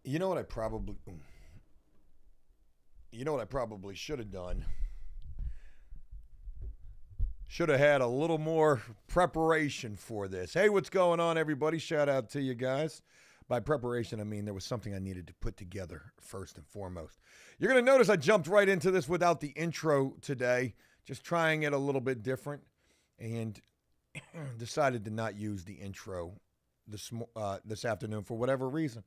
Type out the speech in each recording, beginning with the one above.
You know what I probably you know what I probably should have done? Should have had a little more preparation for this. Hey, what's going on, everybody? Shout out to you guys. By preparation, I mean there was something I needed to put together first and foremost. You're going to notice I jumped right into this without the intro today, just trying it a little bit different, and decided to not use the intro this afternoon for whatever reason.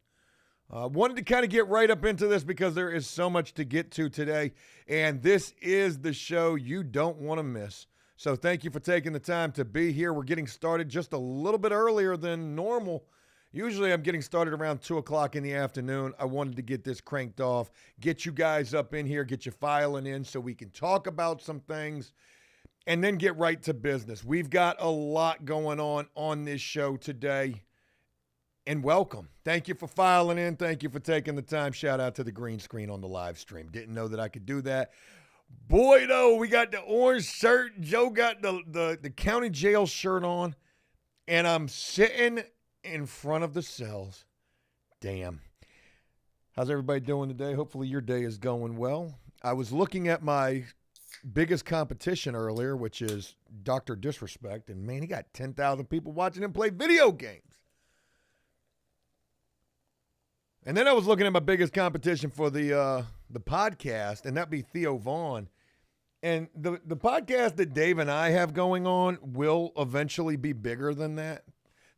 Wanted to kind of get right up into this because there is so much to get to today, and this is the show you don't want to miss. So thank you for taking the time to be here. We're getting started just a little bit earlier than normal. Usually I'm getting started around 2 o'clock in the afternoon. I wanted to get this cranked off, get you guys up in here, get you filing in so we can talk about some things, and then get right to business. We've got a lot going on this show today. And welcome. Thank you for filing in. Thank you for taking the time. Shout out to the green screen on the live stream. Didn't know that I could do that. Boy, though, we got the orange shirt. Joe got the county jail shirt on. And I'm sitting in front of the cells. Damn. How's everybody doing today? Hopefully your day is going well. I was looking at my biggest competition earlier, which is Dr. Disrespect. And, man, he got 10,000 people watching him play video games. And then I was looking at my biggest competition for the podcast, and that'd be Theo Vaughn. And the podcast that Dave and I have going on will eventually be bigger than that.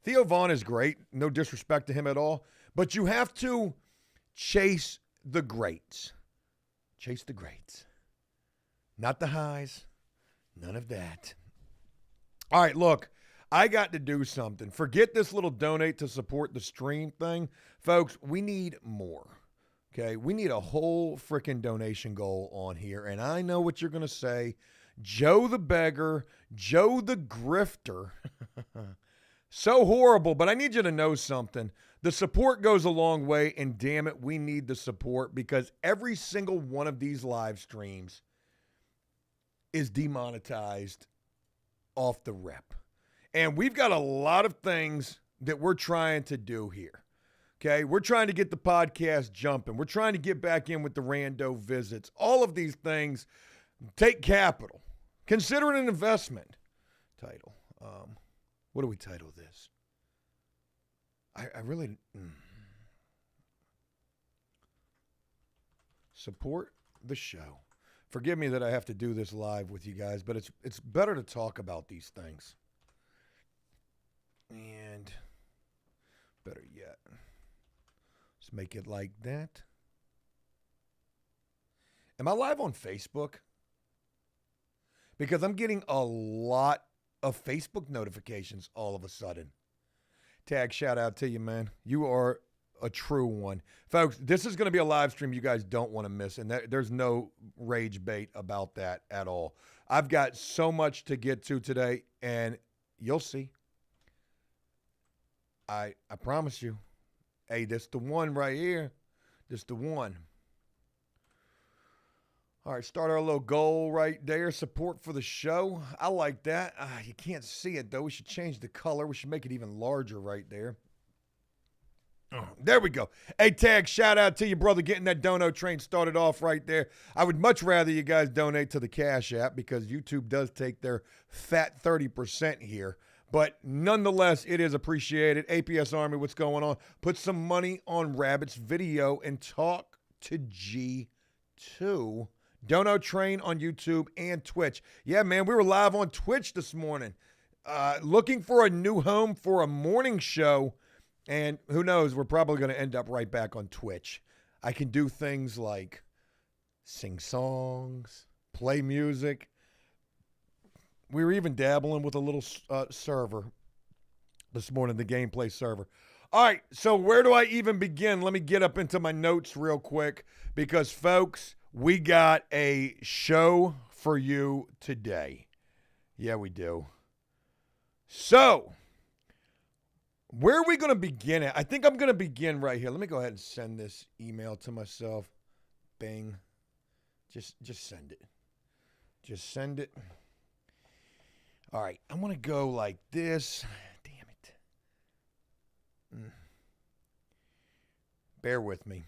Theo Vaughn is great, no disrespect to him at all, but you have to chase the greats. Chase the greats. Not the highs, none of that. All right, look. I got to do something. Forget this little donate to support the stream thing. Folks, we need more. Okay? We need a whole freaking donation goal on here. And I know what you're going to say. Joe the beggar, Joe the grifter. So horrible, but I need you to know something. The support goes a long way, and damn it, we need the support because every single one of these live streams is demonetized off the rep. And we've got a lot of things that we're trying to do here. Okay, we're trying to get the podcast jumping. We're trying to get back in with the rando visits. All of these things take capital. Consider it an investment. Title. What do we title this? I really... Support the show. Forgive me that I have to do this live with you guys, but it's better to talk about these things. And better yet, let's make it like that. Am I live on Facebook? Because I'm getting a lot of Facebook notifications all of a sudden. Tag, shout out to you, man. You are a true one. Folks, this is going to be a live stream you guys don't want to miss, and there's no rage bait about that at all. I've got so much to get to today, and you'll see. I promise you. Hey, this the one right here. This the one. All right, start our little goal right there. Support for the show. I like that. You can't see it, though. We should change the color. We should make it even larger right there. There we go. Hey, Tag, shout out to you, brother, getting that dono train started off right there. I would much rather you guys donate to the Cash App because YouTube does take their fat 30% here. But nonetheless, it is appreciated. APS Army, what's going on? Put some money on Rabbit's video and talk to G2. Dono Train on YouTube and Twitch. Yeah, man, we were live on Twitch this morning. Looking for a new home for a morning show. And who knows, we're probably going to end up right back on Twitch. I can do things like sing songs, play music. We were even dabbling with a little server this morning, the gameplay server. All right, so where do I even begin? Let me get up into my notes real quick because, folks, we got a show for you today. Yeah, we do. So, where are we going to begin at? I think I'm going to begin right here. Let me go ahead and send this email to myself. Bing. Just send it. Just send it. All right, I'm going to go like this. Damn it. bear with me.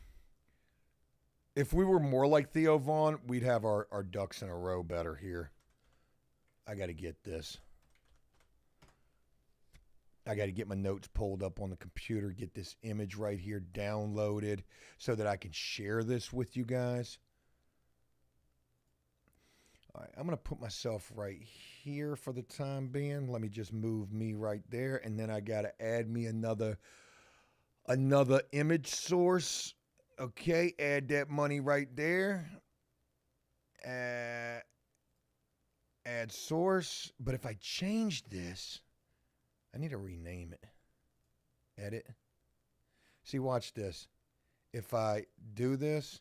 If we were more like Theo Vaughn, we'd have our ducks in a row better here. I got to get this. I got to get my notes pulled up on the computer, get this image right here downloaded so that I can share this with you guys. All right, I'm going to put myself right here for the time being. Let me just move me right there, and then I got to add me another image source. Okay, add that money right there. Add source. But if I change this, I need to rename it. Edit. See, watch this. If I do this,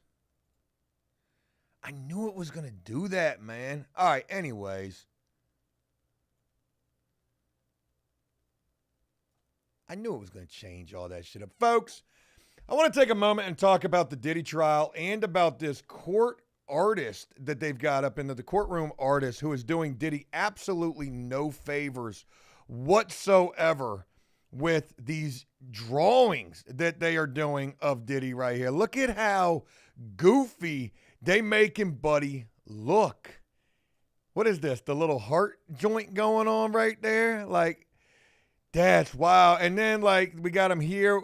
I knew it was going to do that, man. All right, anyways. I knew it was going to change all that shit up. Folks, I want to take a moment and talk about the Diddy trial and about this court artist that they've got up into the courtroom artist who is doing Diddy absolutely no favors whatsoever with these drawings that they are doing of Diddy right here. Look at how goofy they make him, buddy, look. What is this? The little heart joint going on right there? Like, that's wow. And then, like, we got him here.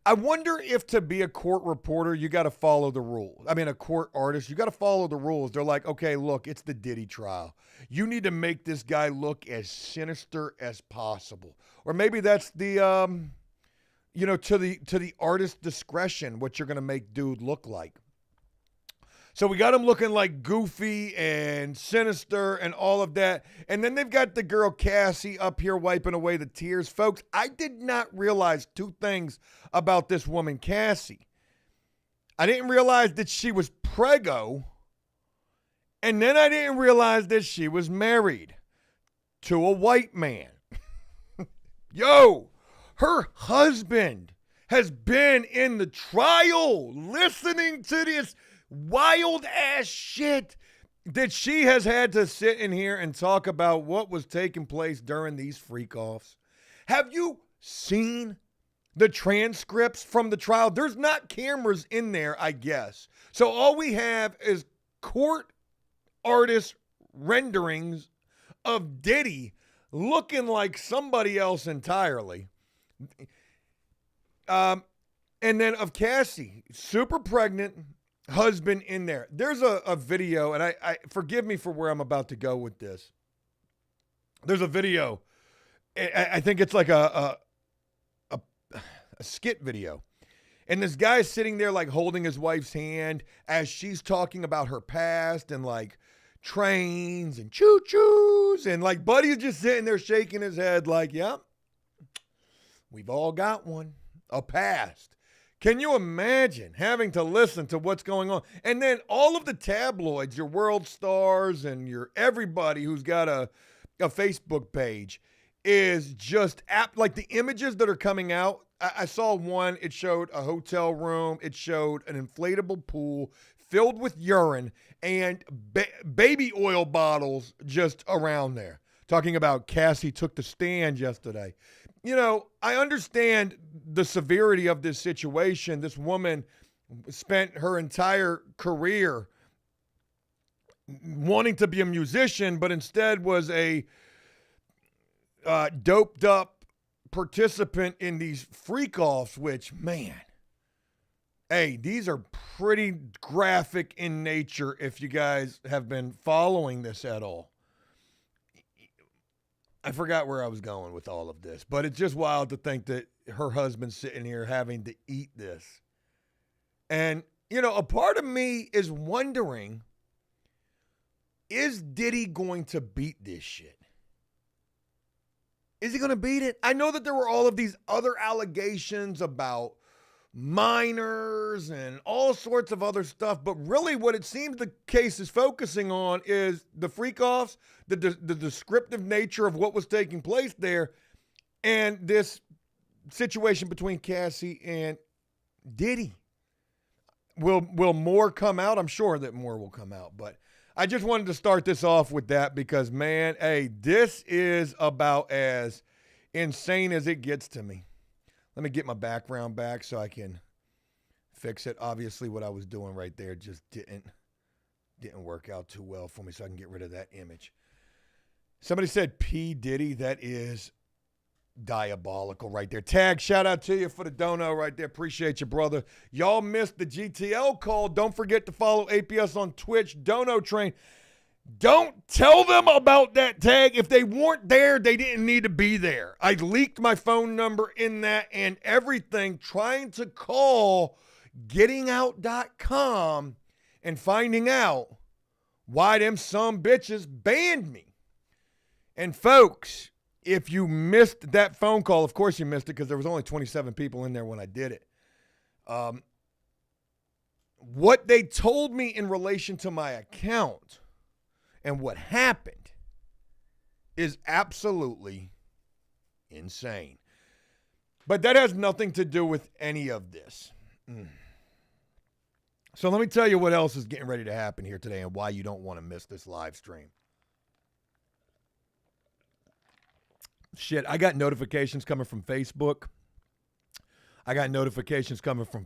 I wonder if to be a court reporter, you got to follow the rules. I mean, a court artist, you got to follow the rules. They're like, okay, look, it's the Diddy trial. You need to make this guy look as sinister as possible. Or maybe that's the, to the artist's discretion, what you're going to make dude look like. So we got him looking like goofy and sinister and all of that. And then they've got the girl Cassie up here wiping away the tears. Folks, I did not realize two things about this woman, Cassie. I didn't realize that she was preggo. And then I didn't realize that she was married to a white man. Yo, her husband has been in the trial listening to this wild ass shit that she has had to sit in here and talk about what was taking place during these freak offs. Have you seen the transcripts from the trial? There's not cameras in there, I guess. So all we have is court artist renderings of Diddy looking like somebody else entirely. And then of Cassie, super pregnant, husband in there. There's a video, and I forgive me for where I'm about to go with this. There's a video. I think it's like a skit video. And this guy's sitting there like holding his wife's hand as she's talking about her past and like trains and choo-choos. And like Buddy's just sitting there shaking his head like, yep, we've all got one, a past. Can you imagine having to listen to what's going on? And then all of the tabloids, your World Stars and your everybody who's got a Facebook page is just like the images that are coming out. I saw one, it showed a hotel room. It showed an inflatable pool filled with urine and baby oil bottles just around there. Talking about Cassie took the stand yesterday. You know, I understand the severity of this situation. This woman spent her entire career wanting to be a musician, but instead was a doped up participant in these freak-offs, which, man, hey, these are pretty graphic in nature if you guys have been following this at all. I forgot where I was going with all of this, but it's just wild to think that her husband's sitting here having to eat this. And, you know, a part of me is wondering, is Diddy going to beat this shit? Is he going to beat it? I know that there were all of these other allegations about minors and all sorts of other stuff, but really what it seems the case is focusing on is the freak-offs, the descriptive nature of what was taking place there, and this situation between Cassie and Diddy. Will more come out? I'm sure that more will come out, but I just wanted to start this off with that because, man, hey, this is about as insane as it gets to me. Let me get my background back so I can fix it. Obviously, what I was doing right there just didn't work out too well for me, so I can get rid of that image. Somebody said P. Diddy. That is diabolical right there. Tag, shout out to you for the dono right there. Appreciate you, brother. Y'all missed the GTL call. Don't forget to follow APS on Twitch. Dono Train. Don't tell them about that tag. If they weren't there, they didn't need to be there. I leaked my phone number in that and everything, trying to call gettingout.com and finding out why them some bitches banned me. And folks, if you missed that phone call, of course you missed it because there was only 27 people in there when I did it. What they told me in relation to my account and what happened is absolutely insane. But that has nothing to do with any of this. So let me tell you what else is getting ready to happen here today and why you don't want to miss this live stream. Shit, I got notifications coming from Facebook. I got notifications coming from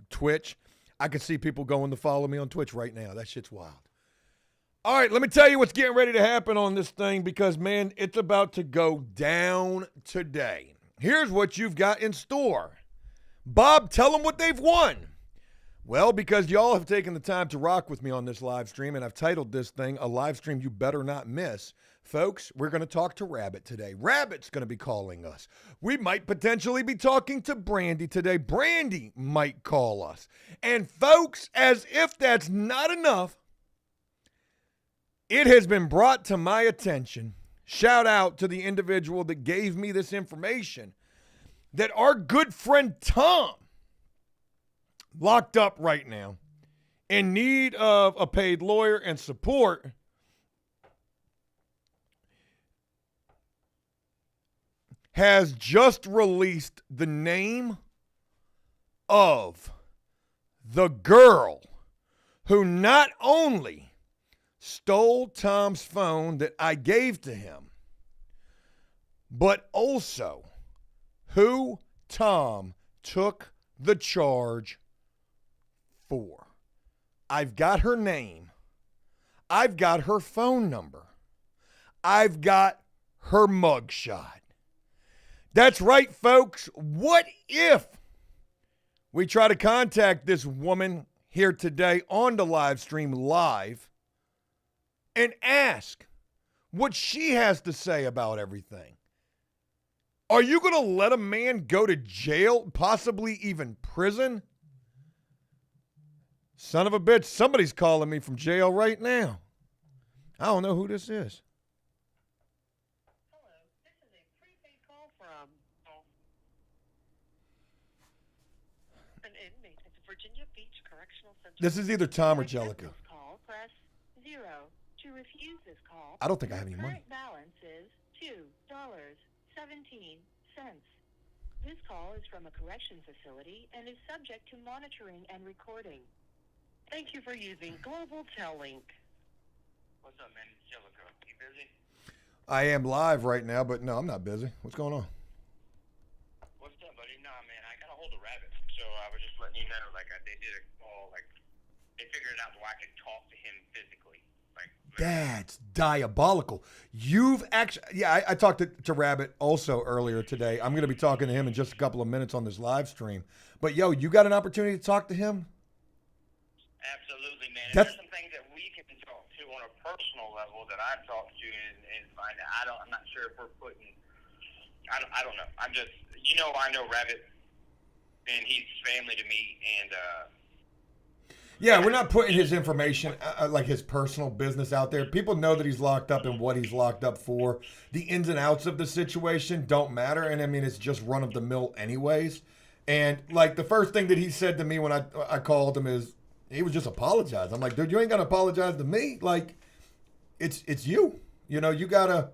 Twitch. I can see people going to follow me on Twitch right now. That shit's wild. All right, let me tell you what's getting ready to happen on this thing because, man, it's about to go down today. Here's what you've got in store. Bob, tell them what they've won. Well, because y'all have taken the time to rock with me on this live stream, and I've titled this thing a live stream you better not miss. Folks, we're going to talk to Rabbit today. Rabbit's going to be calling us. We might potentially be talking to Brandy today. Brandy might call us. And folks, as if that's not enough, it has been brought to my attention, shout out to the individual that gave me this information, that our good friend Tom, locked up right now, in need of a paid lawyer and support, has just released the name of the girl who not only stole Tom's phone that I gave to him, but also who Tom took the charge for. I've got her name. I've got her phone number. I've got her mugshot. That's right, folks. What if we try to contact this woman here today on the live stream live and ask what she has to say about everything? Are you going to let a man go to jail, possibly even prison? Son of a bitch, somebody's calling me from jail right now. I don't know who this is. Hello, this is a prepaid call from an inmate at the Virginia Beach Correctional Center. This is either Tom or To accept Jellicoe. this call, press 0. To refuse this call, I don't think I have any money. current balance is $2.17. This call is from a correction facility and is subject to monitoring and recording. Thank you for using Global Tel-Link. What's up, man? It's Jellicoe. You busy? I am live right now, but no, I'm not busy. What's going on? What's up, buddy? Nah, man, I got a hold of Rabbit, so I was just letting you know, they did a call, they figured it out where I could talk to him physically. That's diabolical. You've actually, I talked to Rabbit also earlier today. I'm going to be talking to him in just a couple of minutes on this live stream. But, yo, you got an opportunity to talk to him? Absolutely, man. And That's, there's some things that we can talk to on a personal level that I've talked to and find out. I'm not sure if we're putting, I don't know. I'm just, I know Rabbit, and he's family to me, and, yeah, we're not putting his information, like his personal business out there. People know that he's locked up and what he's locked up for. The ins and outs of the situation don't matter. And I mean, it's just run of the mill anyways. And like the first thing that he said to me when I called him is he was just apologizing. I'm like, dude, you ain't got to apologize to me. Like it's you, you gotta,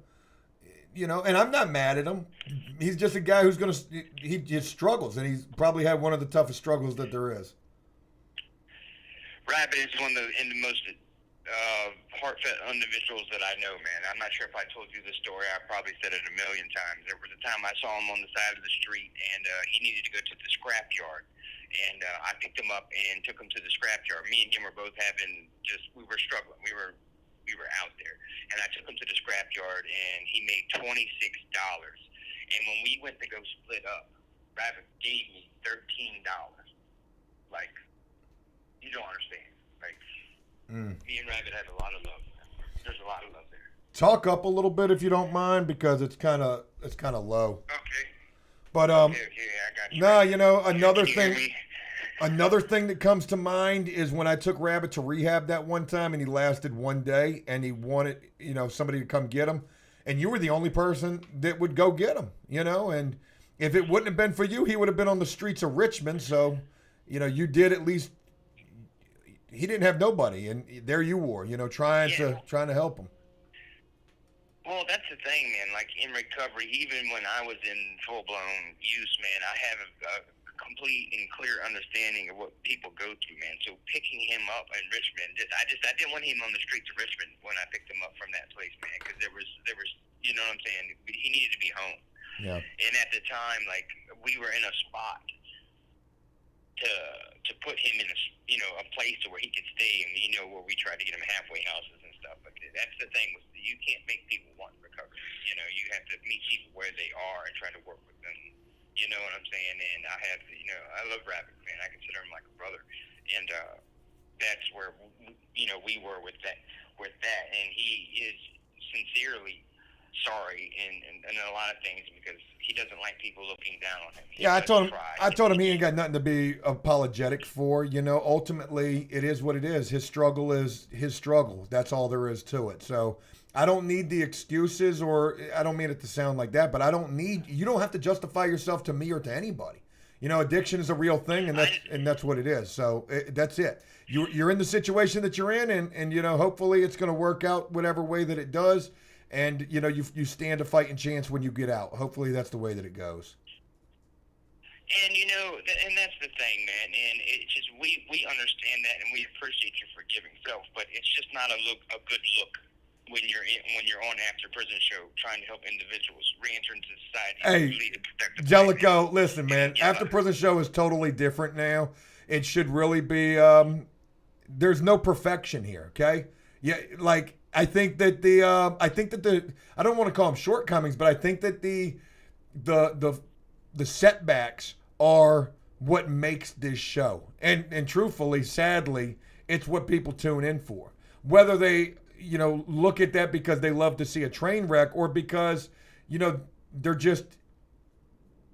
and I'm not mad at him. He's just a guy who's he struggles, and he's probably had one of the toughest struggles that there is. Rabbit is one of the most heartfelt individuals that I know, man. I'm not sure if I told you this story. I probably said it a million times. There was a time I saw him on the side of the street, and he needed to go to the scrap yard. and I picked him up and took him to the scrapyard. Me and him were both we were struggling. We were out there, and I took him to the scrapyard, and he made $26. And when we went to go split up, Rabbit gave me $13. Like, you don't understand. Like, me and Rabbit had a lot of love. There's a lot of love there. Talk up a little bit if you don't mind, because it's kind of low. Okay. But Okay, I got you. nah, you know, Can you hear me? another thing that comes to mind is when I took Rabbit to rehab that one time, and he lasted one day, and he wanted, you know, somebody to come get him, and you were the only person that would go get him, you know, and if it wouldn't have been for you, he would have been on the streets of Richmond. So, you know, you did at least. He didn't have nobody, and there you were, you know, trying to help him. Well, that's the thing, man. Like, in recovery, even when I was in full-blown use, man, I have a complete and clear understanding of what people go through, man. So picking him up in Richmond, I didn't want him on the streets of Richmond when I picked him up from that place, man, because there was, you know what I'm saying? He needed to be home. Yeah. And at the time, like, we were in a spot to put him in a place to where he could stay, and where we tried to get him halfway houses and stuff. But that's the thing, with you can't make people want recovery. You have to meet people where they are and try to work with them. You know what I'm saying? And I love Rabbit, man. I consider him like a brother, and that's where we were with that. And he is sincerely sorry and a lot of things, because he doesn't like people looking down on him. I told him he ain't got nothing to be apologetic for. You know, ultimately it is what it is. His struggle is his struggle. That's all there is to it. So I don't need the excuses, or I don't mean it to sound like that, but you don't have to justify yourself to me or to anybody. You know, addiction is a real thing, and that's what it is. So that's it. You're in the situation that you're in, and hopefully it's going to work out whatever way that it does. And, you stand a fighting chance when you get out. Hopefully that's the way that it goes. And, and that's the thing, man. And it's just, we understand that, and we appreciate your forgiving self, but it's just not a good look when you're on After Prison Show trying to help individuals re-enter into society. Hey, Jellicoe, listen, man. After Prison Show is totally different now. It should really be, there's no perfection here, okay? Yeah, like, I think that I don't want to call them shortcomings, but I think that the setbacks are what makes this show. And truthfully, sadly, it's what people tune in for. Whether they, look at that because they love to see a train wreck, or because,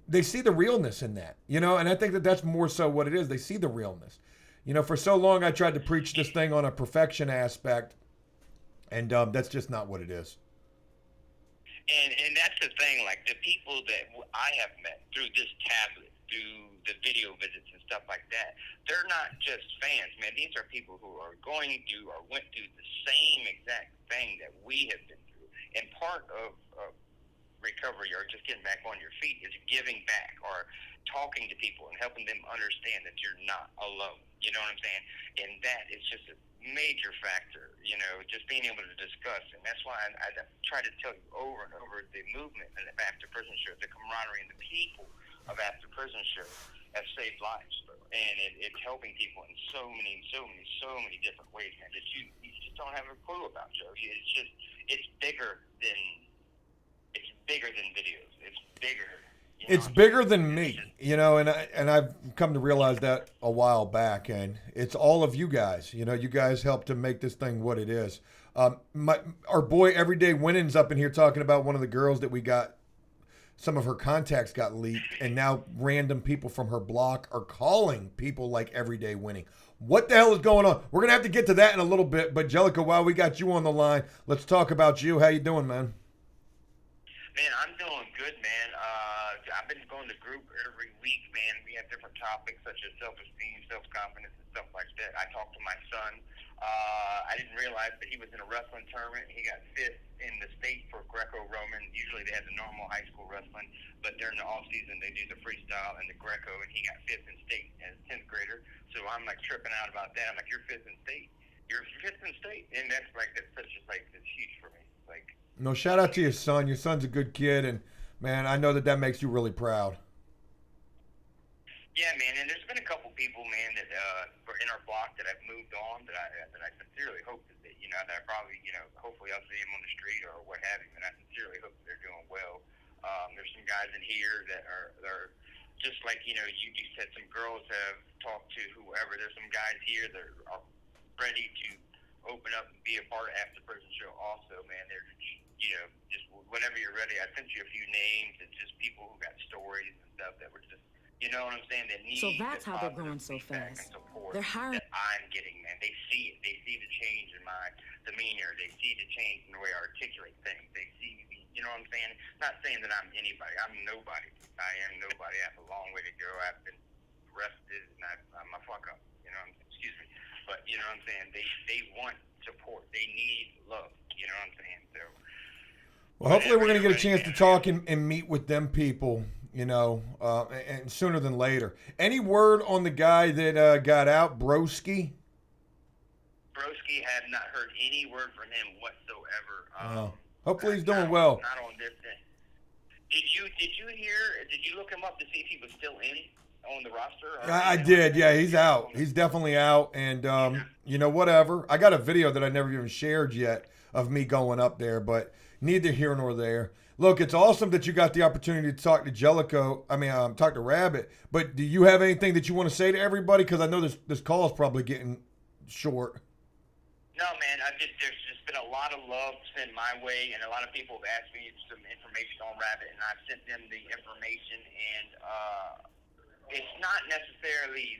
they see the realness in that, and I think that that's more so what it is. They see the realness. For so long I tried to preach this thing on a perfection aspect, and that's just not what it is. And that's the thing, like the people that I have met through this tablet, through the video visits and stuff like that, they're not just fans, man. These are people who are going through or went through the same exact thing that we have been through. And part of recovery, or just getting back on your feet, is giving back, or talking to people and helping them understand that you're not alone. You know what I'm saying? And that is just a major factor, just being able to discuss. And that's why I try to tell you over and over, the movement of After Prison Show, the camaraderie, and the people of After Prison Show have saved lives, bro. And it's helping people in so many different ways, man, that you just don't have a clue about, Joe. It's bigger than videos. It's bigger. It's bigger than me, and I've come to realize that a while back, and it's all of you guys. You guys helped to make this thing what it is. Our boy Everyday Winning's up in here talking about one of the girls that we got. Some of her contacts got leaked, and now random people from her block are calling people like Everyday Winning. What the hell is going on? We're gonna have to get to that in a little bit. But Jellicoe, while we got you on the line, let's talk about you. How you doing, man? Man, I'm doing good, man. I've been going to group every week, man. We have different topics such as self-esteem, self-confidence, and stuff like that. I talked to my son. I didn't realize that he was in a wrestling tournament. He got fifth in the state for Greco-Roman. Usually they have the normal high school wrestling, but during the off-season they do the freestyle and the Greco, and he got fifth in state as a 10th grader. So I'm like tripping out about that. I'm like, you're fifth in state? You're fifth in state? And that's huge for me. Like, no, shout out to your son. Your son's a good kid, and man, I know that makes you really proud. Yeah, man, and there's been a couple people, man, that were in our block that I've moved on that I sincerely hope that that I probably hopefully I'll see them on the street or what have you, and I sincerely hope that they're doing well. There's some guys in here that are just like you said, some girls have talked to whoever. There's some guys here that are ready to open up and be a part of After Prison Show. Also, man, they're just whenever you're ready. I sent you a few names and just people who got stories and stuff that were just. You know what I'm saying? That need So that's the how they're growing positive so feedback fast. and support They're hiring. that I'm getting, man. They see it. They see the change in my demeanor. They see the change in the way I articulate things. They see me. You know what I'm saying? Not saying that I'm anybody. I'm nobody. I am nobody. I have a long way to go. I've been arrested, and I'm a fuck up. You know, excuse me. But you know what I'm saying? They want support. They need love. You know what I'm saying? So. Well, hopefully we're going to get a chance to talk and meet with them people, and sooner than later. Any word on the guy that got out, Broski? Broski, have not heard any word from him whatsoever. Hopefully he's doing well. Not on this thing. Did you look him up to see if he was still on the roster? I did. Yeah, he's out. He's definitely out. And, whatever. I got a video that I never even shared yet of me going up there, but neither here nor there. Look, it's awesome that you got the opportunity to talk to talk to Rabbit. But do you have anything that you want to say to everybody? Because I know this call is probably getting short. No, man. There's just been a lot of love sent my way, and a lot of people have asked me some information on Rabbit, and I've sent them the information. And it's not necessarily.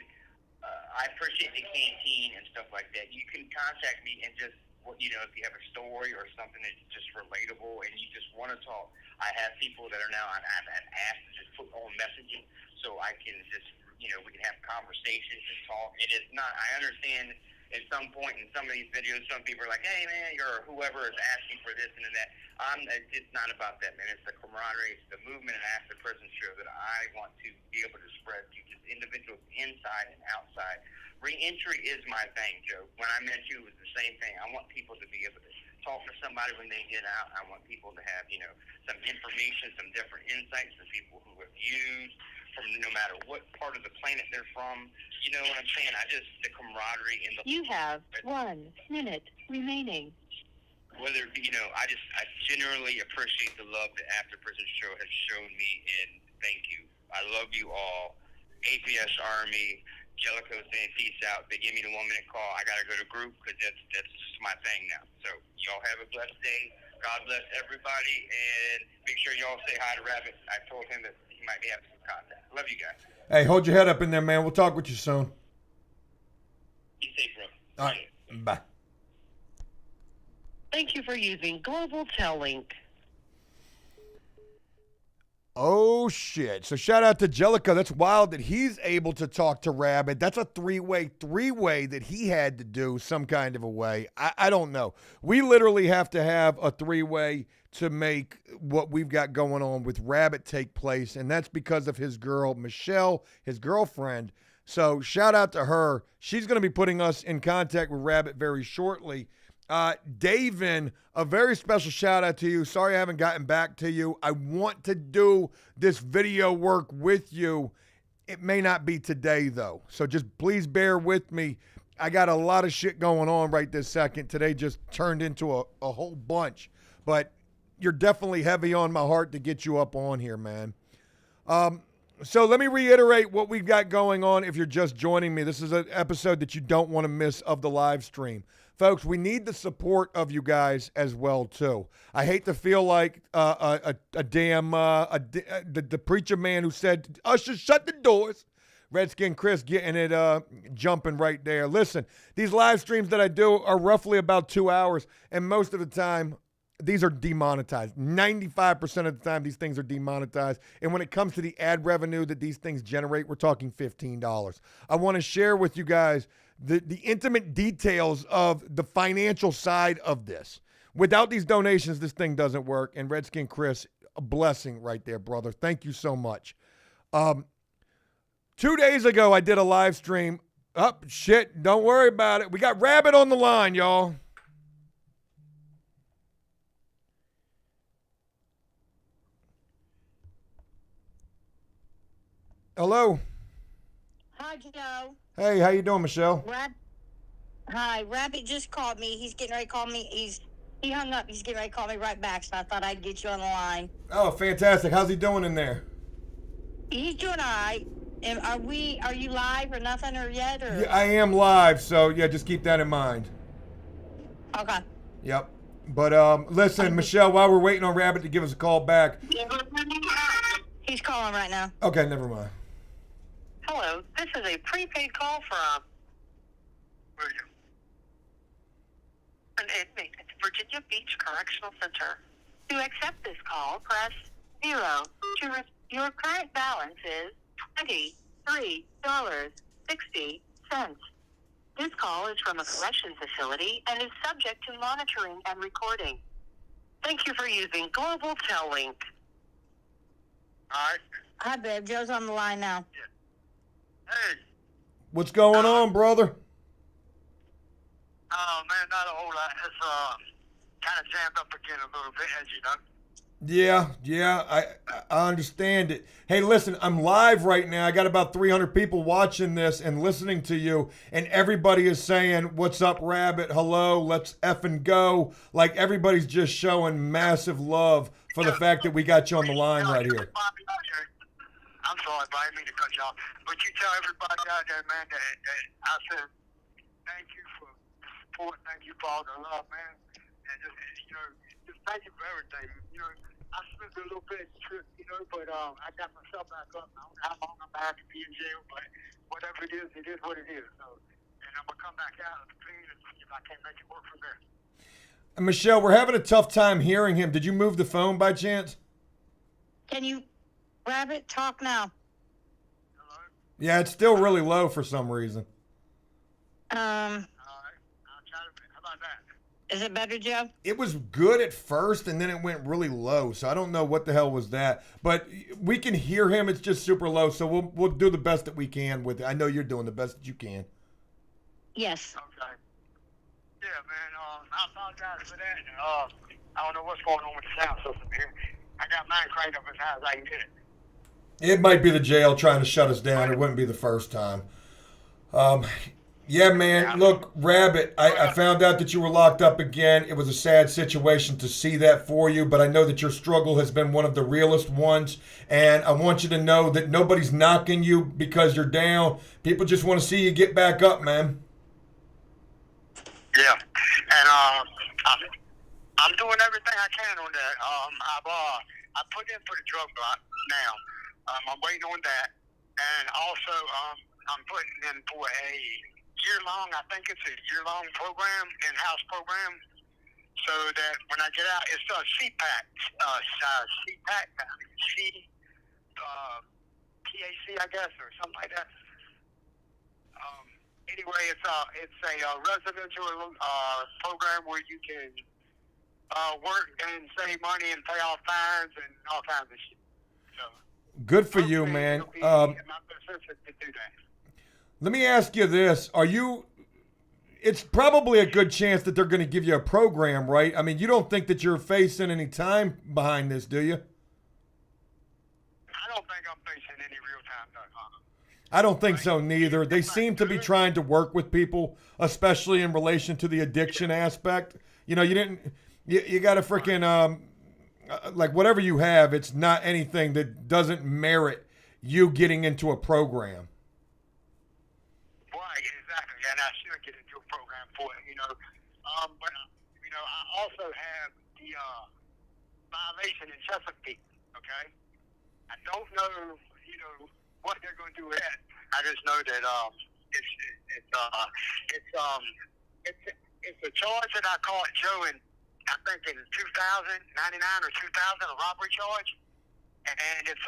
I appreciate the canteen and stuff like that. You can contact me and just. If you have a story or something that's just relatable and you just want to talk, I have people that are now I've asked to just put on messaging so I can just we can have conversations and talk. It is not. I understand at some point in some of these videos, some people are like, "Hey, man, you're whoever is asking for this and that." It's not about that, man. It's the camaraderie, it's the movement and After Prison Show that I want to be able to spread to just individuals inside and outside. Re-entry is my thing, Joe. When I met you, it was the same thing. I want people to be able to talk to somebody when they get out. I want people to have, some information, some different insights from people who have used from no matter what part of the planet they're from. You know what I'm saying? The camaraderie in the... You have 1 minute remaining. Whether it be, I genuinely appreciate the love that After Prison Show has shown me, and thank you. I love you all. APS Army... Jellicoe saying peace out. They give me the 1 minute call. I got to go to group because that's just my thing now. So y'all have a blessed day. God bless everybody. And make sure y'all say hi to Rabbit. I told him that he might be having some contact. Love you guys. Hey, hold your head up in there, man. We'll talk with you soon. Be safe, bro. All right. Bye. Thank you for using Global Tellink. Oh, shit. So shout out to Jellicoe. That's wild that he's able to talk to Rabbit. That's a three-way that he had to do some kind of a way. I don't know. We literally have to have a three-way to make what we've got going on with Rabbit take place, and that's because of his girl, Michelle, his girlfriend. So shout out to her. She's going to be putting us in contact with Rabbit very shortly. Davin, a very special shout out to you. Sorry I haven't gotten back to you. I want to do this video work with you. It may not be today though. So just please bear with me. I got a lot of shit going on right this second. Today just turned into a whole bunch, but you're definitely heavy on my heart to get you up on here, man. So let me reiterate what we've got going on if you're just joining me. This is an episode that you don't want to miss of the live stream. Folks, we need the support of you guys as well, too. I hate to feel like the preacher man who said, "Usher, shut the doors." Redskin Chris getting it jumping right there. Listen, these live streams that I do are roughly about 2 hours, and most of the time, these are demonetized. 95% of the time, these things are demonetized. And when it comes to the ad revenue that these things generate, we're talking $15. I want to share with you guys the intimate details of the financial side of this. Without these donations, this thing doesn't work. And Redskin Chris, a blessing right there, brother. Thank you so much. 2 days ago, I did a live stream. Oh, shit, don't worry about it. We got Rabbit on the line, y'all. Hello. Joe. Hey, how you doing, Michelle? Hi, Rabbit just called me. He's getting ready to call me. He hung up. He's getting ready to call me right back, so I thought I'd get you on the line. Oh, fantastic. How's he doing in there? He's doing all right. And are you live or nothing or yet? Or? Yeah, I am live, so yeah, just keep that in mind. Okay. Yep. But listen, Michelle, while we're waiting on Rabbit to give us a call back. He's calling right now. Okay, never mind. Hello, this is a prepaid call from an inmate at the Virginia Beach Correctional Center. To accept this call, press 0. Your current balance is $23.60. This call is from a corrections facility and is subject to monitoring and recording. Thank you for using Global Tel-Link. All right. Hi, babe. Joe's on the line now. Hey. What's going on, brother? Oh, man, not a whole lot. It's kind of jammed up again a little bit, as you know. Yeah, I understand it. Hey, listen, I'm live right now. I got about 300 people watching this and listening to you, and everybody is saying, "What's up, Rabbit? Hello, let's effing go." Like, everybody's just showing massive love for the fact that we got you on the line right here. I'm sorry, but I didn't mean to cut you off. But you tell everybody out there, man, that I said thank you for the support, thank you for all the love, man, and just thank you for everything. I slipped a little bit, but I got myself back up. I don't know how long I'm back to be in jail, but whatever it is what it is. So, and I'm gonna come back out and clean and see if I can't make it work from there. And Michelle, we're having a tough time hearing him. Did you move the phone by chance? Can you, Rabbit, talk now? Hello? Yeah, it's still really low for some reason. All right. I'll try to. How about that? Is it better, Joe? It was good at first, and then it went really low. So I don't know what the hell was that. But we can hear him. It's just super low. So we'll do the best that we can with it. I know you're doing the best that you can. Yes. Okay. Yeah, man. I apologize for that. I don't know what's going on with the sound system here. I got mine cranked up as high as I can get it. It might be the jail trying to shut us down. It wouldn't be the first time. Yeah, man. Look, Rabbit, I found out that you were locked up again. It was a sad situation to see that for you, but I know that your struggle has been one of the realest ones, and I want you to know that nobody's knocking you because you're down. People just want to see you get back up, man. Yeah, and I'm doing everything I can on that. I put in for the drug block now. I'm waiting on that, and also I'm putting in for a year-long, I think it's a year-long program, in-house program, so that when I get out, it's a CPAC, PAC, I guess, or something like that. Anyway, it's a residential program where you can work and save money and pay off fines and all kinds of shit. So, good for you, man. In my best interest to do that. Let me ask you this. It's probably a good chance that they're going to give you a program, right? I mean, you don't think that you're facing any time behind this, do you? I don't think I'm facing any real time, no. I don't think so neither. They seem to be trying to work with people, especially in relation to the addiction aspect. You got to freaking, like whatever you have, it's not anything that doesn't merit you getting into a program. Right, exactly. And I should get into a program for it, But, I also have the violation in Chesapeake, okay? I don't know, what they're going to do with that. I just know that it's a charge that I caught Joe in, I think in 99 or 2000, a robbery charge, and it's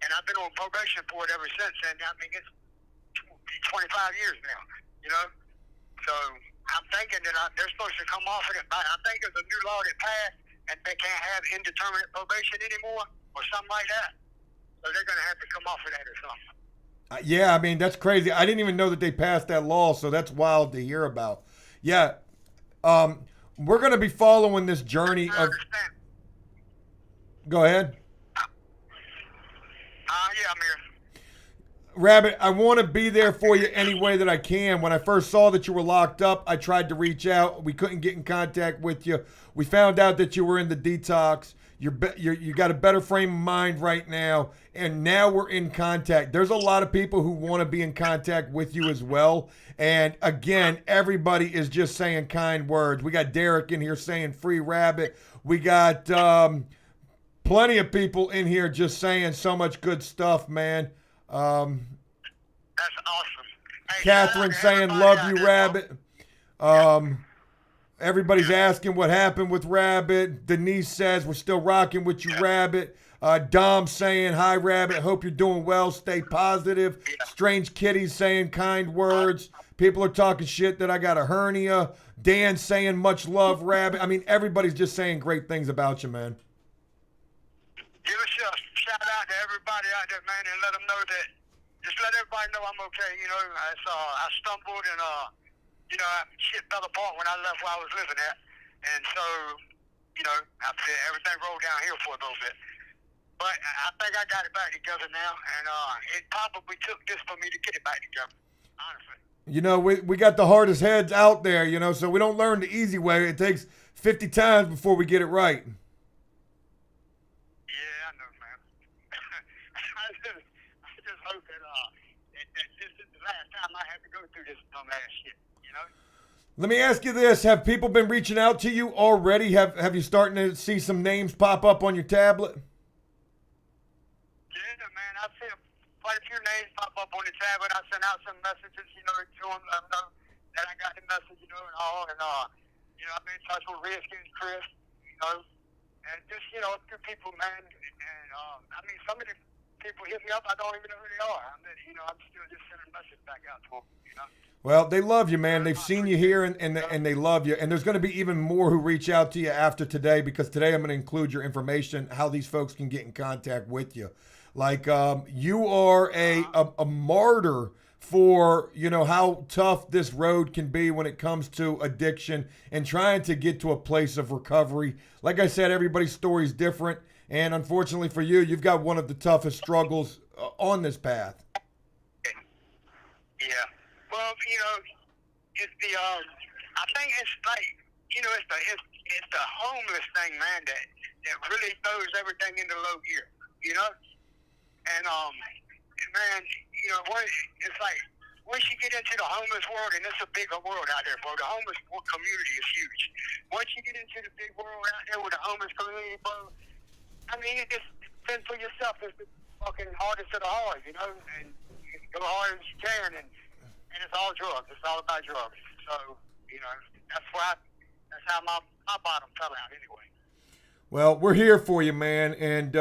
and I've been on probation for it ever since, and I mean it's 25 years now, So I'm thinking that they're supposed to come off of it. I think there's a new law that passed, and they can't have indeterminate probation anymore, or something like that. So they're going to have to come off of that or something. Yeah, I mean, that's crazy. I didn't even know that they passed that law, so that's wild to hear about. Yeah, we're going to be following this journey of... Go ahead. Yeah, I'm here. Rabbit, I want to be there for you any way that I can. When I first saw that you were locked up, I tried to reach out. We couldn't get in contact with you. We found out that you were in the detox. You got a better frame of mind right now, and now we're in contact. There's a lot of people who want to be in contact with you as well. And again, everybody is just saying kind words. We got Derek in here saying free Rabbit. We got plenty of people in here just saying so much good stuff, man. That's awesome. Hey, Catherine saying love you, Rabbit. Everybody's asking what happened with Rabbit. Denise says we're still rocking with you, Rabbit. Dom saying hi, Rabbit. Hope you're doing well. Stay positive. Strange Kitty saying kind words. People are talking shit that I got a hernia. Dan saying much love, Rabbit. I mean, everybody's just saying great things about you, man. Give us a shout out to everybody out there, man, and let them know that. Just let everybody know I'm okay. You know, I stumbled and shit fell apart when I left where I was living at, and so after everything rolled downhill for a little bit. But I think I got it back together now, and it probably took this for me to get it back together, honestly. You know, we got the hardest heads out there, you know, so we don't learn the easy way. It takes 50 times before we get it right. Yeah, I know, man. I just hope that this is the last time I have to go through this dumbass shit, you know? Let me ask you this. Have people been reaching out to you already? Have you starting to see some names pop up on your tablet? Yeah, man. I've seen quite a few names pop up on the tablet. I sent out some messages, to them, let them know that I got the message, and all. And, I've been in touch with Redskins, Chris, and just, a few people, man. And, some of the people hit me up. I don't even know who they are. I'm still just sending a message back out to them, Well, they love you, man. They've seen you here, and they love you. And there's going to be even more who reach out to you after today, because today I'm going to include your information, how these folks can get in contact with you. Like, you are a martyr for, how tough this road can be when it comes to addiction and trying to get to a place of recovery. Like I said, everybody's story is different. And unfortunately for you, you've got one of the toughest struggles on this path. Yeah. Well, it's the I think it's like, it's the homeless thing, man, that really throws everything into low gear, And man, it's like once you get into the homeless world, and it's a bigger world out there, bro. The homeless community is huge. Once you get into the big world out there with the homeless community, bro, it just fend for yourself. It's the fucking hardest of the hard, and you go hard as you can, and it's all drugs. It's all about drugs. So, that's how my bottom fell out anyway. Well, we're here for you, man, and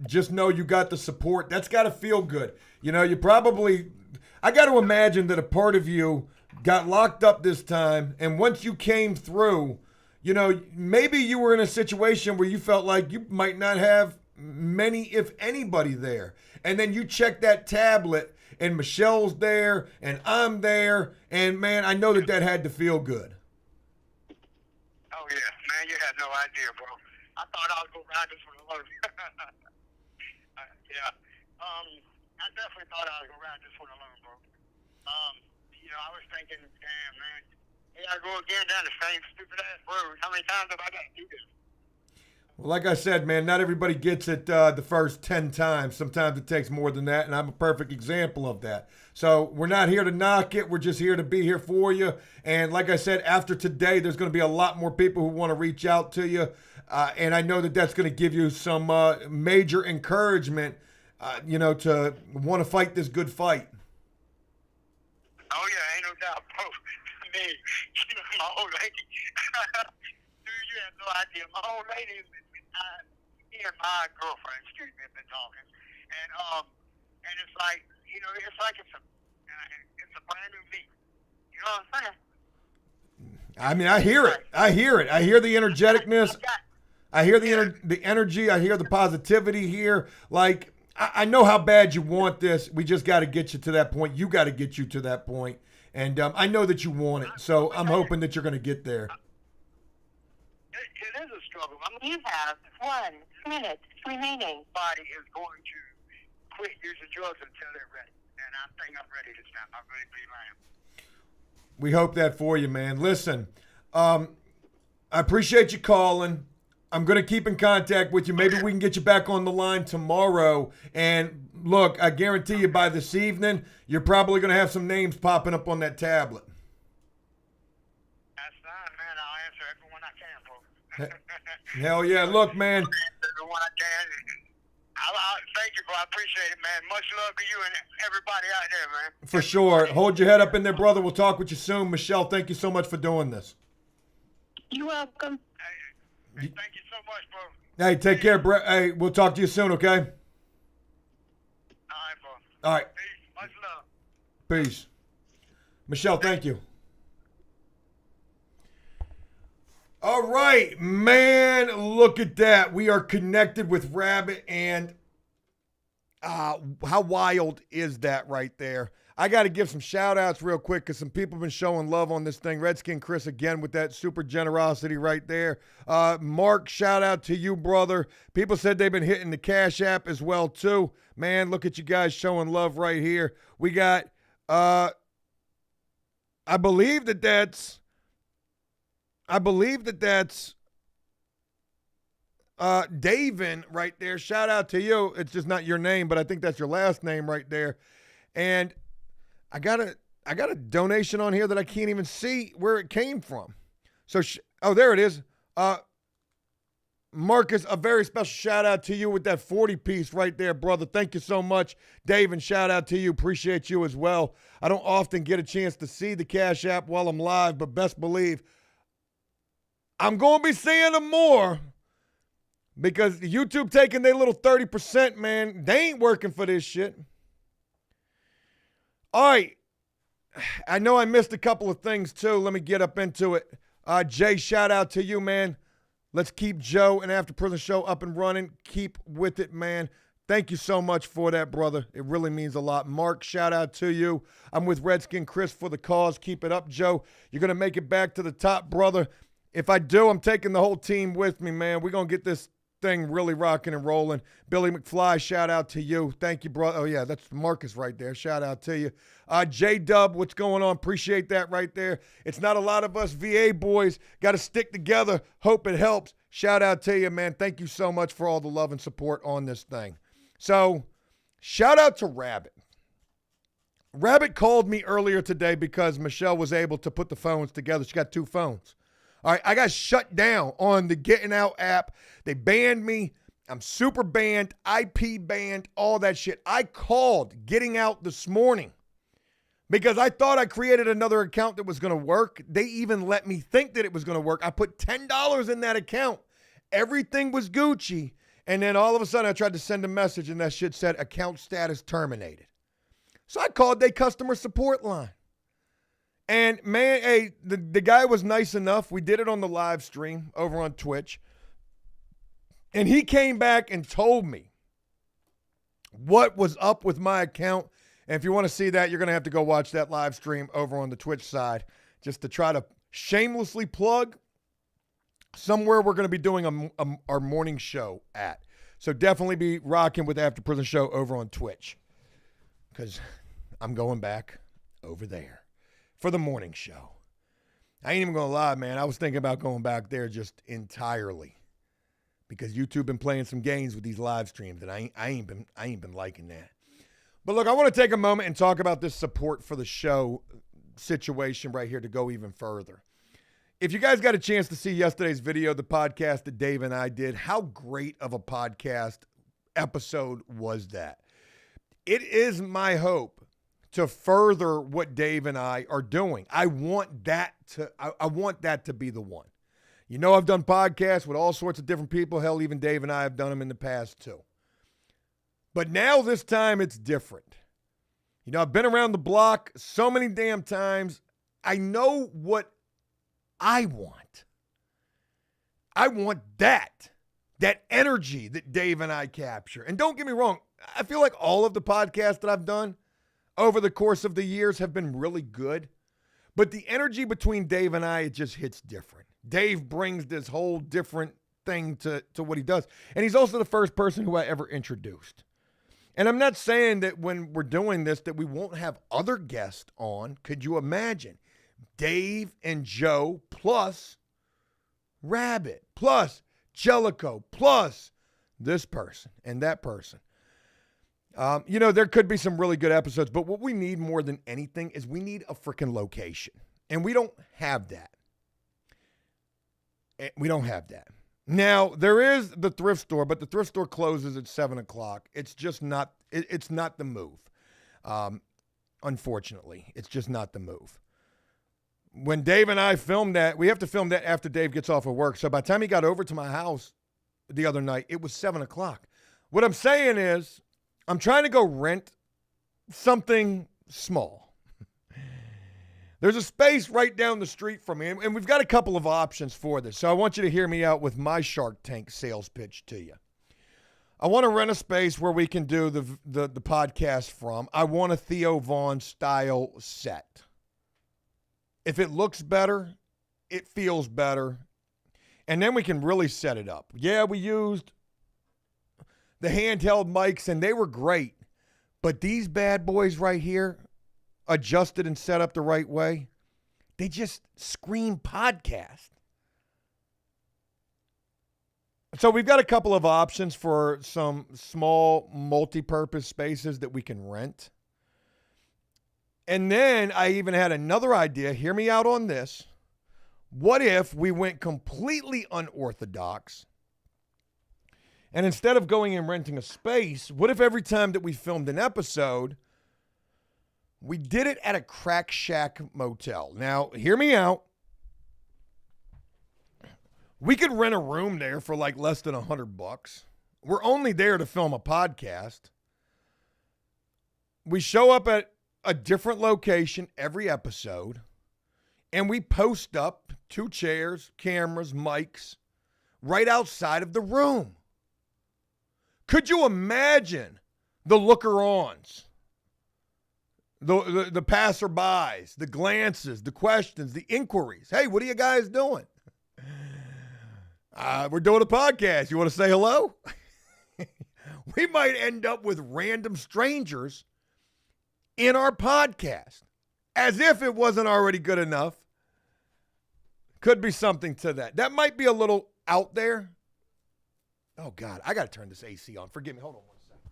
just know you got the support. That's got to feel good. I got to imagine that a part of you got locked up this time, and once you came through, maybe you were in a situation where you felt like you might not have many, if anybody, there. And then you check that tablet, and Michelle's there, and I'm there, and, man, I know that had to feel good. Oh, yeah. Man, you had no idea, bro. I thought I was going to ride this one alone. Yeah. I definitely thought I was going to ride this one alone, bro. I was thinking, damn, man, here I go again down the same stupid-ass road. How many times have I got to do this? Well, like I said, man, not everybody gets it the first 10 times. Sometimes it takes more than that, and I'm a perfect example of that. So we're not here to knock it. We're just here to be here for you. And like I said, after today, there's going to be a lot more people who want to reach out to you. And I know that that's going to give you some major encouragement, to want to fight this good fight. Oh, yeah, ain't no doubt, bro. My old lady, dude, you have no idea. My old lady, me and my girlfriend, have been talking, and it's like, it's a brand new beat. You know what I'm saying? I hear it. I hear the energeticness. I hear the energy. I hear the positivity here. Like, I know how bad you want this. We just got to get you to that point. You got to get you to that point. And I know that you want it. So I'm hoping that you're going to get there. It is a struggle. You have 1 minute remaining. Body is going to quit using drugs until they're ready. And I think I'm ready this time. I really believe I am. We hope that for you, man. Listen, I appreciate you calling. I'm going to keep in contact with you. Maybe we can get you back on the line tomorrow. And look, I guarantee you by this evening, you're probably going to have some names popping up on that tablet. That's fine, man. I'll answer everyone I can, bro. Hell yeah. Look, man. Everyone I can. Thank you, bro. I appreciate it, man. Much love to you and everybody out there, man. For sure. Hold your head up in there, brother. We'll talk with you soon. Michelle, thank you so much for doing this. You're welcome. Hey, thank you so much, bro. Hey, take care, Brett. Hey, we'll talk to you soon, okay? All right, bro. All right. Peace. Much love. Peace. Michelle, thank you. All right, man, look at that. We are connected with Rabbit, and how wild is that right there? I got to give some shout-outs real quick because some people have been showing love on this thing. Redskin Chris, again, with that super generosity right there. Mark, shout-out to you, brother. People said they've been hitting the Cash App as well, too. Man, look at you guys showing love right here. We got, I believe that's Davin right there. Shout out to you. It's just not your name, but I think that's your last name right there. And I got a donation on here that I can't even see where it came from. So, oh, there it is. Marcus, a very special shout out to you with that 40 piece right there, brother. Thank you so much. Dave, and shout out to you. Appreciate you as well. I don't often get a chance to see the Cash App while I'm live, but best believe I'm going to be seeing them more because YouTube taking their little 30%, man. They ain't working for this shit. All right. I know I missed a couple of things, too. Let me get up into it. Jay, shout out to you, man. Let's keep Joe and After Prison Show up and running. Keep with it, man. Thank you so much for that, brother. It really means a lot. Mark, shout out to you. I'm with Redskin Chris for the cause. Keep it up, Joe. You're going to make it back to the top, brother. If I do, I'm taking the whole team with me, man. We're going to get this thing really rocking and rolling. Billy McFly, shout out to you. Thank you, brother. Oh, yeah, that's Marcus right there. Shout out to you. J-Dub, what's going on? Appreciate that right there. It's not a lot of us VA boys. Got to stick together. Hope it helps. Shout out to you, man. Thank you so much for all the love and support on this thing. So, shout out to Rabbit. Rabbit called me earlier today because Michelle was able to put the phones together. She got two phones. All right, I got shut down on the Getting Out app. They banned me. I'm super banned, IP banned, all that shit. I called Getting Out this morning because I thought I created another account that was going to work. They even let me think that it was going to work. I put $10 in that account. Everything was Gucci. And then all of a sudden I tried to send a message and that shit said account status terminated. So I called their customer support line. And man, hey, the guy was nice enough. We did it on the live stream over on Twitch. And he came back and told me what was up with my account. And if you want to see that, you're going to have to go watch that live stream over on the Twitch side just to try to shamelessly plug somewhere we're going to be doing our morning show at. So definitely be rocking with After Prison Show over on Twitch because I'm going back over there for the morning show. I ain't even going to lie, man. I was thinking about going back there just entirely because YouTube been playing some games with these live streams, and I ain't been liking that. But look, I want to take a moment and talk about this support for the show situation right here to go even further. If you guys got a chance to see yesterday's video, the podcast that Dave and I did, how great of a podcast episode was that? It is my hope to further what Dave and I are doing. I want that to be the one. You know, I've done podcasts with all sorts of different people. Hell, even Dave and I have done them in the past too. But now this time it's different. You know, I've been around the block so many damn times. I know what I want. I want that energy that Dave and I capture. And don't get me wrong, I feel like all of the podcasts that I've done over the course of the years have been really good. But the energy between Dave and I, it just hits different. Dave brings this whole different thing to what he does. And he's also the first person who I ever introduced. And I'm not saying that when we're doing this that we won't have other guests on. Could you imagine? Dave and Joe plus Rabbit plus Jellicoe plus this person and that person. There could be some really good episodes, but what we need more than anything is we need a freaking location. And we don't have that. Now, there is the thrift store, but the thrift store closes at 7 o'clock. It's just not, it's not the move. Unfortunately, it's just not the move. When Dave and I filmed that, we have to film that after Dave gets off of work. So by the time he got over to my house the other night, it was 7 o'clock. What I'm saying is, I'm trying to go rent something small. There's a space right down the street from me, and we've got a couple of options for this. So I want you to hear me out with my Shark Tank sales pitch to you. I want to rent a space where we can do the podcast from. I want a Theo Vaughn style set. If it looks better, it feels better, and then we can really set it up. Yeah, we used the handheld mics, and they were great. But these bad boys right here, adjusted and set up the right way, they just scream podcast. So we've got a couple of options for some small multi-purpose spaces that we can rent. And then I even had another idea. Hear me out on this. What if we went completely unorthodox? And instead of going and renting a space, what if every time that we filmed an episode, we did it at a Crack Shack motel? Now, hear me out. We could rent a room there for like less than $100. We're only there to film a podcast. We show up at a different location every episode, and we post up 2 chairs, cameras, mics right outside of the room. Could you imagine the looker-ons, the passerbys, the glances, the questions, the inquiries? Hey, what are you guys doing? We're doing a podcast. You want to say hello? We might end up with random strangers in our podcast, as if it wasn't already good enough. Could be something to that. That might be a little out there. Oh, God, I got to turn this AC on. Forgive me. Hold on 1 second.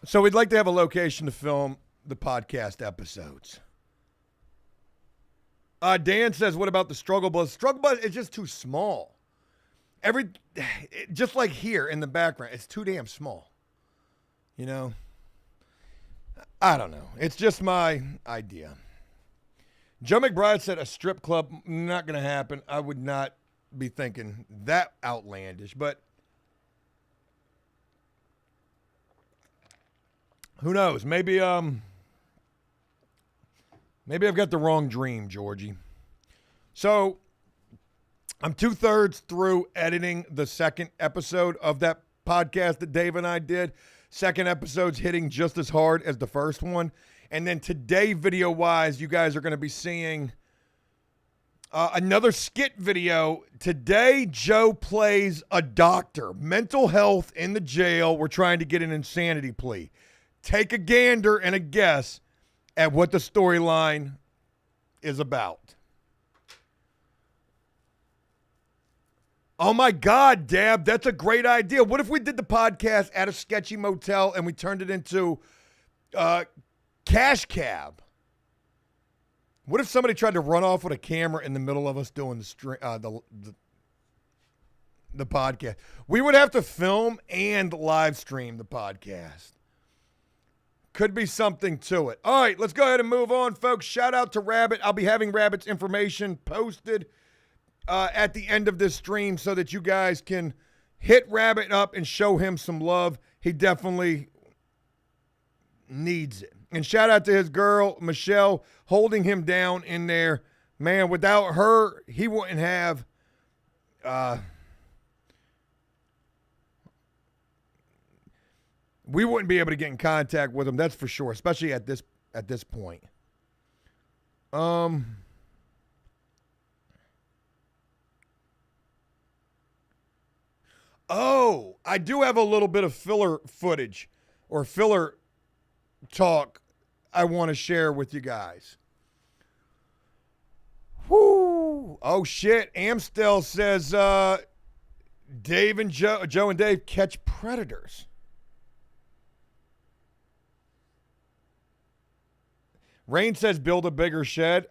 So we'd like to have a location to film the podcast episodes. Dan says, what about the Struggle Bus? Struggle Bus is just too small. Just like here in the background, it's too damn small. You know? I don't know. It's just my idea. Joe McBride said a strip club, not going to happen. I would not be thinking that outlandish, but who knows? Maybe I've got the wrong dream, Georgie. So I'm 2/3 through editing the second episode of that podcast that Dave and I did. Second episode's hitting just as hard as the first one. And then today, video-wise, you guys are going to be seeing another skit video. Today, Joe plays a doctor. Mental health in the jail. We're trying to get an insanity plea. Take a gander and a guess at what the storyline is about. Oh, my God, Dab, that's a great idea. What if we did the podcast at a sketchy motel and we turned it into Cash Cab? What if somebody tried to run off with a camera in the middle of us doing the podcast? We would have to film and live stream the podcast. Could be something to it. All right, let's go ahead and move on, folks. Shout out to Rabbit. I'll be having Rabbit's information posted at the end of this stream so that you guys can hit Rabbit up and show him some love. He definitely needs it. And shout out to his girl, Michelle, holding him down in there. Man, without her, he wouldn't have we wouldn't be able to get in contact with him, that's for sure, especially at this point. Oh, I do have a little bit of filler footage or filler talk I want to share with you guys. Whoo! Oh shit! Amstel says Dave and Joe and Dave catch predators. Rain says build a bigger shed.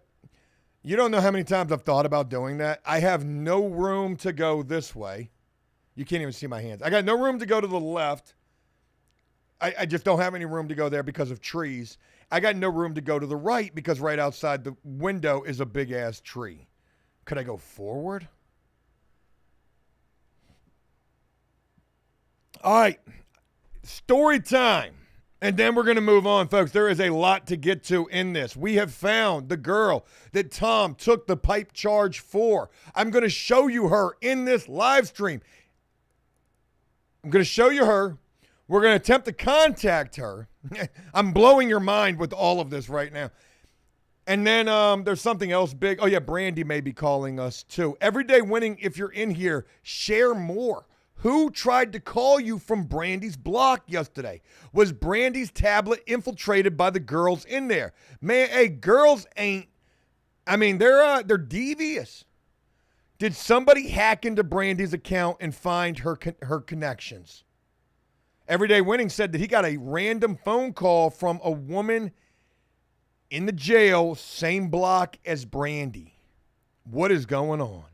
You don't know how many times I've thought about doing that. I have no room to go this way. You can't even see my hands. I got no room to go to the left. I just don't have any room to go there because of trees. I got no room to go to the right because right outside the window is a big-ass tree. Could I go forward? All right. Story time. And then we're going to move on, folks. There is a lot to get to in this. We have found the girl that Tom took the pipe charge for. I'm going to show you her in this live stream. I'm going to show you her. We're going to attempt to contact her. I'm blowing your mind with all of this right now. And then there's something else big. Oh, yeah, Brandy may be calling us too. Everyday Winning, if you're in here, share more. Who tried to call you from Brandy's block yesterday? Was Brandy's tablet infiltrated by the girls in there? Man, hey, girls ain't, I mean, they're devious. Did somebody hack into Brandy's account and find her connections? Everyday Winning said that he got a random phone call from a woman in the jail, same block as Brandy. What is going on?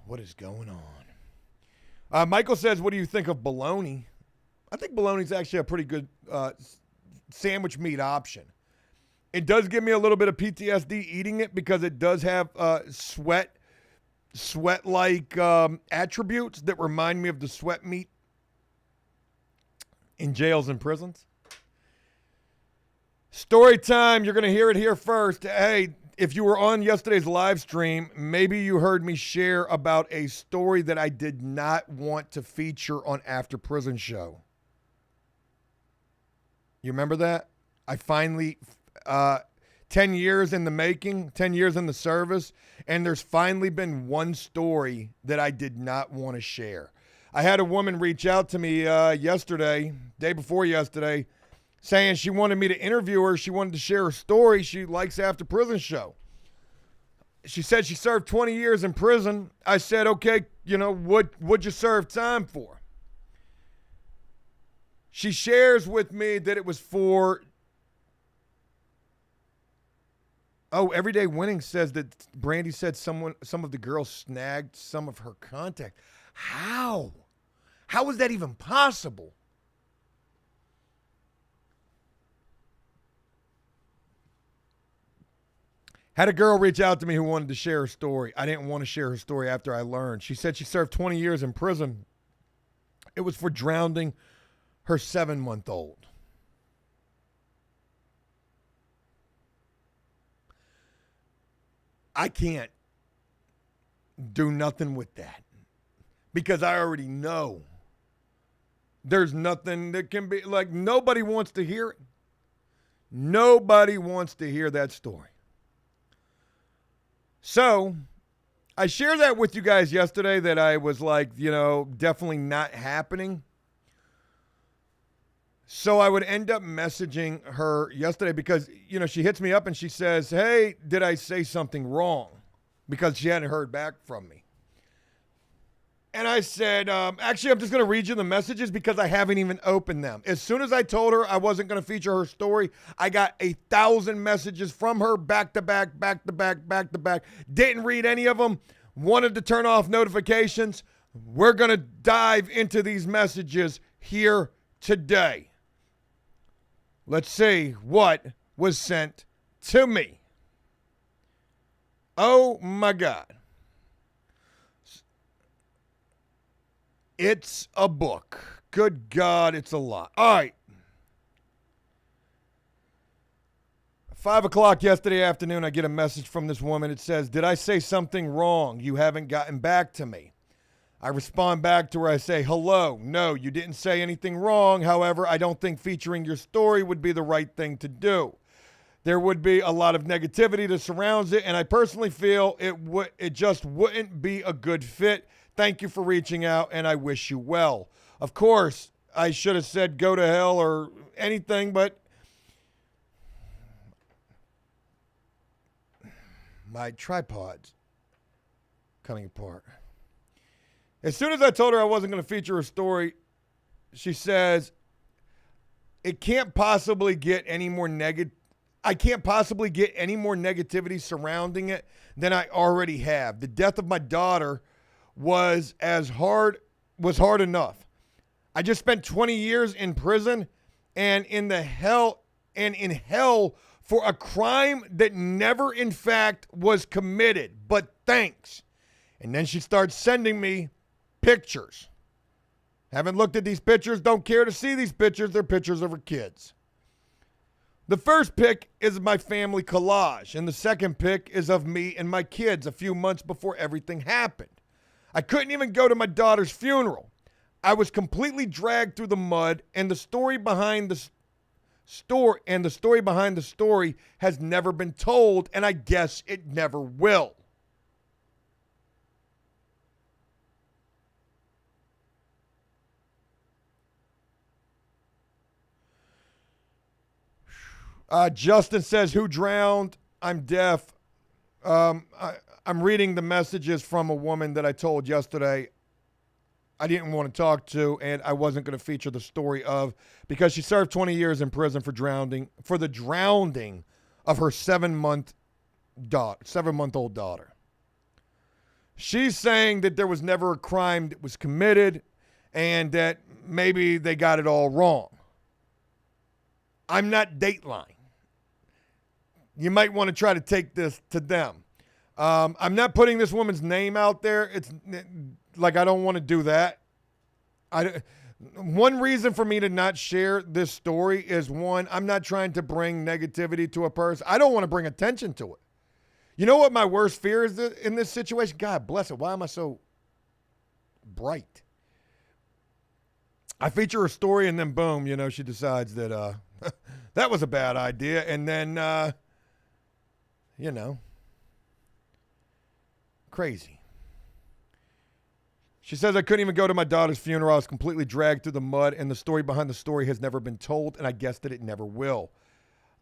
What is going on? Michael says, what do you think of bologna? I think bologna's actually a pretty good sandwich meat option. It does give me a little bit of PTSD eating it because it does have sweat-like attributes that remind me of the sweat meat in jails and prisons. Story time. You're going to hear it here first. Hey, if you were on yesterday's live stream, maybe you heard me share about a story that I did not want to feature on After Prison Show. You remember that? I finally, 10 years in the making, 10 years in the service, and there's finally been one story that I did not want to share. I had a woman reach out to me yesterday, day before yesterday, saying she wanted me to interview her. She wanted to share her story. She likes After Prison Show. She said she served 20 years in prison. I said, okay, what'd you serve time for? She shares with me that it was for, Everyday Winning says that Brandy said some of the girls snagged some of her contact. How? How is that even possible? Had a girl reach out to me who wanted to share her story. I didn't want to share her story after I learned. She said she served 20 years in prison. It was for drowning her 7-month-old. I can't do nothing with that because I already know there's nothing that can be, like, nobody wants to hear it. Nobody wants to hear that story. So I shared that with you guys yesterday that I was like, definitely not happening. So I would end up messaging her yesterday because, she hits me up and she says, hey, did I say something wrong? Because she hadn't heard back from me. And I said, actually, I'm just going to read you the messages because I haven't even opened them. As soon as I told her I wasn't going to feature her story, I got 1,000 messages from her back to back, back to back, back to back. Didn't read any of them. Wanted to turn off notifications. We're going to dive into these messages here today. Let's see what was sent to me. Oh, my God. It's a book. Good God, it's a lot. All right. 5 o'clock yesterday afternoon, I get a message from this woman. It says, did I say something wrong? You haven't gotten back to me. I respond back to her. I say, hello. No, you didn't say anything wrong. However, I don't think featuring your story would be the right thing to do. there would be a lot of negativity that surrounds it, and I personally feel it just wouldn't be a good fit. Thank you for reaching out, and I wish you well. Of course, I should have said go to hell or anything, but my tripod's coming apart. As soon as I told her I wasn't going to feature her story, she says, it can't possibly get any more negative. I can't possibly get any more negativity surrounding it than I already have. The death of my daughter was hard enough. I just spent 20 years in prison and in hell for a crime that never in fact was committed. But thanks. And then she starts sending me pictures. Haven't looked at these pictures, don't care to see these pictures. They're pictures of her kids. The first pic is my family collage, and the second pic is of me and my kids a few months before everything happened. I couldn't even go to my daughter's funeral. I was completely dragged through the mud, and the story behind the story has never been told, and I guess it never will. Justin says, who drowned? I'm deaf. I'm reading the messages from a woman that I told yesterday I didn't want to talk to, and I wasn't going to feature the story of, because she served 20 years in prison for the drowning of her 7-month-old daughter. She's saying that there was never a crime that was committed and that maybe they got it all wrong. I'm not Dateline. You might want to try to take this to them. I'm not putting this woman's name out there. It's like I don't want to do that. One reason for me to not share this story is, one, I'm not trying to bring negativity to a person. I don't want to bring attention to it. You know what my worst fear is in this situation? God bless it. Why am I so bright? I feature a story and then boom, she decides that that was a bad idea. And then, crazy. She says, I couldn't even go to my daughter's funeral. I was completely dragged through the mud, and the story behind the story has never been told, and I guess that it never will.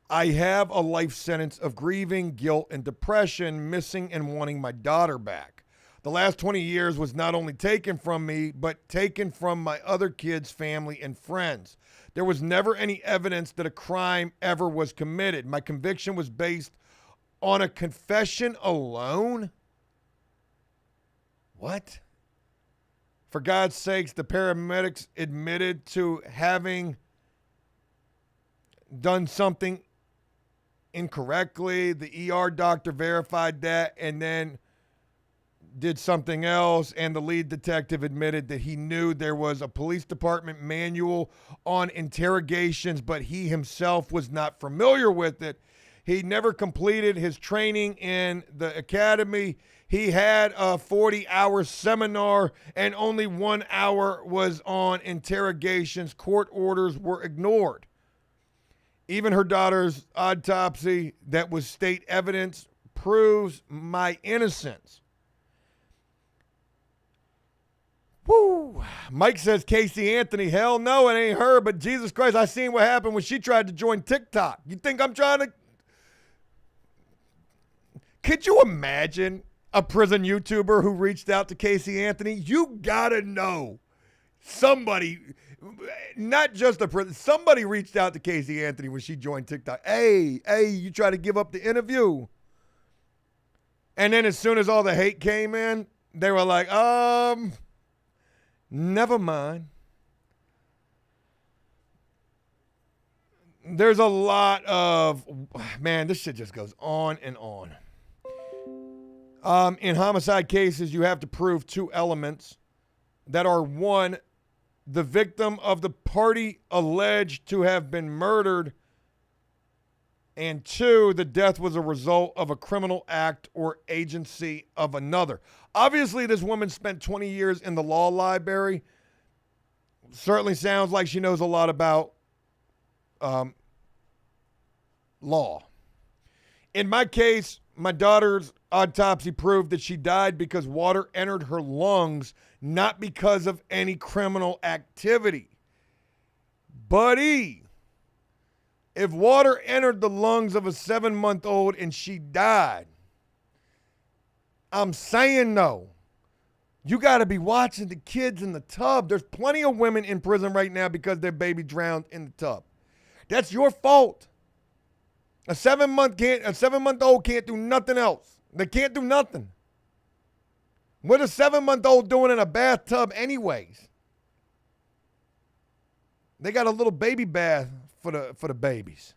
I have a life sentence of grieving, guilt, and depression, missing and wanting my daughter back. The last 20 years was not only taken from me, but taken from my other kids, family, and friends. There was never any evidence that a crime ever was committed. My conviction was based on a confession alone? What? For God's sakes, the paramedics admitted to having done something incorrectly. The ER doctor verified that and then did something else, and the lead detective admitted that he knew there was a police department manual on interrogations, but he himself was not familiar with it. He never completed his training in the academy. He had a 40-hour seminar, and only 1 hour was on interrogations. Court orders were ignored. Even her daughter's autopsy, that was state evidence, proves my innocence. Woo! Mike says Casey Anthony. Hell no, it ain't her, but Jesus Christ, I seen what happened when she tried to join TikTok. You think I'm trying to... Could you imagine a prison YouTuber who reached out to Casey Anthony? You gotta know somebody, not just a prison, somebody reached out to Casey Anthony when she joined TikTok. Hey, you try to give up the interview. And then as soon as all the hate came in, they were like, never mind. There's a lot of, man, this shit just goes on and on. In homicide cases, you have to prove two elements that are: one, the victim of the party alleged to have been murdered, and two, the death was a result of a criminal act or agency of another. Obviously, this woman spent 20 years in the law library. Certainly sounds like she knows a lot about law. In my case, my daughter's autopsy proved that she died because water entered her lungs, not because of any criminal activity. Buddy, if water entered the lungs of a 7-month-old and she died, I'm saying no. You got to be watching the kids in the tub. There's plenty of women in prison right now because their baby drowned in the tub. That's your fault. A 7-month-old can't do nothing else. They can't do nothing. What a 7-month-old doing in a bathtub anyways? They got a little baby bath for the babies.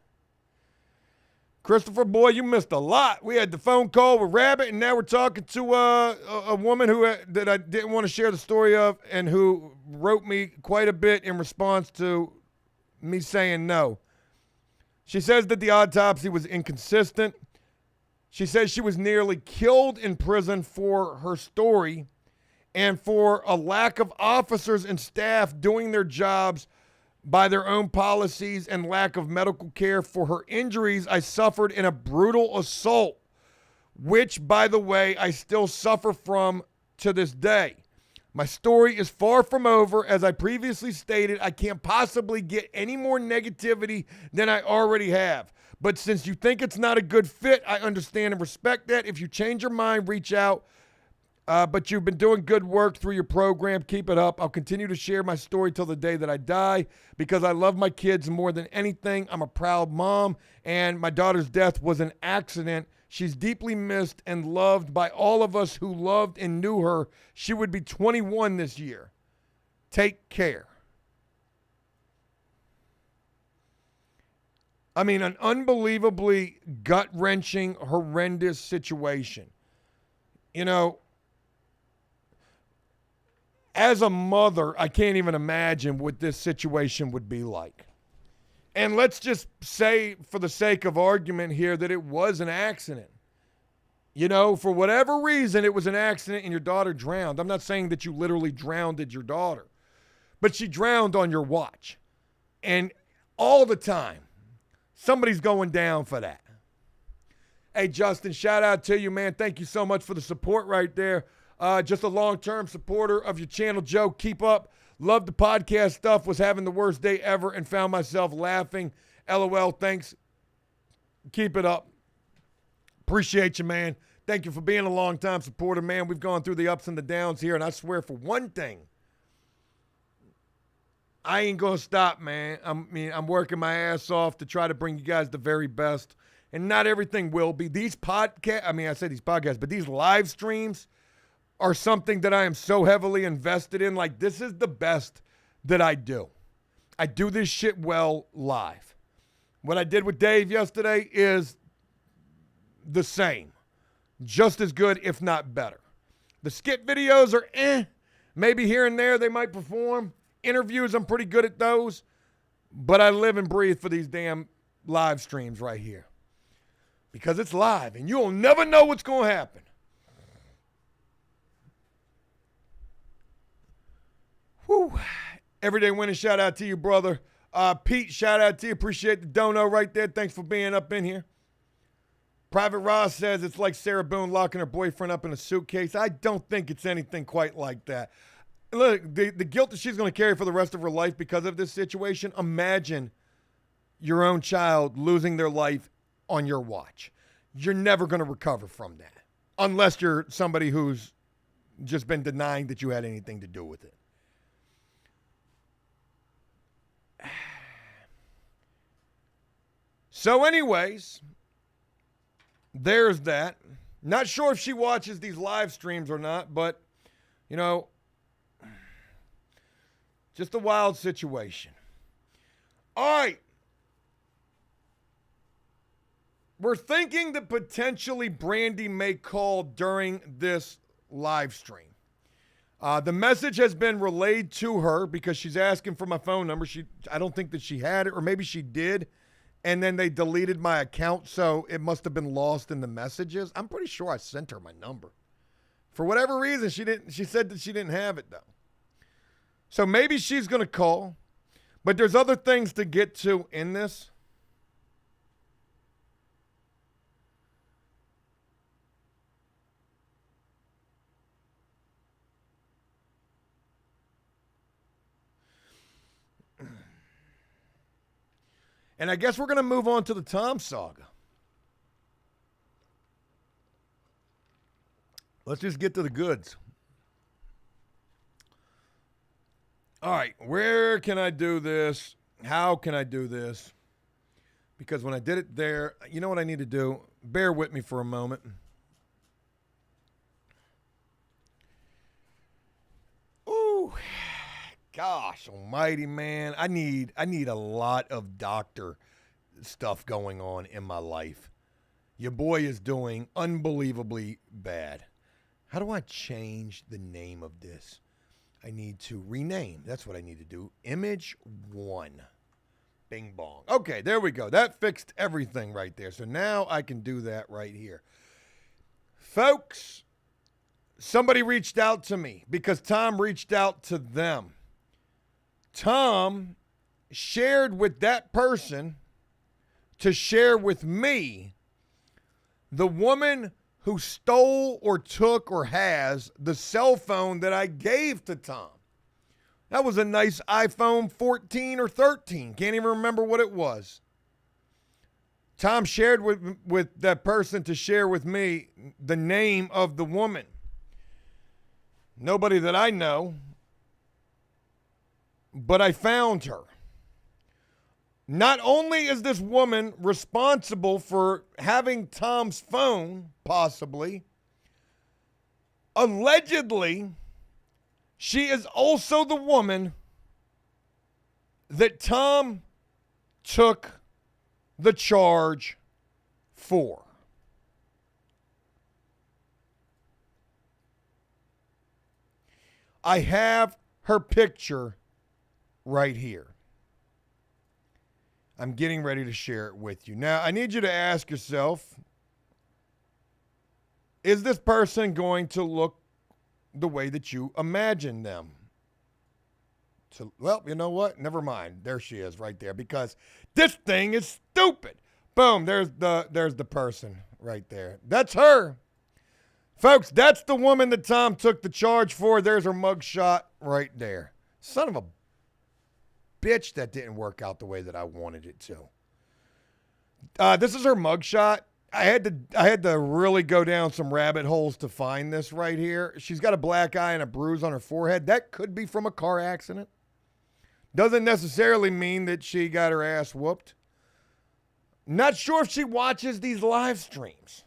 Christopher, boy, you missed a lot. We had the phone call with Rabbit, and now we're talking to a woman that I didn't want to share the story of and who wrote me quite a bit in response to me saying no. She says that the autopsy was inconsistent. She says she was nearly killed in prison for her story and for a lack of officers and staff doing their jobs by their own policies and lack of medical care for her injuries I suffered in a brutal assault, which, by the way, I still suffer from to this day. My story is far from over. As I previously stated, I can't possibly get any more negativity than I already have. But since you think it's not a good fit, I understand and respect that. If you change your mind, reach out. But you've been doing good work through your program. Keep it up. I'll continue to share my story till the day that I die because I love my kids more than anything. I'm a proud mom, and my daughter's death was an accident. She's deeply missed and loved by all of us who loved and knew her. She would be 21 this year. Take care. I mean, an unbelievably gut-wrenching, horrendous situation. You know, as a mother, I can't even imagine what this situation would be like. And let's just say, for the sake of argument here, that it was an accident. You know, for whatever reason, it was an accident and your daughter drowned. I'm not saying that you literally drowned your daughter, but she drowned on your watch. And all the time, somebody's going down for that. Hey, Justin, shout out to you, man. Thank you so much for the support right there. Just a long-term supporter of your channel, Joe. Keep up. Love the podcast stuff. Was having the worst day ever and found myself laughing. LOL. Thanks. Keep it up. Appreciate you, man. Thank you for being a long-time supporter, man. We've gone through the ups and the downs here, and I swear for one thing, I ain't going to stop, man. I'm working my ass off to try to bring you guys the very best, and not everything will be. These podcasts, I say these podcasts, but these live streams are something that I am so heavily invested in. Like, this is the best that I do. I do this shit well live. What I did with Dave yesterday is the same. Just as good, if not better. The skit videos are maybe here and there they might perform. Interviews, I'm pretty good at those. But I live and breathe for these damn live streams right here. Because it's live, and you'll never know what's going to happen. Whew. Everyday winning, shout out to you, brother. Pete, shout out to you. Appreciate the dono right there. Thanks for being up in here. Private Ross says it's like Sarah Boone locking her boyfriend up in a suitcase. I don't think it's anything quite like that. Look, the guilt that she's going to carry for the rest of her life because of this situation, imagine your own child losing their life on your watch. You're never going to recover from that unless you're somebody who's just been denying that you had anything to do with it. So anyways, there's that. Not sure if she watches these live streams or not, but, you know, just a wild situation. All right. We're thinking that potentially Brandy may call during this live stream. The message has been relayed to her because she's asking for my phone number. I don't think that she had it, or maybe she did, and then they deleted my account, so it must have been lost in the messages. I'm pretty sure I sent her my number. For whatever reason, she said that she didn't have it, though. So maybe she's going to call, but there's other things to get to in this. And I guess we're going to move on to the Tom saga. Let's just get to the goods. All right, where can I do this? How can I do this? Because when I did it there, you know what I need to do? Bear with me for a moment. Ooh, gosh almighty, man. I need a lot of doctor stuff going on in my life. Your boy is doing unbelievably bad. How do I change the name of this? I need to rename. That's what I need to do. Image 1. Bing bong. Okay, there we go. That fixed everything right there. So now I can do that right here. Folks, somebody reached out to me because Tom reached out to them. Tom shared with that person to share with me the woman who stole or took or has the cell phone that I gave to Tom. That was a nice iPhone 14 or 13. Can't even remember what it was. Tom shared with that person to share with me the name of the woman. Nobody that I know, but I found her. Not only is this woman responsible for having Tom's phone, possibly, allegedly, she is also the woman that Tom took the charge for. I have her picture right here. I'm getting ready to share it with you. Now, I need you to ask yourself, is this person going to look the way that you imagine them? Well, you know what? Never mind. There she is right there because this thing is stupid. Boom, there's the person right there. That's her. Folks, that's the woman that Tom took the charge for. There's her mugshot right there. Son of a bitch, that didn't work out the way that I wanted it to. This is her mugshot. I had to really go down some rabbit holes to find this right here. She's got a black eye and a bruise on her forehead. That could be from a car accident. Doesn't necessarily mean that she got her ass whooped. Not sure if she watches these live streams.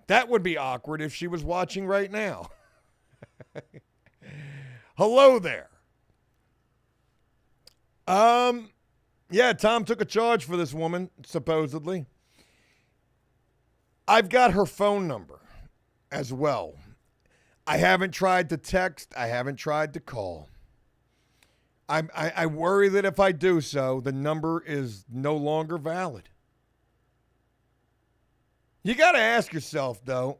That would be awkward if she was watching right now. Hello there. Yeah, Tom took a charge for this woman, supposedly. I've got her phone number as well. I haven't tried to text. I haven't tried to call. I worry that if I do so, the number is no longer valid. You got to ask yourself, though,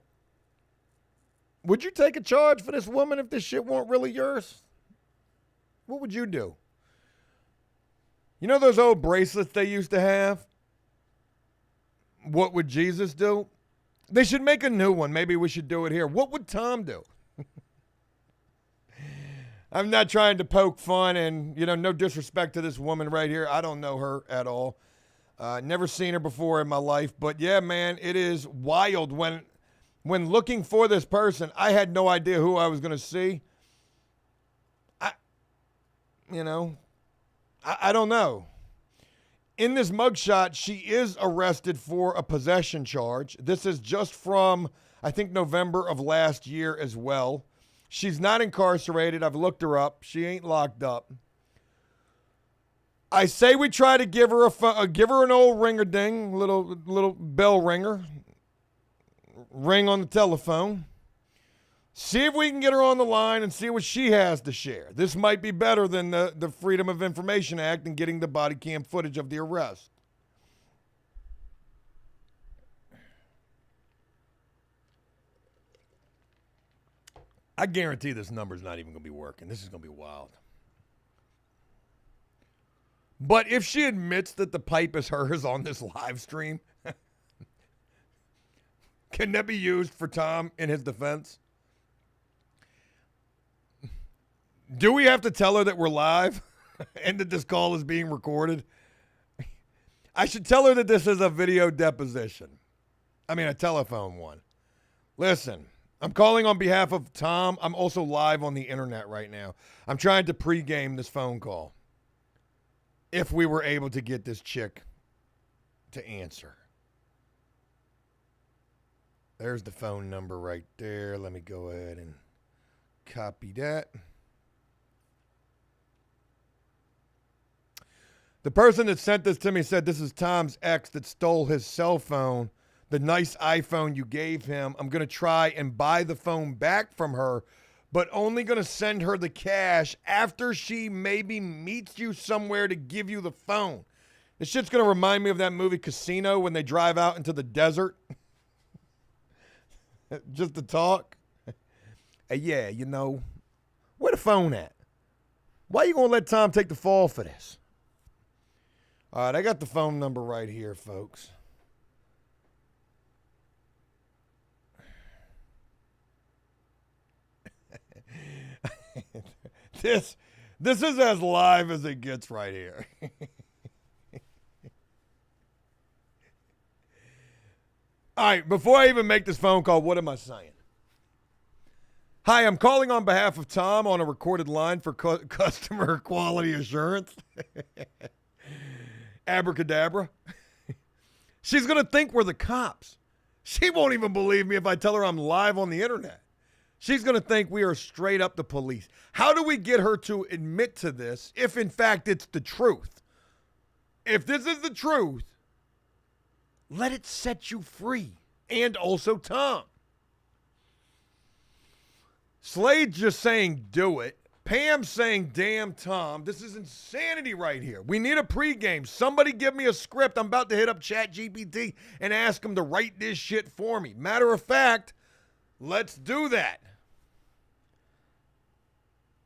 would you take a charge for this woman if this shit weren't really yours? What would you do? You know those old bracelets they used to have? What would Jesus do? They should make a new one. Maybe we should do it here. What would Tom do? I'm not trying to poke fun and, no disrespect to this woman right here. I don't know her at all. Never seen her before in my life. But, yeah, man, it is wild. When looking for this person, I had no idea who I was going to see. I don't know. In this mugshot, she is arrested for a possession charge. This is just from, I think, November of last year as well. She's not incarcerated. I've looked her up. She ain't locked up. I say we try to give her an old ring-a-ding, little bell ringer. Ring on the telephone. See if we can get her on the line and see what she has to share. This might be better than the Freedom of Information Act and getting the body cam footage of the arrest. I guarantee this number's not even going to be working. This is going to be wild. But if she admits that the pipe is hers on this live stream, can that be used for Tom in his defense? Do we have to tell her that we're live and that this call is being recorded? I should tell her that this is a video deposition. I mean, a telephone one. Listen, I'm calling on behalf of Tom. I'm also live on the internet right now. I'm trying to pregame this phone call. If we were able to get this chick to answer. There's the phone number right there. Let me go ahead and copy that. The person that sent this to me said this is Tom's ex that stole his cell phone, the nice iPhone you gave him. I'm going to try and buy the phone back from her, but only going to send her the cash after she maybe meets you somewhere to give you the phone. This shit's going to remind me of that movie Casino when they drive out into the desert just to talk. Hey, yeah, you know, where the phone at? Why you going to let Tom take the fall for this? All right, I got the phone number right here, folks. This is as live as it gets right here. All right, before I even make this phone call, what am I saying? Hi, I'm calling on behalf of Tom on a recorded line for customer quality assurance. Abracadabra. She's going to think we're the cops. She won't even believe me if I tell her I'm live on the internet. She's going to think we are straight up the police. How do we get her to admit to this if, in fact, it's the truth? If this is the truth, let it set you free. And also Tom. Slade's just saying do it. Pam's saying, damn, Tom, this is insanity right here. We need a pregame. Somebody give me a script. I'm about to hit up ChatGPT and ask him to write this shit for me. Matter of fact, let's do that.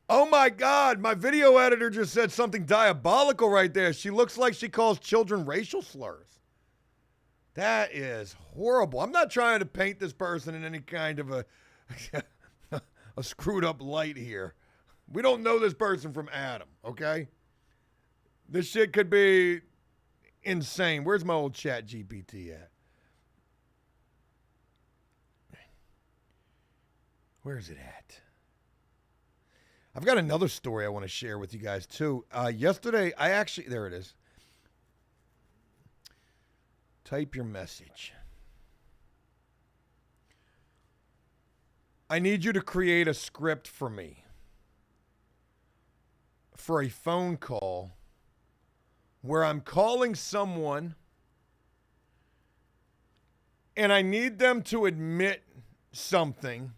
Oh, my God. My video editor just said something diabolical right there. She looks like she calls children racial slurs. That is horrible. I'm not trying to paint this person in any kind of a screwed up light here. We don't know this person from Adam, okay? This shit could be insane. Where's my old chat GPT at? Where is it at? I've got another story I want to share with you guys, too. Yesterday, there it is. Type your message. I need you to create a script for me for a phone call where I'm calling someone and I need them to admit something,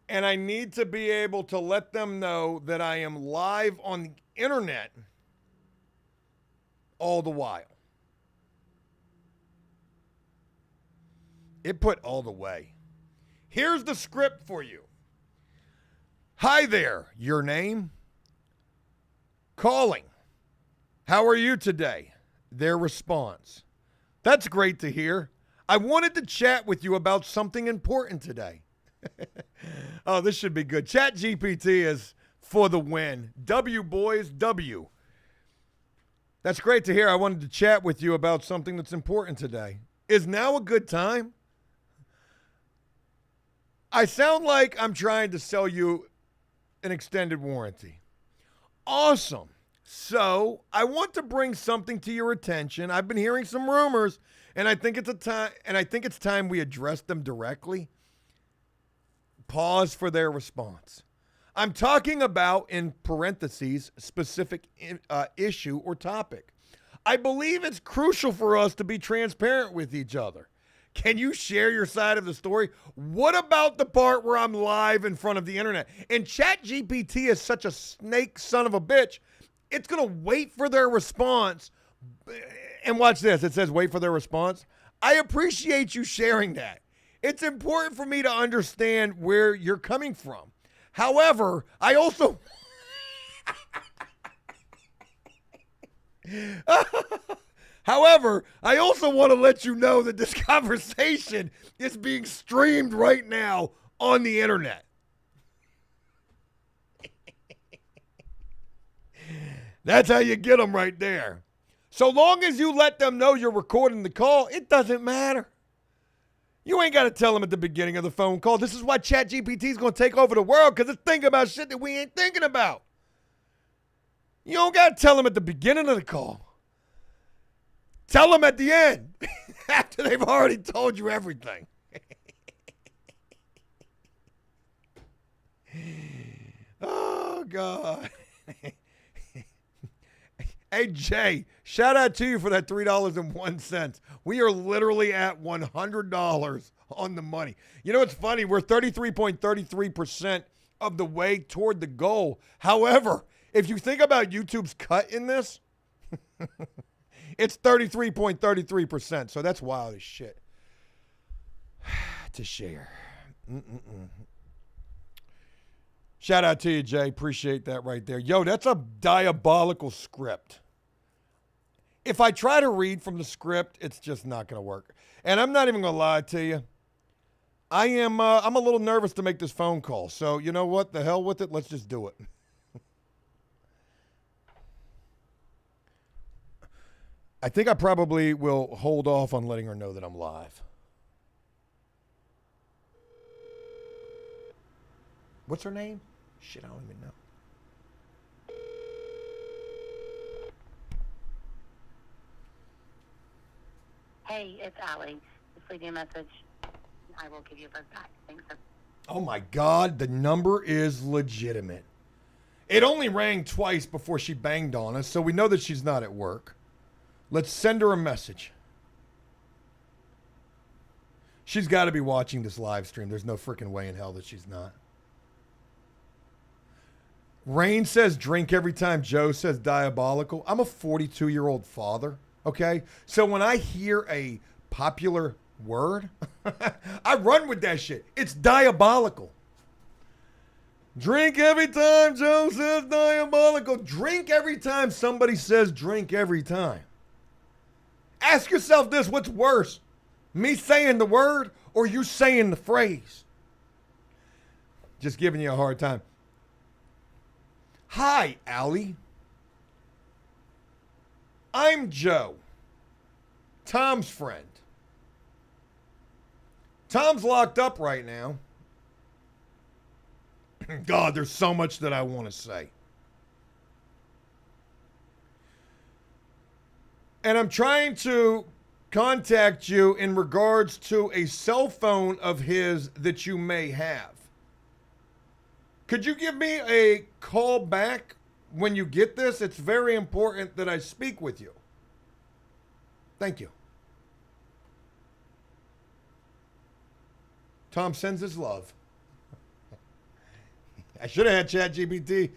and I need to be able to let them know that I am live on the internet all the while. It put all the way. Here's the script for you. Hi there, your name? Calling. How are you today? Their response. That's great to hear. I wanted to chat with you about something important today. Oh, this should be good. ChatGPT is for the win. W, boys, W. That's great to hear. I wanted to chat with you about something that's important today. Is now a good time? I sound like I'm trying to sell you an extended warranty. Awesome. So I want to bring something to your attention. I've been hearing some rumors, and I think it's time we address them directly. Pause for their response. I'm talking about, in parentheses, specific issue or topic. I believe it's crucial for us to be transparent with each other. Can you share your side of the story? What about the part where I'm live in front of the internet? And ChatGPT is such a snake son of a bitch. It's going to wait for their response. And watch this. It says wait for their response. I appreciate you sharing that. It's important for me to understand where you're coming from. However, I also... However, I also want to let you know that this conversation is being streamed right now on the internet. That's how you get them right there. So long as you let them know you're recording the call, it doesn't matter. You ain't got to tell them at the beginning of the phone call. This is why ChatGPT is going to take over the world, because it's thinking about shit that we ain't thinking about. You don't got to tell them at the beginning of the call. Tell them at the end, after they've already told you everything. Oh, God. Hey, Jay, shout out to you for that $3.01. We are literally at $100 on the money. You know what's funny? We're 33.33% of the way toward the goal. However, if you think about YouTube's cut in this, it's 33.33%. So that's wild as shit to share. Shout out to you, Jay. Appreciate that right there. Yo, that's a diabolical script. If I try to read from the script, it's just not going to work. And I'm not even going to lie to you. I'm a little nervous to make this phone call. So, you know what? The hell with it. Let's just do it. I think I probably will hold off on letting her know that I'm live. What's her name? Shit, I don't even know. Hey, it's Allie. Just leave me a message. I will give you a buzz back. Thanks. Oh my God, the number is legitimate. It only rang twice before she banged on us, so we know that she's not at work. Let's send her a message. She's got to be watching this live stream. There's no freaking way in hell that she's not. Rain says drink every time. Joe says diabolical. I'm a 42-year-old father, okay? So when I hear a popular word, I run with that shit. It's diabolical. Drink every time Joe says diabolical. Drink every time somebody says drink every time. Ask yourself this, what's worse? Me saying the word or you saying the phrase? Just giving you a hard time. Hi, Allie. I'm Joe, Tom's friend. Tom's locked up right now. God, there's so much that I want to say. And I'm trying to contact you in regards to a cell phone of his that you may have. Could you give me a call back when you get this? It's very important that I speak with you. Thank you. Tom sends his love. I should have had ChatGPT.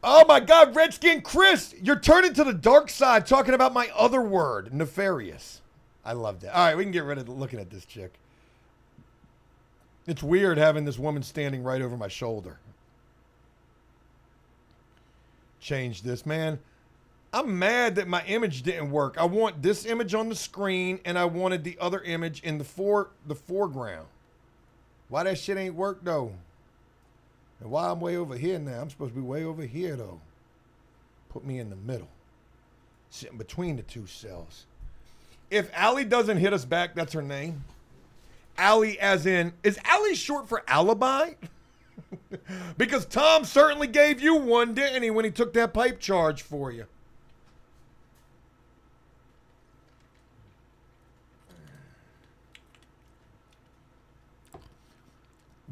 Oh my God, Redskin Chris, you're turning to the dark side talking about my other word, nefarious. I love that. All right, we can get rid of looking at this chick. It's weird having this woman standing right over my shoulder. Change this, man. I'm mad that my image didn't work. I want this image on the screen, and I wanted the other image in the foreground. Why that shit ain't work, though? And why I'm way over here now? I'm supposed to be way over here, though. Put me in the middle. Sitting between the two cells. If Allie doesn't hit us back, that's her name. Allie as in, is Allie short for alibi? Because Tom certainly gave you one, didn't he, when he took that pipe charge for you?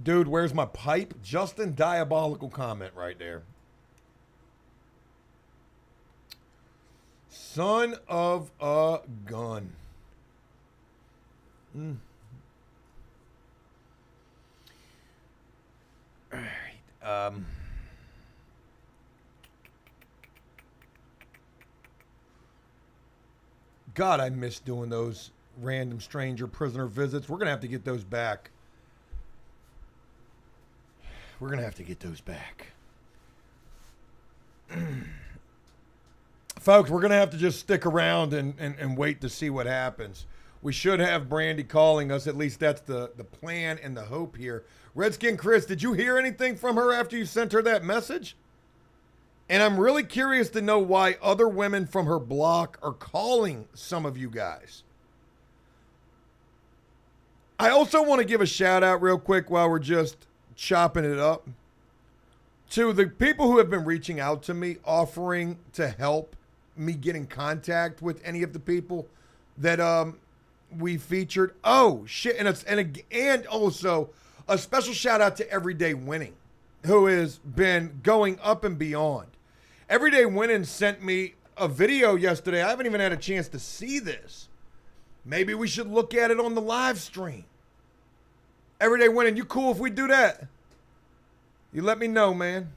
Dude, where's my pipe? Justin, diabolical comment right there. Son of a gun. All right. God, I miss doing those random stranger prisoner visits. We're going to have to get those back. We're going to have to get those back. Folks, we're going to have to just stick around and wait to see what happens. We should have Brandy calling us. At least that's the plan and the hope here. Redskin Chris, did you hear anything from her after you sent her that message? And I'm really curious to know why other women from her block are calling some of you guys. I also want to give a shout out real quick while we're just chopping it up to the people who have been reaching out to me, offering to help me get in contact with any of the people that we featured. Oh shit! And also a special shout out to Everyday Winning, who has been going up and beyond. Everyday Winning sent me a video yesterday. I haven't even had a chance to see this. Maybe we should look at it on the live stream. Everyday Winning, you cool if we do that? You let me know, man.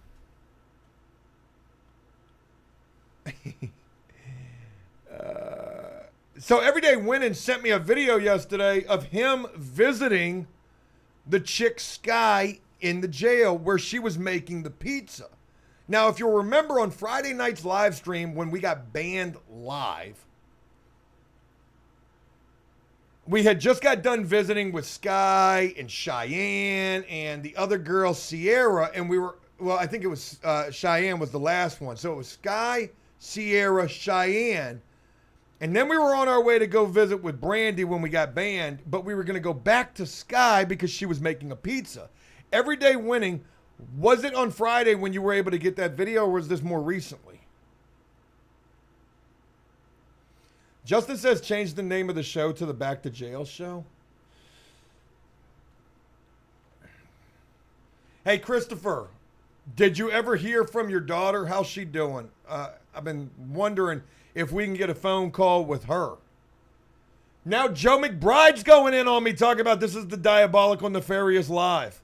So Everyday Winning sent me a video yesterday of him visiting the chick Sky in the jail where she was making the pizza. Now, if you'll remember on Friday night's live stream when we got banned live, we had just got done visiting with Sky and Cheyenne and the other girl, Sierra, and I think it was Cheyenne was the last one. So it was Sky, Sierra, Cheyenne, and then we were on our way to go visit with Brandy when we got banned, but we were going to go back to Sky because she was making a pizza. Everyday Winning, was it on Friday when you were able to get that video, or was this more recently? Justin says change the name of the show to the Back to Jail show. Hey, Christopher, did you ever hear from your daughter? How's she doing? I've been wondering if we can get a phone call with her. Now Joe McBride's going in on me talking about this is the Diabolical Nefarious Live.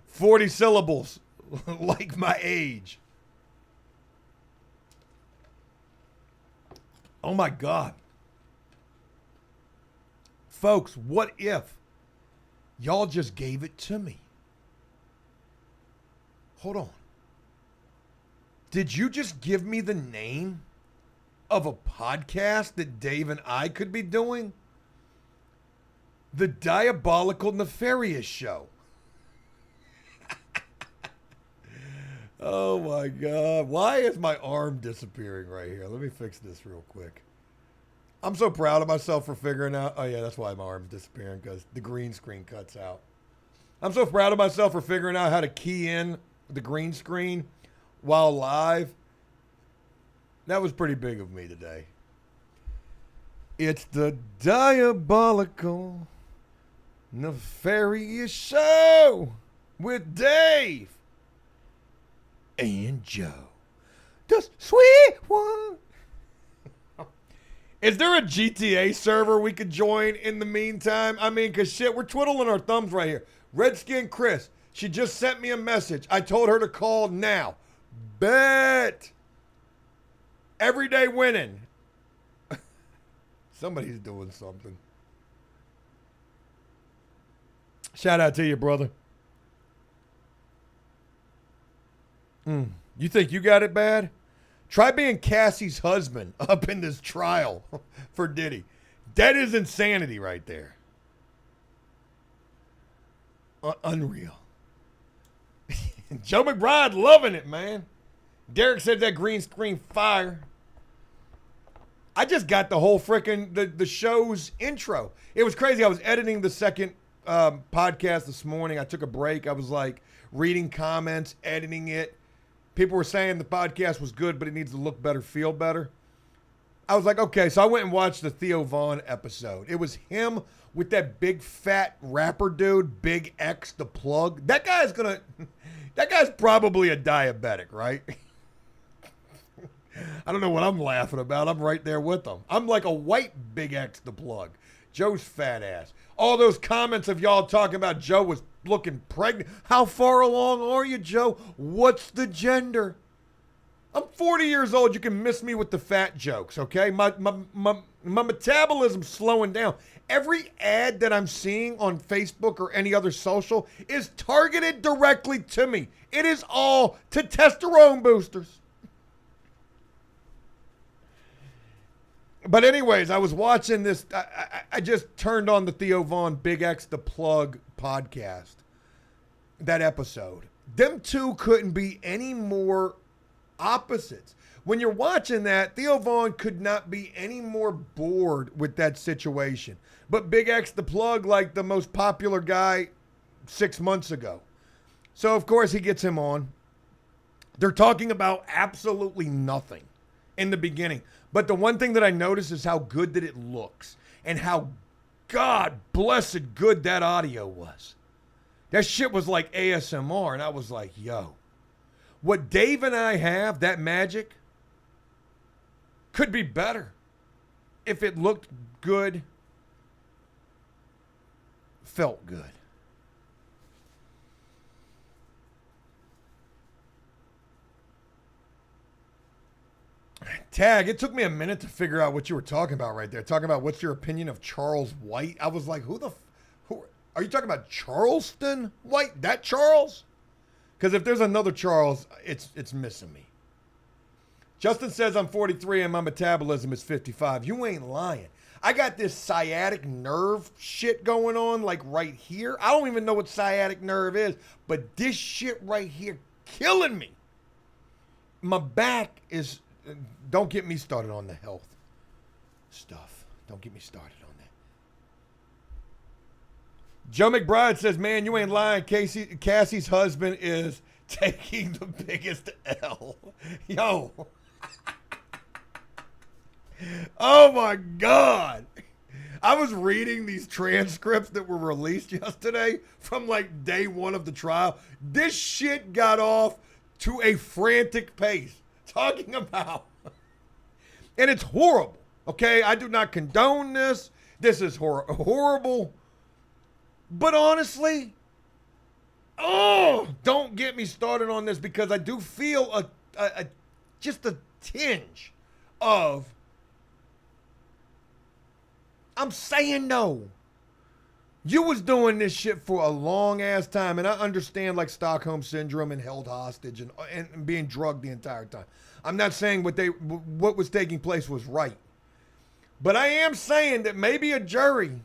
40 syllables, like my age. Oh my God. Folks, what if y'all just gave it to me? Hold on. Did you just give me the name of a podcast that Dave and I could be doing? The Diabolical Nefarious Show. Oh my God. Why is my arm disappearing right here? Let me fix this real quick. I'm so proud of myself for figuring out. Oh yeah, that's why my arm's disappearing, because the green screen cuts out. I'm so proud of myself for figuring out how to key in the green screen while live. That was pretty big of me today. It's the Diabolical Nefarious Show with Dave and Joe, the sweet one. Is there a GTA server we could join in the meantime? I mean, because shit, we're twiddling our thumbs right here. Redskin Chris, she just sent me a message. I told her to call now. Bet. Everyday Winning. Somebody's doing something. Shout out to you, brother. You think you got it bad? Try being Cassie's husband up in this trial for Diddy. That is insanity right there. Unreal. Joe McBride loving it, man. Derek said that green screen fire. I just got the whole frickin' the show's intro. It was crazy. I was editing the second podcast this morning. I took a break. I was like reading comments, editing it. People were saying the podcast was good, but it needs to look better, feel better. I was like, okay. So I went and watched the Theo Vaughn episode. It was him with that big fat rapper dude, Big X the Plug. That guy's probably a diabetic, right? I don't know what I'm laughing about. I'm right there with them. I'm like a white Big X the Plug. Joe's fat ass. All those comments of y'all talking about Joe was looking pregnant. How far along are you, Joe? What's the gender? I'm 40 years old. You can miss me with the fat jokes, okay? My metabolism's slowing down. Every ad that I'm seeing on Facebook or any other social is targeted directly to me. It is all testosterone boosters. But anyways, I was watching this. I just turned on the Theo Vaughn Big X the Plug podcast, that episode. Them two couldn't be any more opposites. When you're watching that, Theo Vaughn could not be any more bored with that situation. But Big X the Plug, like the most popular guy 6 months ago. So, of course, he gets him on. They're talking about absolutely nothing in the beginning. But the one thing that I noticed is how good that it looks and how God blessed good that audio was. That shit was like ASMR, and I was like, yo, what Dave and I have, that magic, could be better if it looked good, felt good. Tag, it took me a minute to figure out what you were talking about right there. Talking about what's your opinion of Charles White. I was like, who are you talking about? Charleston White? That Charles? Because if there's another Charles, it's missing me. Justin says I'm 43 and my metabolism is 55. You ain't lying. I got this sciatic nerve shit going on like right here. I don't even know what sciatic nerve is, but this shit right here killing me. My back is... Don't get me started on the health stuff. Don't get me started on that. Joe McBride says, man, you ain't lying. Cassie's husband is taking the biggest L. Yo. Oh, my God. I was reading these transcripts that were released yesterday from like day one of the trial. This shit got off to a frantic pace. Talking about, and it's horrible, okay? I do not condone this. This is horrible. But honestly, don't get me started on this because I do feel just a tinge of, I'm saying no. You was doing this shit for a long ass time, and I understand like Stockholm syndrome and held hostage and being drugged the entire time. I'm not saying what was taking place was right, but I am saying that maybe a jury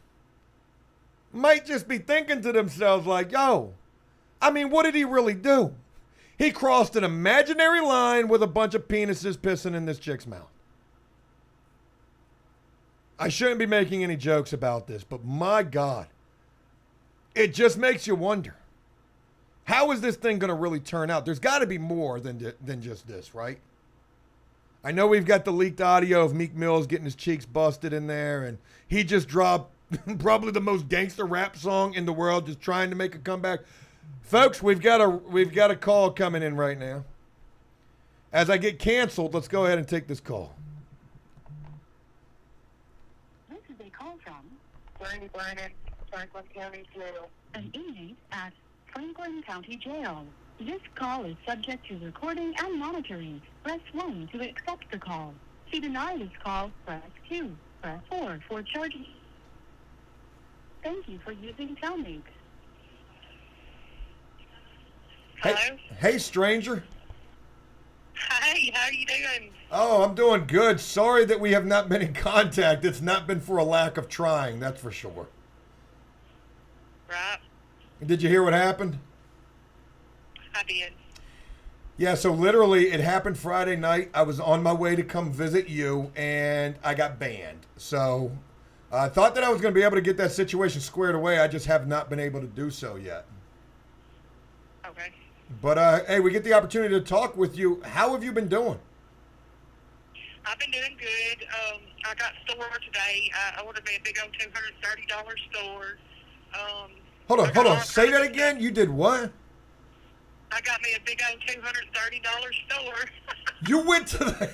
might just be thinking to themselves like, yo, I mean, what did he really do? He crossed an imaginary line with a bunch of penises pissing in this chick's mouth. I shouldn't be making any jokes about this, but my God. It just makes you wonder, how is this thing going to really turn out? There's got to be more than just this, right? I know we've got the leaked audio of Meek Mills getting his cheeks busted in there, and he just dropped probably the most gangster rap song in the world, just trying to make a comeback. Folks, we've got a call coming in right now. As I get canceled, let's go ahead and take this call. This is a call from Franklin County Jail. An inmate at Franklin County Jail. This call is subject to recording and monitoring. Press 1 to accept the call. To deny this call, press 2. Press 4 for charging. Thank you for using Telmex. Hello? Hey, stranger. Hi, how are you doing? Oh, I'm doing good. Sorry that we have not been in contact. It's not been for a lack of trying, that's for sure. Right. Did you hear what happened? I did. Yeah, so literally it happened Friday night. I was on my way to come visit you, and I got banned. So I thought that I was going to be able to get that situation squared away. I just have not been able to do so yet. Okay. But, hey, we get the opportunity to talk with you. How have you been doing? I've been doing good. I got store today. I ordered me a big old $230 store. Hold on. Say that again. You did what? I got me a big old $230 store. You went to the...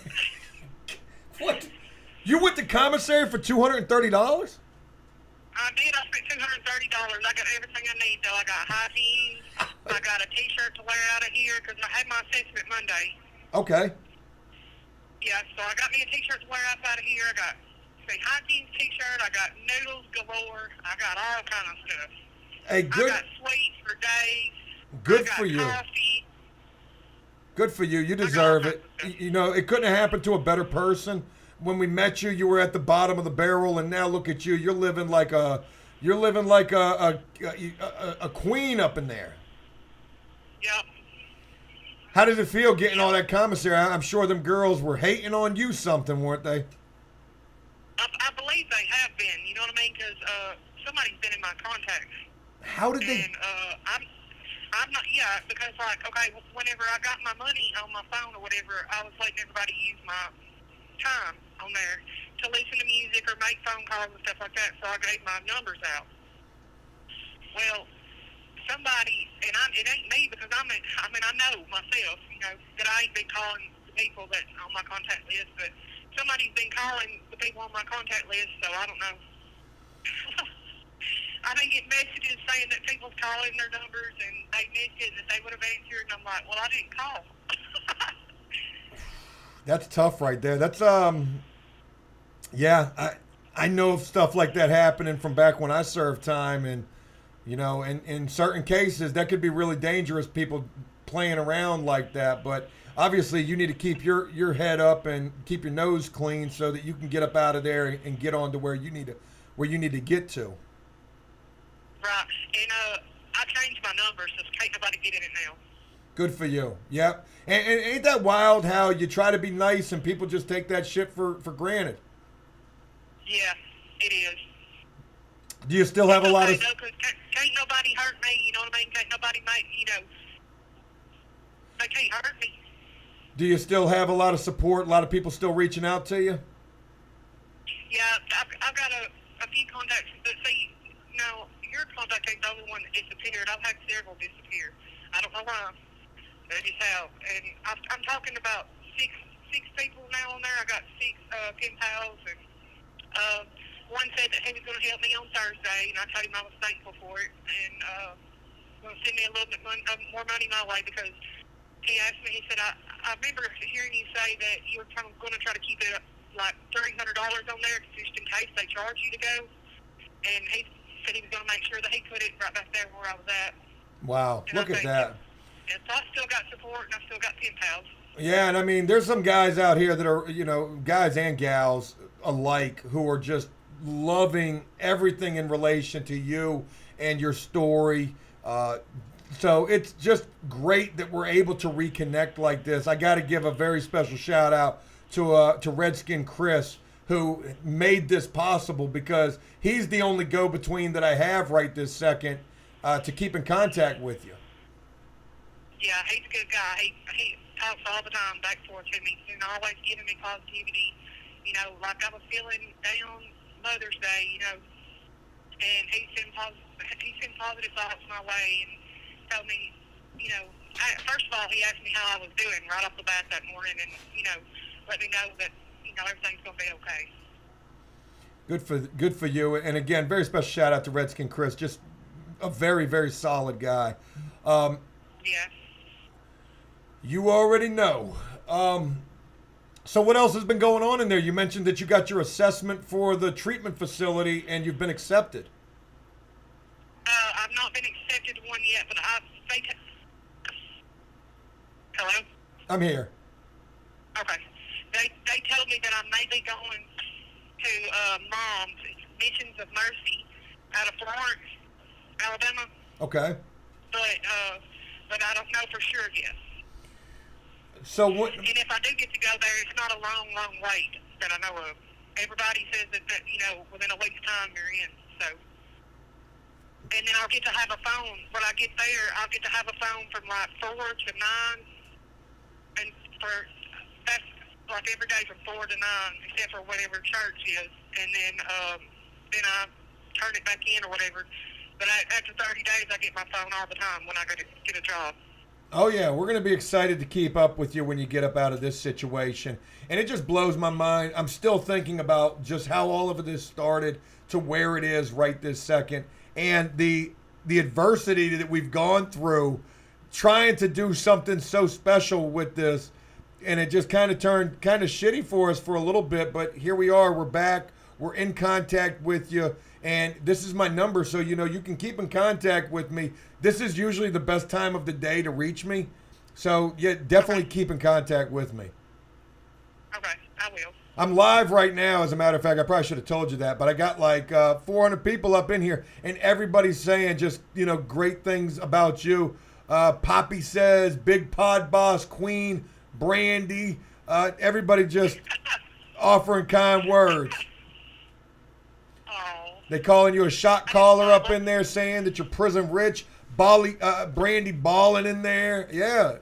What? You went to commissary for $230? I did. I spent $230. I got everything I need, though. I got high heels. I got a T-shirt to wear out of here because I had my assessment Monday. Okay. Yeah, so I got me a T-shirt to wear outside of here. I got a high jeans T-shirt. I got noodles galore. I got all kind of stuff. Hey, good. I got sweets for days. Good for you. Coffee. Good for you. You deserve it. You know, it couldn't have happened to a better person. When we met you, you were at the bottom of the barrel, and now look at you. You're living like a queen up in there. Yep. How did it feel getting all that commissary? I'm sure them girls were hating on you something, weren't they? I believe they have been. You know what I mean? Because somebody's been in my contacts. How did they? And I'm not. Yeah, because like, okay, whenever I got my money on my phone or whatever, I was letting everybody use my time on there to listen to music or make phone calls and stuff like that. So I gave my numbers out. Well, somebody, and it ain't me because I mean I know myself, you know, that I ain't been calling the people that's on my contact list, but somebody's been calling the people on my contact list, so I don't know. I didn't get messages saying that people's calling their numbers and they missed it and that they would have answered, and I'm like, well, I didn't call. That's tough right there. That's yeah, I know of stuff like that happening from back when I served time, and you know, in certain cases that could be really dangerous, people playing around like that. But obviously you need to keep your head up and keep your nose clean so that you can get up out of there and get on to where you need to get to. Right, and I changed my number, so can't nobody get in it now. Good for you. Yep. And ain't that wild how you try to be nice and people just take that shit for granted? Yeah, it is. Do you still have a lot of... Can't nobody hurt me, you know what I mean? Can't nobody make, you know, they can't hurt me. Do you still have a lot of support? A lot of people still reaching out to you? Yeah, I've got a few contacts, but see, no, your contact ain't the only one that disappeared. I've had several disappear. I don't know why. They just have. And I'm talking about six people now on there. I got six pen pals, and one said that he was going to help me on Thursday, and I told him I was thankful for it, and going to send me a little bit more money my way because he asked me, he said, I remember hearing you say that you were going to try to keep it like $300 on there just in case they charge you to go, and he said he was going to make sure that he put it right back there where I was at. Wow, and look at that. And so I still got support, and I still got pen pals. Yeah, and I mean, there's some guys out here that are, you know, guys and gals alike who are just loving everything in relation to you and your story. So it's just great that we're able to reconnect like this. I got to give a very special shout out to Redskin Chris, who made this possible, because he's the only go-between that I have right this second to keep in contact with you. Yeah, he's a good guy. He talks all the time back and forth to me and always giving me positivity. You know, like I was feeling down Mother's Day, you know, and he sent positive thoughts my way and told me, you know, first of all, he asked me how I was doing right off the bat that morning, and, you know, let me know that, you know, everything's going to be okay. Good for you. And again, very special shout out to Redskin Chris, just a very, very solid guy. Yeah. You already know. So what else has been going on in there? You mentioned that you got your assessment for the treatment facility and you've been accepted. I've not been accepted one yet, but hello? I'm here. Okay. They told me that I may be going to Mom's Missions of Mercy out of Florence, Alabama. Okay. But I don't know for sure yet. So what? And if I do get to go there, it's not a long wait that I know of. Everybody says that you know, within a week's time you're in. So, and then I'll get to have a phone. When I get there, I'll get to have a phone from like 4 to 9, and that's like every day from 4 to 9, except for whatever church is. And then I turn it back in or whatever. But after 30 days, I get my phone all the time when I get a job. Oh, yeah. We're going to be excited to keep up with you when you get up out of this situation. And it just blows my mind. I'm still thinking about just how all of this started to where it is right this second. And the adversity that we've gone through trying to do something so special with this. And it just kind of turned kind of shitty for us for a little bit. But here we are. We're back. We're in contact with you. And this is my number, so, you know, you can keep in contact with me. This is usually the best time of the day to reach me. So, yeah, definitely keep in contact with me. Okay, I will. I'm live right now, as a matter of fact. I probably should have told you that. But I got like 400 people up in here, and everybody's saying just, you know, great things about you. Poppy says, Big Pod Boss, Queen, Brandy, everybody just offering kind words. Oh. They calling you a shot caller up in there, saying that you're prison rich. Brandy balling in there. Yeah.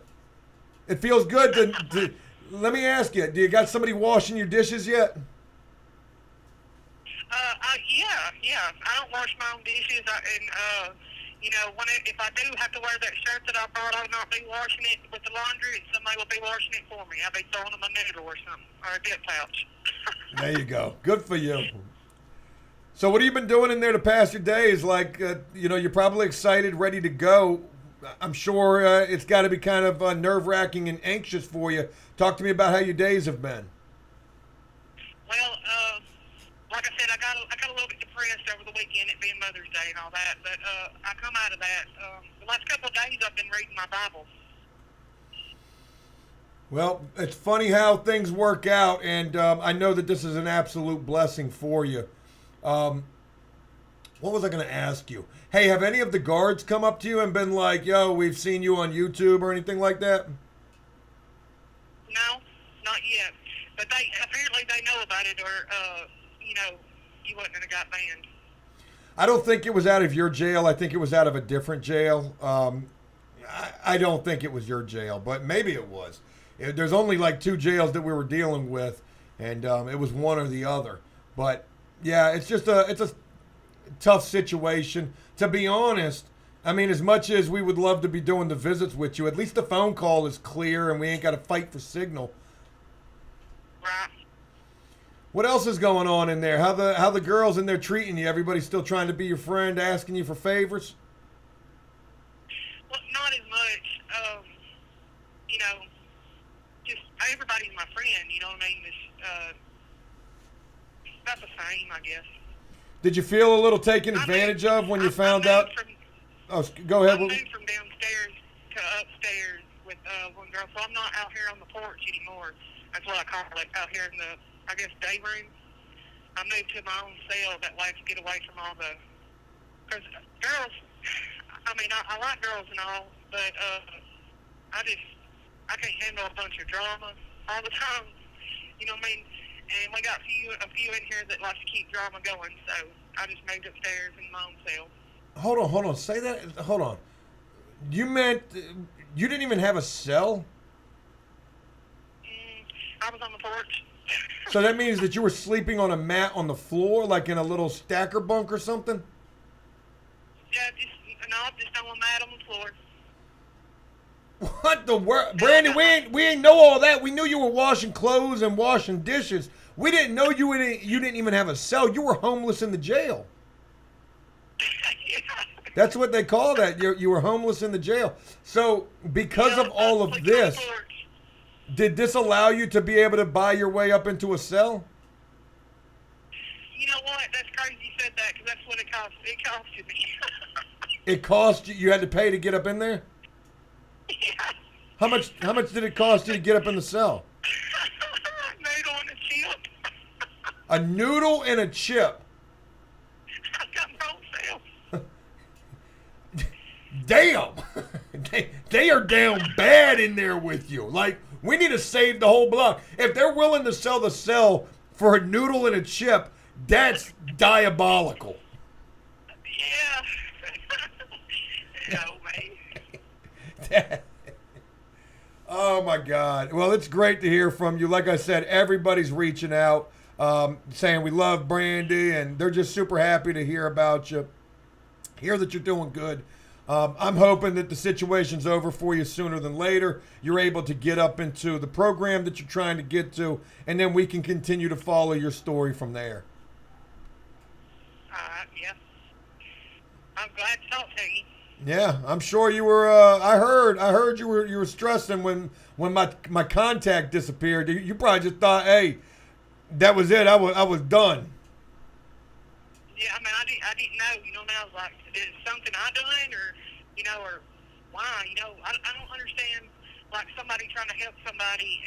It feels good to let me ask you, do you got somebody washing your dishes yet? Yeah. I don't wash my own dishes, if I do have to wear that shirt that I bought, I'll not be washing it with the laundry, and somebody will be washing it for me. I'll be throwing them a noodle or something, or a dip pouch. There you go. Good for you. So what have you been doing in there to pass your days? Like, you're probably excited, ready to go. I'm sure it's got to be kind of nerve-wracking and anxious for you. Talk to me about how your days have been. Well, like I said, I got a little bit depressed over the weekend, it being Mother's Day and all that, but I come out of that. The last couple of days I've been reading my Bible. Well, it's funny how things work out, and I know that this is an absolute blessing for you. What was I going to ask you? Hey, have any of the guards come up to you and been like, yo, we've seen you on YouTube or anything like that? No, not yet. But apparently they know about it, or, you wouldn't have got banned. I don't think it was out of your jail. I think it was out of a different jail. I don't think it was your jail, but maybe it was. There's only like 2 jails that we were dealing with, and it was one or the other. But yeah, it's a tough situation. To be honest, I mean, as much as we would love to be doing the visits with you, at least the phone call is clear and we ain't got to fight for signal. Right. What else is going on in there? How the girls in there treating you? Everybody still trying to be your friend, asking you for favors? Well, not as much. Just everybody's my friend. You know what I mean? It's about the same, I guess. Did you feel a little taken advantage of when you found out? Go ahead. I moved from downstairs to upstairs with one girl, so I'm not out here on the porch anymore. That's what I call it, out here in the, I guess, day room. I moved to my own cell that way to get away from all the, because girls, I mean, I like girls and all, but I can't handle a bunch of drama all the time. You know what I mean? And we got a few in here that like to keep drama going, so I just moved upstairs in my own cell. Hold on. Say that. Hold on. You meant you didn't even have a cell? I was on the porch. So that means that you were sleeping on a mat on the floor, like in a little stacker bunk or something? Yeah, just on a mat on the floor. What the world? Brandy, we ain't know all that. We knew you were washing clothes and washing dishes. We didn't know you didn't even have a cell. You were homeless in the jail. Yeah. That's what they call that. You were homeless in the jail. So because of all of this, did this allow you to be able to buy your way up into a cell? You know what? That's crazy you said that, because that's what it cost. It costed me. It cost you? You had to pay to get up in there? Yeah. How much did it cost you to get up in the cell? Noodle and a chip. A noodle and a chip. I got my own cell. Damn. They are down bad in there with you. Like, we need to save the whole block. If they're willing to sell the cell for a noodle and a chip, that's diabolical. Yeah. No, man. Oh my God. Well, it's great to hear from you. Like I said, everybody's reaching out, saying we love Brandy, and they're just super happy to hear about you, hear that you're doing good. I'm hoping that the situation's over for you sooner than later. You're able to get up into the program that you're trying to get to, and then we can continue to follow your story from there. Yeah. I'm glad to talk to you. Yeah, I'm sure you were. I heard you were stressing when my contact disappeared. You probably just thought, hey, that was it. I was done. Yeah, I mean, I didn't know. You know, I was like, is it something I done, or why? I don't understand. Like somebody trying to help somebody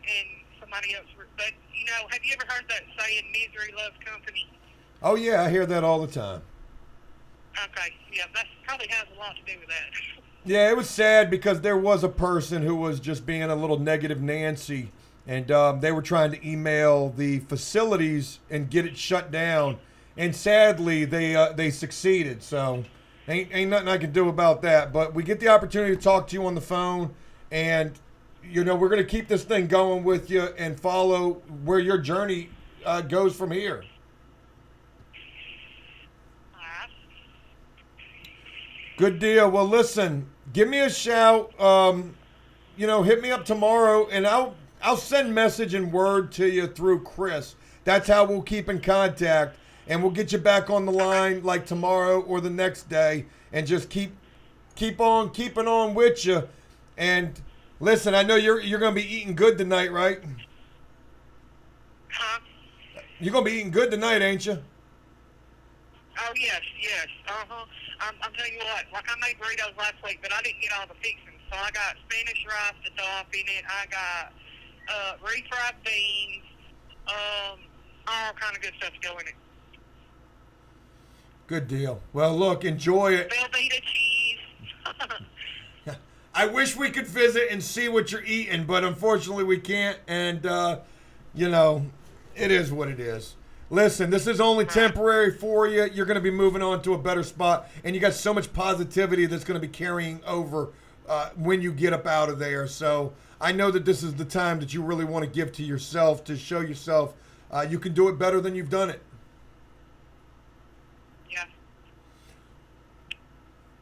and somebody else. But have you ever heard that saying, "Misery loves company"? Oh yeah, I hear that all the time. Okay, yeah, that probably has a lot to do with that. Yeah, it was sad because there was a person who was just being a little negative Nancy, and they were trying to email the facilities and get it shut down. And sadly, they succeeded. So ain't nothing I can do about that. But we get the opportunity to talk to you on the phone, and we're gonna keep this thing going with you and follow where your journey goes from here. Alright. Good deal. Well, listen, give me a shout. Hit me up tomorrow, and I'll send message and word to you through Chris. That's how we'll keep in contact, and we'll get you back on the line like tomorrow or the next day, and just keep on keeping on with you. And listen, I know you're gonna be eating good tonight, right? Huh? You're gonna be eating good tonight, ain't you? Oh, yes. I'm telling you what, like I made burritos last week, but I didn't get all the fixings. So I got Spanish rice to top in it. I got refried beans, all kind of good stuff to go in it. Good deal. Well, look, enjoy it. Velveeta cheese. I wish we could visit and see what you're eating, but unfortunately we can't. And, it is what it is. Listen, this is only temporary for you. You're going to be moving on to a better spot, and you got so much positivity that's going to be carrying over when you get up out of there. So I know that this is the time that you really want to give to yourself, to show yourself you can do it better than you've done it. Yeah.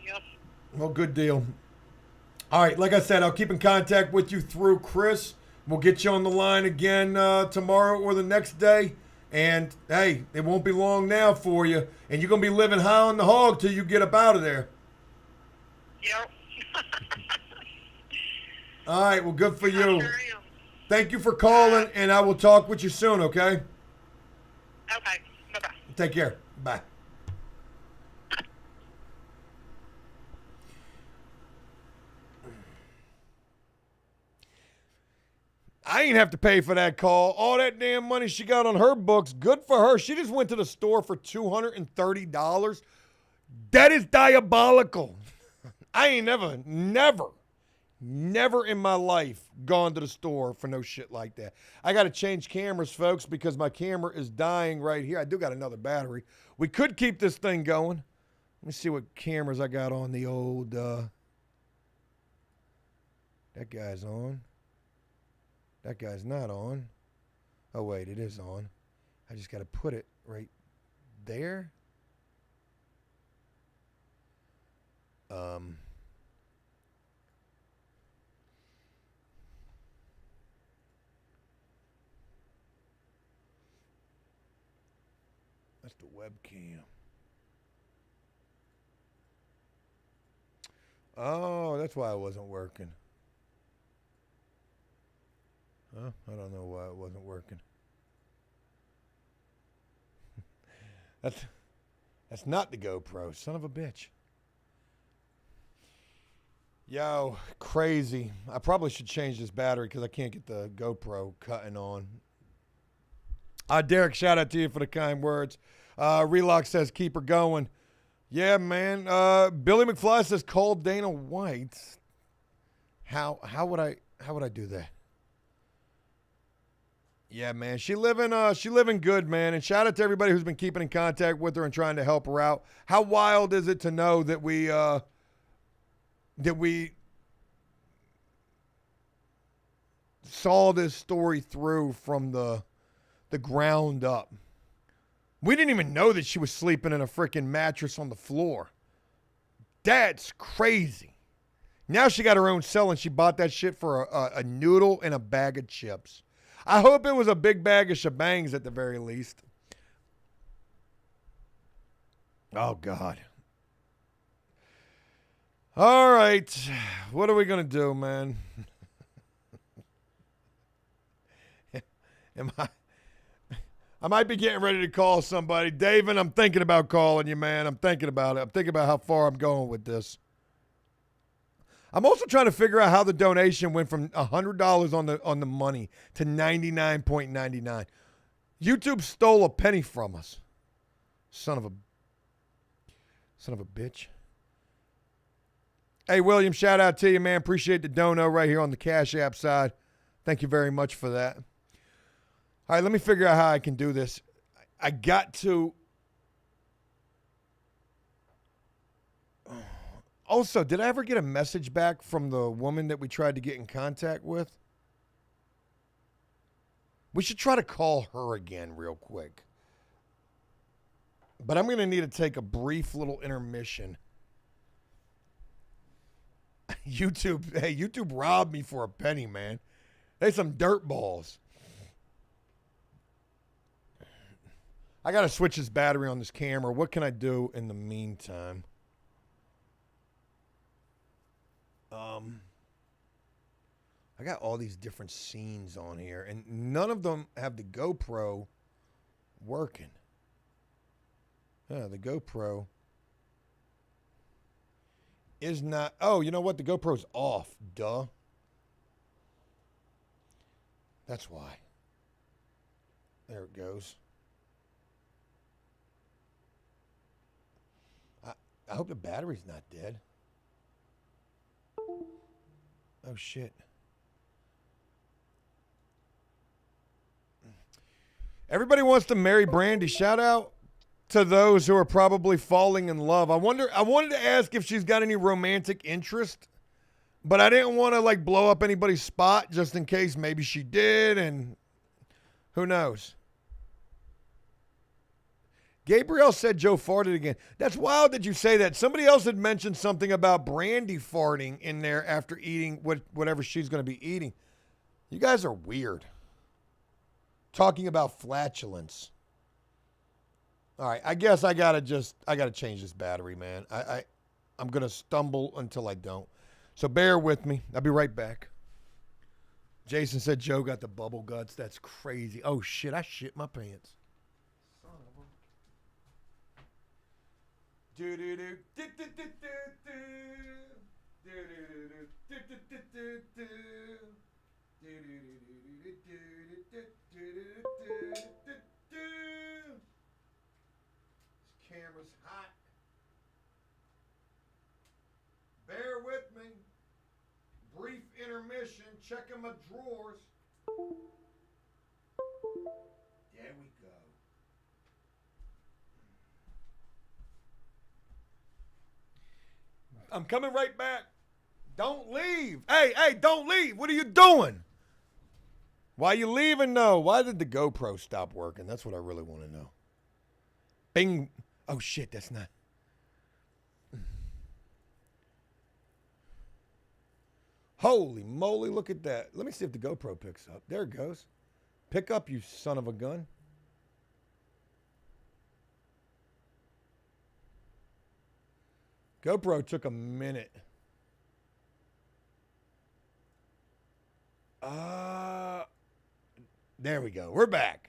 Yep. Well, good deal. All right, like I said, I'll keep in contact with you through Chris. We'll get you on the line again tomorrow or the next day. And, hey, it won't be long now for you. And you're going to be living high on the hog till you get up out of there. Yep. All right, well, good for I you. sure am. Thank you for calling, and I will talk with you soon, okay? Okay. Bye-bye. Take care. Bye. I ain't have to pay for that call. All that damn money she got on her books, good for her. She just went to the store for $230. That is diabolical. I ain't never in my life gone to the store for no shit like that. I got to change cameras, folks, because my camera is dying right here. I do got another battery. We could keep this thing going. Let me see what cameras I got on the old, that guy's on. That guy's not on. Oh, wait, it is on. I just got to put it right there. That's the webcam. Oh, that's why it wasn't working. Huh? I don't know why it wasn't working. That's not the GoPro, son of a bitch. Yo, crazy. I probably should change this battery because I can't get the GoPro cutting on. Derek, shout out to you for the kind words. Relox says, keep her going. Yeah, man. Billy McFly says, call Dana White. How would I do that? Yeah, man. She living good, man. And shout out to everybody who's been keeping in contact with her and trying to help her out. How wild is it to know that we saw this story through from the ground up. We didn't even know that she was sleeping in a freaking mattress on the floor. That's crazy. Now she got her own cell and she bought that shit for a noodle and a bag of chips. I hope it was a big bag of shebangs at the very least. Oh, God. All right. What are we going to do, man? I might be getting ready to call somebody. David, I'm thinking about calling you, man. I'm thinking about it. I'm thinking about how far I'm going with this. I'm also trying to figure out how the donation went from $100 on the money to $99.99. YouTube stole a penny from us. Son of a bitch. Hey, William, shout out to you, man. Appreciate the dono right here on the Cash App side. Thank you very much for that. All right, let me figure out how I can do this. I got to. Also, did I ever get a message back from the woman that we tried to get in contact with? We should try to call her again real quick. But I'm going to need to take a brief little intermission. YouTube robbed me for a penny, man. They some dirt balls. I got to switch this battery on this camera. What can I do in the meantime? I got all these different scenes on here, and none of them have the GoPro working. Yeah, the GoPro is not. Oh, you know what? The GoPro's off. Duh. That's why. There it goes. I hope the battery's not dead. Oh, shit. Everybody wants to marry Brandy. Shout out to those who are probably falling in love. I wanted to ask if she's got any romantic interest, but I didn't want to like blow up anybody's spot just in case maybe she did, and who knows. Gabriel said Joe farted again. That's wild that you say that. Somebody else had mentioned something about Brandy farting in there after eating whatever she's going to be eating. You guys are weird. Talking about flatulence. All right, I guess I gotta change this battery, man. I'm gonna stumble until I don't. So bear with me. I'll be right back. Jason said Joe got the bubble guts. That's crazy. Oh shit, I shit my pants. Son of a. Do do do do do do do do do do do do do. This camera's hot. Bear with me. Brief intermission. Checking my drawers. There we go. I'm coming right back. Don't leave. Hey, don't leave. What are you doing? Why you leaving, though? Why did the GoPro stop working? That's what I really want to know. Bing. Oh, shit, that's not. Holy moly, look at that. Let me see if the GoPro picks up. There it goes. Pick up, you son of a gun. GoPro took a minute. There we go. We're back.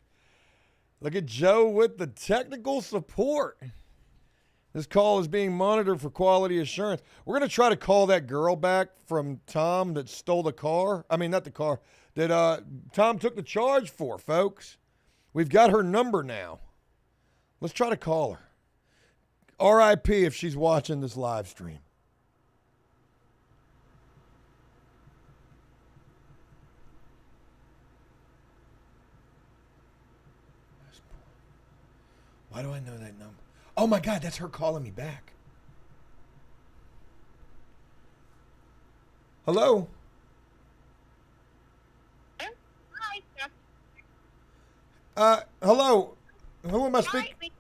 Look at Joe with the technical support. This call is being monitored for quality assurance. We're going to try to call that girl back from Tom that stole the car. I mean, not the car. That Tom took the charge for, folks. We've got her number now. Let's try to call her. RIP if she's watching this live stream. Why do I know that number? Oh my God, that's her calling me back. Hello? Hi. Hello. Who am I speaking?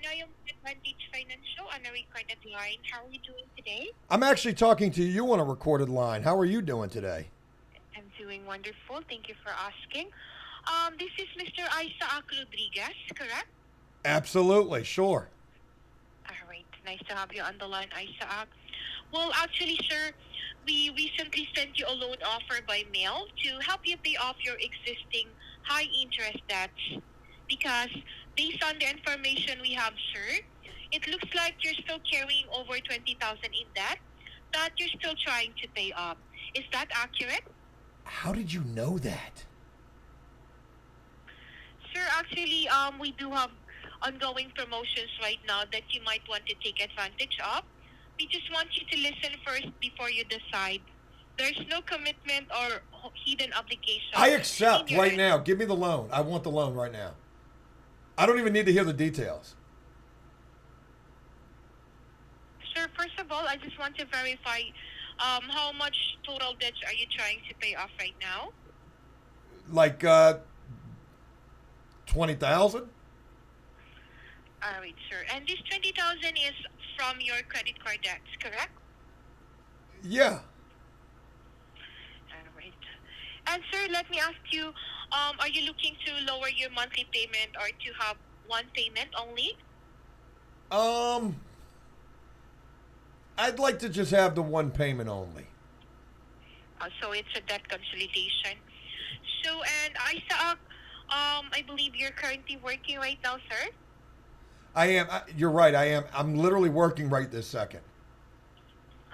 I am Advantage Financial on a recorded line. How are you doing today? I'm actually talking to you on a recorded line. How are you doing today? I'm doing wonderful. Thank you for asking. This is Mr. Isaac Rodriguez, correct? Absolutely, sure. All right. Nice to have you on the line, Isaac. Well, actually, sir, we recently sent you a loan offer by mail to help you pay off your existing high-interest debts. Because based on the information we have, sir, it looks like you're still carrying over $20,000 in debt that you're still trying to pay off. Is that accurate? How did you know that? Sir, actually, we do have ongoing promotions right now that you might want to take advantage of. we just want you to listen first before you decide. There's no commitment or hidden obligation. I accept in your right end. now. Give me the loan. I want the loan right now. I don't even need to hear the details. Sir, first of all, I just want to verify how much total debts are you trying to pay off right now? Like 20,000? All right, sir. And this 20,000 is from your credit card debts, correct? Yeah. All right. And sir, let me ask you, are you looking to lower your monthly payment or to have one payment only? I'd like to just have the one payment only. So it's a debt consolidation. So, and I saw, I believe you're currently working right now, sir? I am. You're right. I am. I'm literally working right this second.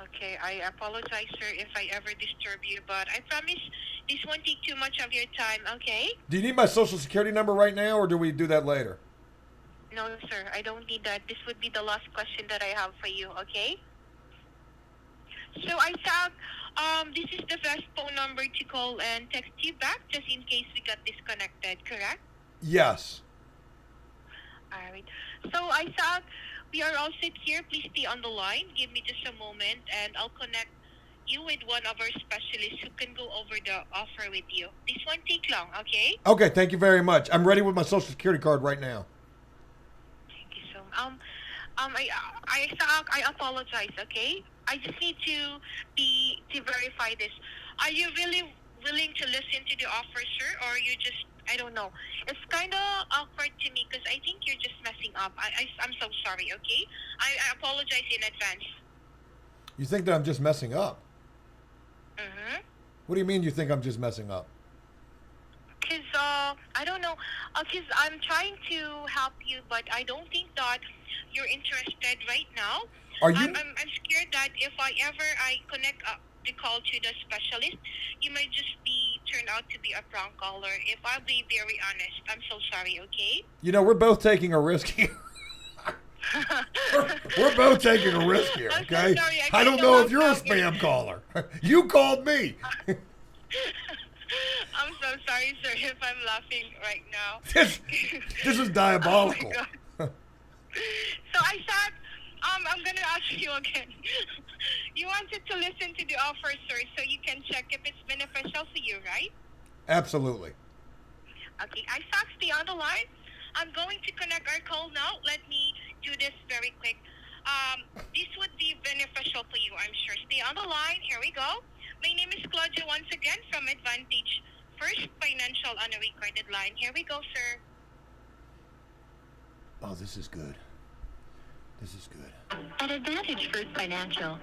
Okay, I apologize, sir, if I ever disturb you, but I promise this won't take too much of your time, okay? Do you need my social security number right now, or do we do that later? No, sir, I don't need that. This would be the last question that I have for you, okay? So I thought this is the best phone number to call and text you back just in case we got disconnected, correct? Yes. All right. So I thought we are all set here. Please stay on the line. Give me just a moment and I'll connect you with one of our specialists who can go over the offer with you. This won't take long, okay? Okay. Thank you very much. I'm ready with my social security card right now. Thank you so much. I apologize, okay? I just need to verify this. Are you really willing to listen to the offer, sir, or you just, I don't know. It's kind of awkward to me because I think you're just messing up. I'm so sorry, okay? I apologize in advance. You think that I'm just messing up? Mm-hmm. What do you mean you think I'm just messing up? Because, I don't know. Because I'm trying to help you, but I don't think that you're interested right now. Are you? I'm scared that if I connect the call to the specialist, you might just be turned out to be a prank caller. If I'll be very honest, I'm so sorry, okay? You know, we're both taking a risk here. we're both taking a risk here, I'm so okay? sorry, I don't kinda know if laughed you're a out here. spam caller. You called me. I'm so sorry, sir, if I'm laughing right now. This is diabolical. Oh my God. So I thought, I'm gonna ask you again. You wanted to listen to the offer, sir, so you can check if it's beneficial for you, right? Absolutely. Okay, I thought stay on the line. I'm going to connect our call now. Let me do this very quick. This would be beneficial for you, I'm sure. Stay on the line. Here we go. My name is Claudia once again from Advantage First Financial on a recorded line. Here we go, sir. Oh, this is good. This is good. At Advantage First Financial,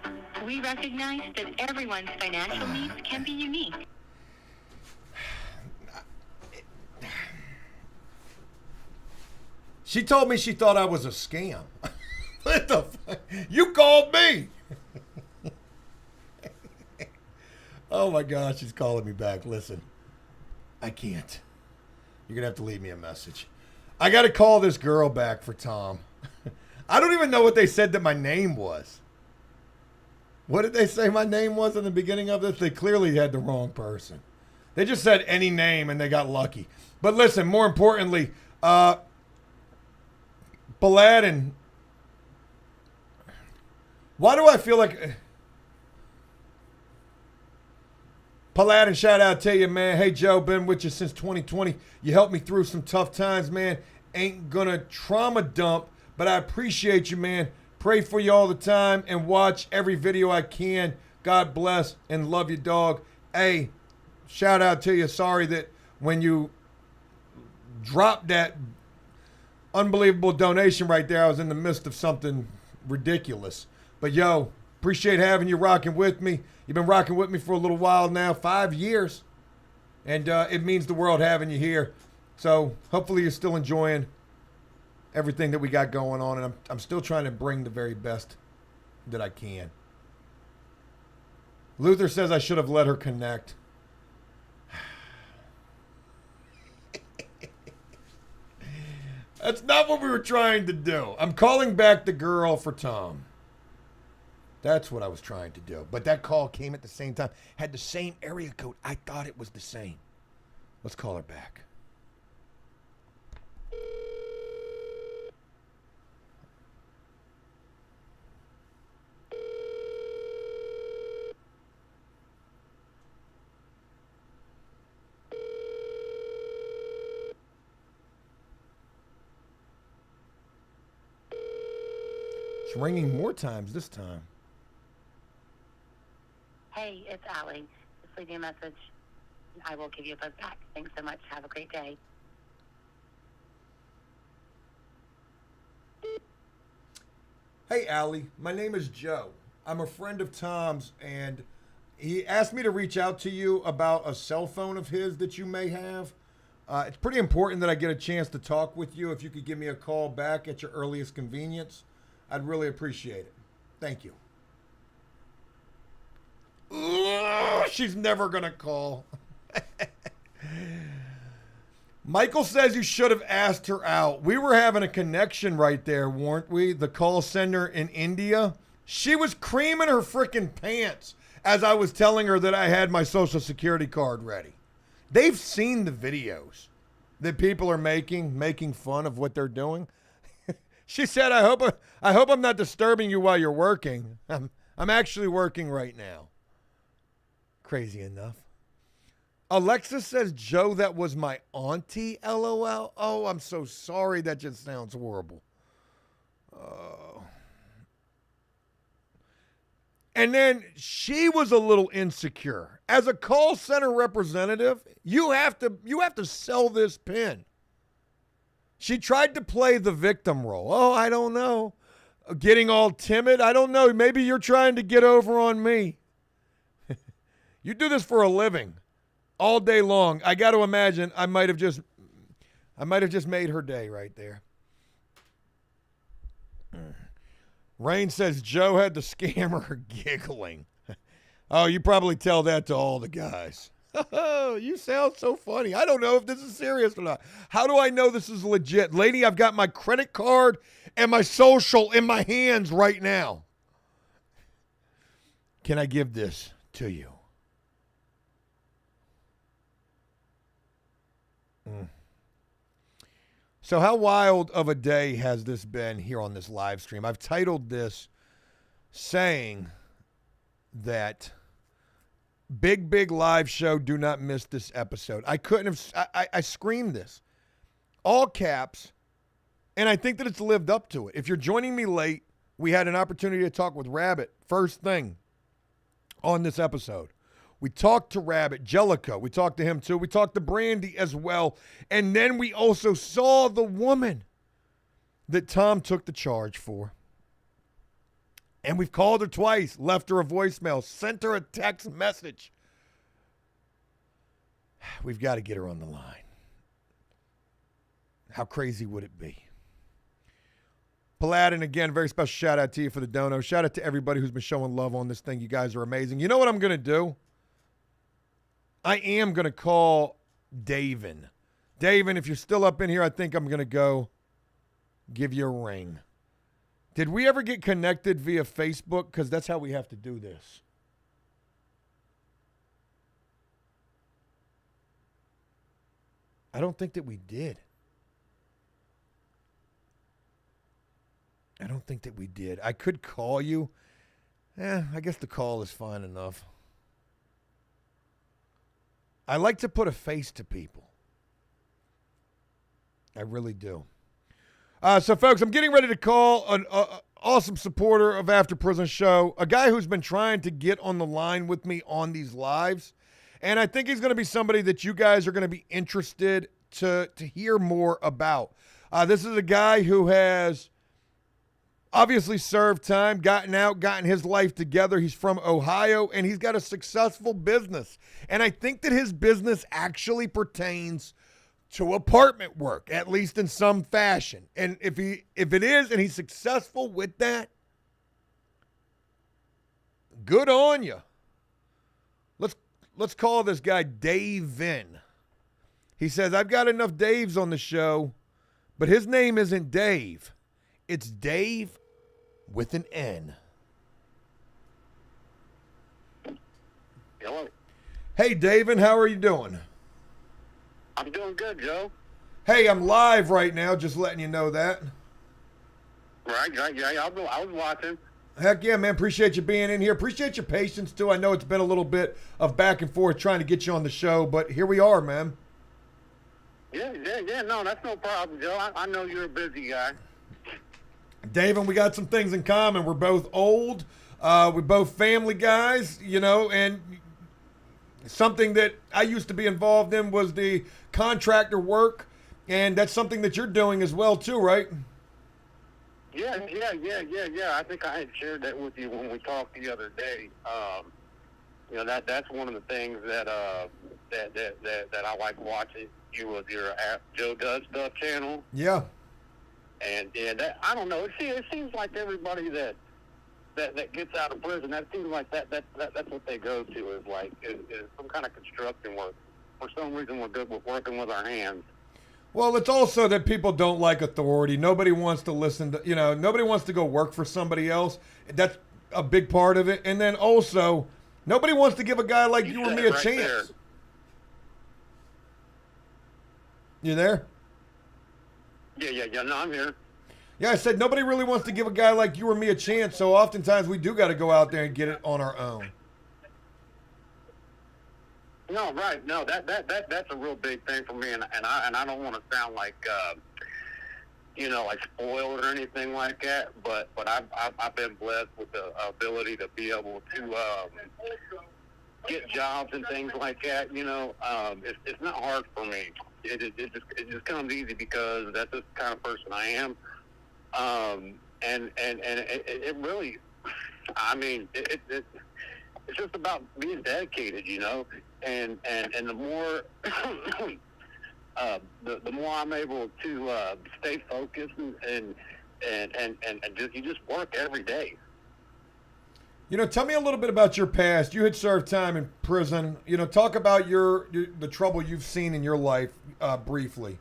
we recognize that everyone's financial needs can be unique. She told me she thought I was a scam. What the fuck? You called me. Oh my gosh, she's calling me back. Listen, I can't. You're going to have to leave me a message. I got to call this girl back for Tom. I don't even know what they said that my name was. What did they say my name was in the beginning of this? They clearly had the wrong person. They just said any name and they got lucky. But listen, more importantly, Paladin. Why do I feel like... Paladin, shout out to you, man. Hey, Joe, been with you since 2020. You helped me through some tough times, man. Ain't gonna trauma dump, but I appreciate you, man. Pray for you all the time and watch every video I can. God bless and love you, dog. Hey, shout out to you. Sorry that when you dropped that unbelievable donation right there, I was in the midst of something ridiculous. But, yo, appreciate having you rocking with me. You've been rocking with me for a little while now, 5 years. And it means the world having you here. So hopefully you're still enjoying everything that we got going on. And I'm still trying to bring the very best that I can. Luther says I should have let her connect. That's not what we were trying to do. I'm calling back the girl for Tom. That's what I was trying to do. But that call came at the same time. Had the same area code. I thought it was the same. Let's call her back. It's ringing more times this time. Hey, it's Allie. Just leave me a message. I will give you a buzz back. Thanks so much. Have a great day. Hey, Allie. My name is Joe. I'm a friend of Tom's, and he asked me to reach out to you about a cell phone of his that you may have. It's pretty important that I get a chance to talk with you. If you could give me a call back at your earliest convenience, I'd really appreciate it. Thank you. Ugh, she's never going to call. Michael says you should have asked her out. We were having a connection right there, weren't we? The call center in India. She was creaming her freaking pants as I was telling her that I had my Social Security card ready. They've seen the videos that people are making fun of what they're doing. She said, I hope I'm not disturbing you while you're working. I'm actually working right now. Crazy enough. Alexis says, Joe, that was my auntie, LOL. Oh, I'm so sorry. That just sounds horrible. Oh. And then she was a little insecure. As a call center representative, you have to sell this pin. She tried to play the victim role. Oh, I don't know. Getting all timid. I don't know. Maybe you're trying to get over on me. You do this for a living all day long. I got to imagine I might have just made her day right there. Rain says Joe had the scammer giggling. Oh, you probably tell that to all the guys. You sound so funny. I don't know if this is serious or not. How do I know this is legit? Lady, I've got my credit card and my social in my hands right now. Can I give this to you? So how wild of a day has this been here on this live stream? I've titled this saying that big live show, do not miss this episode. I couldn't have, I screamed this. All caps, and I think that it's lived up to it. If you're joining me late, we had an opportunity to talk with Rabbit first thing on this episode. We talked to Rabbit, Jellicoe. We talked to him too. We talked to Brandy as well. And then we also saw the woman that Tom took the charge for. And we've called her twice, left her a voicemail, sent her a text message. We've got to get her on the line. How crazy would it be? Paladin, again, very special shout out to you for the dono. Shout out to everybody who's been showing love on this thing. You guys are amazing. You know what I'm going to do? I am going to call Davin. Davin, if you're still up in here, I think I'm going to go give you a ring. Did we ever get connected via Facebook? Because that's how we have to do this. I don't think that we did. I could call you. I guess the call is fine enough. I like to put a face to people. I really do. So, folks, I'm getting ready to call an awesome supporter of After Prison Show, a guy who's been trying to get on the line with me on these lives, and I think he's going to be somebody that you guys are going to be interested to hear more about. This is a guy who has obviously served time, gotten out, gotten his life together. He's from Ohio, and he's got a successful business. And I think that his business actually pertains to apartment work, at least in some fashion. And if it is, and he's successful with that, good on you. Let's call this guy Dave Vin. He says, I've got enough Daves on the show, but his name isn't Dave. It's Dave with an N. Hello. Hey, David, how are you doing? I'm doing good, Joe. Hey, I'm live right now, just letting you know that. Right, yeah, I was watching. Heck yeah, man. Appreciate you being in here. Appreciate your patience, too. I know it's been a little bit of back and forth trying to get you on the show, but here we are, man. Yeah, no, that's no problem, Joe. I know you're a busy guy. David, we got some things in common. We're both old. We're both family guys, you know, and something that I used to be involved in was the contractor work, and that's something that you're doing as well, too, right? Yeah. I think I had shared that with you when we talked the other day. You know, that's one of the things that that I like watching. You with your Joe Does Stuff channel. Yeah. And that, I don't know. It seems like everybody that gets out of prison, that seems like that's what they go to is some kind of construction work. For some reason, we're good with working with our hands. Well, it's also that people don't like authority. Nobody wants to listen to, you know, nobody wants to go work for somebody else. That's a big part of it. And then also, nobody wants to give a guy like you or me a chance. There. You there? Yeah. No, I'm here. Yeah, I said nobody really wants to give a guy like you or me a chance, so oftentimes we do got to go out there and get it on our own. No, right. No, that's a real big thing for me, and I don't want to sound like you know, like spoiled or anything like that, but I've been blessed with the ability to be able to get jobs and things like that. You know, it's not hard for me. It just comes easy because that's the kind of person I am. And it really, I mean, it's just about being dedicated, you know, and the more the more I'm able to stay focused and you just work every day. You know, tell me a little bit about your past. You had served time in prison. You know, talk about the trouble you've seen in your life briefly.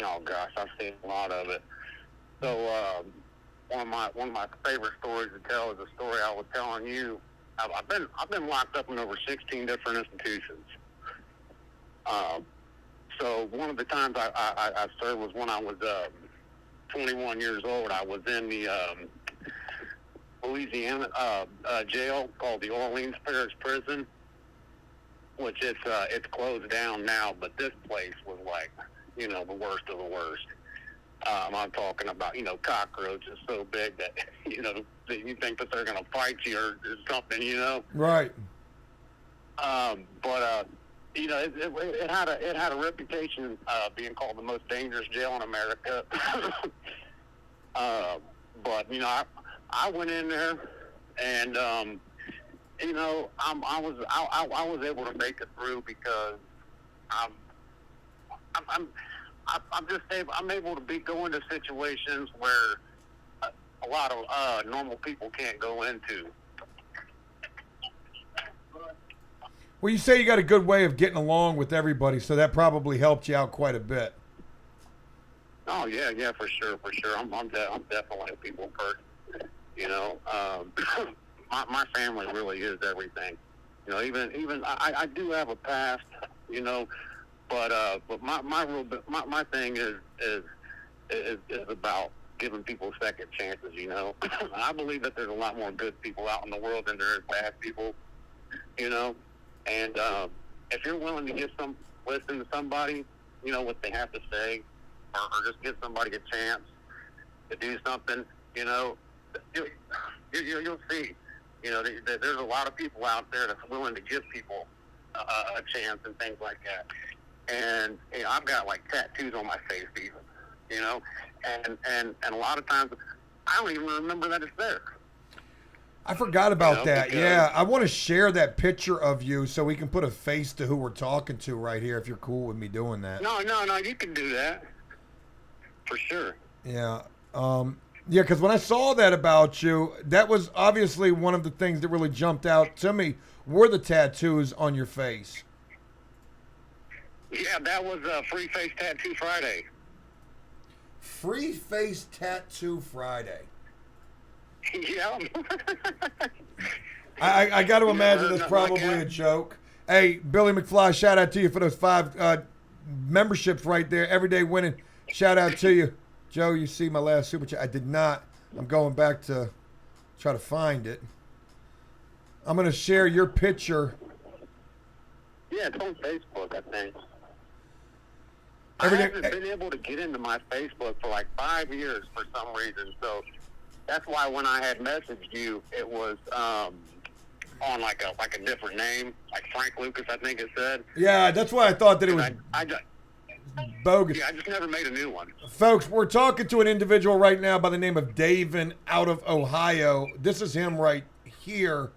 Oh gosh, I've seen a lot of it. So one of my favorite stories to tell is a story I was telling you. I've been locked up in over 16 different institutions. So one of the times I served was when I was 21 years old. I was in the Louisiana jail called the Orleans Parish Prison, which it's closed down now. But this place was like, you know, the worst of the worst. I'm talking about, you know, cockroaches so big that, you know, that you think that they're going to fight you or something, you know. Right. But you know, it had a reputation being called the most dangerous jail in America. But you know, I went in there, and you know, I was able to make it through because I'm able to go into situations where a lot of normal people can't go into. Well, you say you got a good way of getting along with everybody, so that probably helped you out quite a bit. Oh yeah, for sure. I'm definitely a people person. You know, my family really is everything. You know, even I do have a past. You know, but my thing is about giving people second chances. You know, I believe that there's a lot more good people out in the world than there is bad people. You know. And if you're willing to listen to somebody, you know, what they have to say, or just give somebody a chance to do something, you know, you'll see. You know, there's a lot of people out there that's willing to give people a chance and things like that. And you know, I've got like tattoos on my face, even, you know, and a lot of times I don't even remember that it's there. I forgot about you know, that. Yeah, I want to share that picture of you so we can put a face to who we're talking to right here, if you're cool with me doing that. No, you can do that. For sure. Yeah. Yeah, because when I saw that about you, that was obviously one of the things that really jumped out to me were the tattoos on your face. Yeah, that was Free Face Tattoo Friday. Free Face Tattoo Friday. Yeah. I got to You never imagine heard that's nothing like probably that? a joke. Hey, Billy McFly, shout out to you for those 5 memberships right there. Everyday winning. Shout out to you. Joe, you see my last super chat. I did not. I'm going back to try to find it. I'm going to share your picture. Yeah, it's on Facebook, I think. Every I day- haven't been able to get into my Facebook for like 5 years for some reason. So that's why when I had messaged you, it was on like a different name, like Frank Lucas, I think it said. Yeah, that's why I thought that it And was I just, bogus. I just never made a new one. Folks, we're talking to an individual right now by the name of Davin out of Ohio. This is him right here.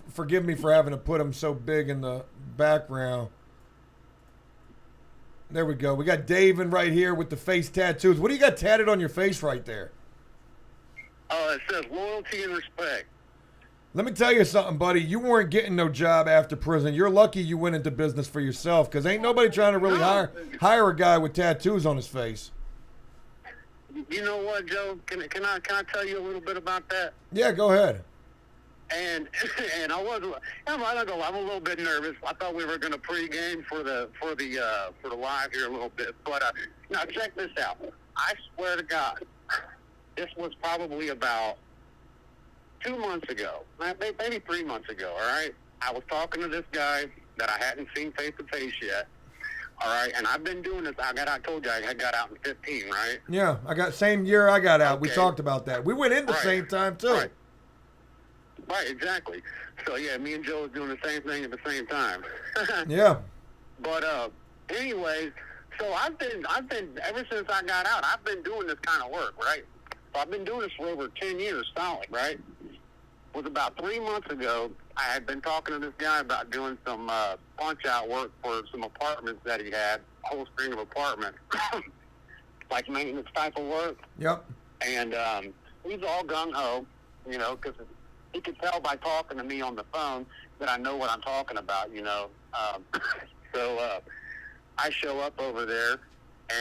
Forgive me for having to put him so big in the background. There we go. We got Davin right here with the face tattoos. What do you got tatted on your face right there? It says loyalty and respect. Let me tell you something, buddy. You weren't getting no job after prison. You're lucky you went into business for yourself, because ain't nobody trying to really hire a guy with tattoos on his face. You know what, Joe? Can I tell you a little bit about that? Yeah, go ahead. And I'm a little bit nervous. I thought we were going to pregame for the live here a little bit, but now check this out. I swear to God, this was probably about 2 months ago, maybe 3 months ago. All right, I was talking to this guy that I hadn't seen face to face yet. All right, and I've been doing this. I told you I got out in 15, right? Yeah, same year I got out. We Okay. talked about that. We went in the Right. same time too. Right. Right, exactly. So yeah, me and Joe was doing the same thing at the same time. Yeah. But anyways, so I've been ever since I got out, I've been doing this kind of work, right? So I've been doing this for over 10 years solid, right? It was about 3 months ago, I had been talking to this guy about doing some punch out work for some apartments that he had, a whole string of apartments, like maintenance type of work. Yep. And he's all gung ho, you know, because he could tell by talking to me on the phone that I know what I'm talking about, you know. So I show up over there,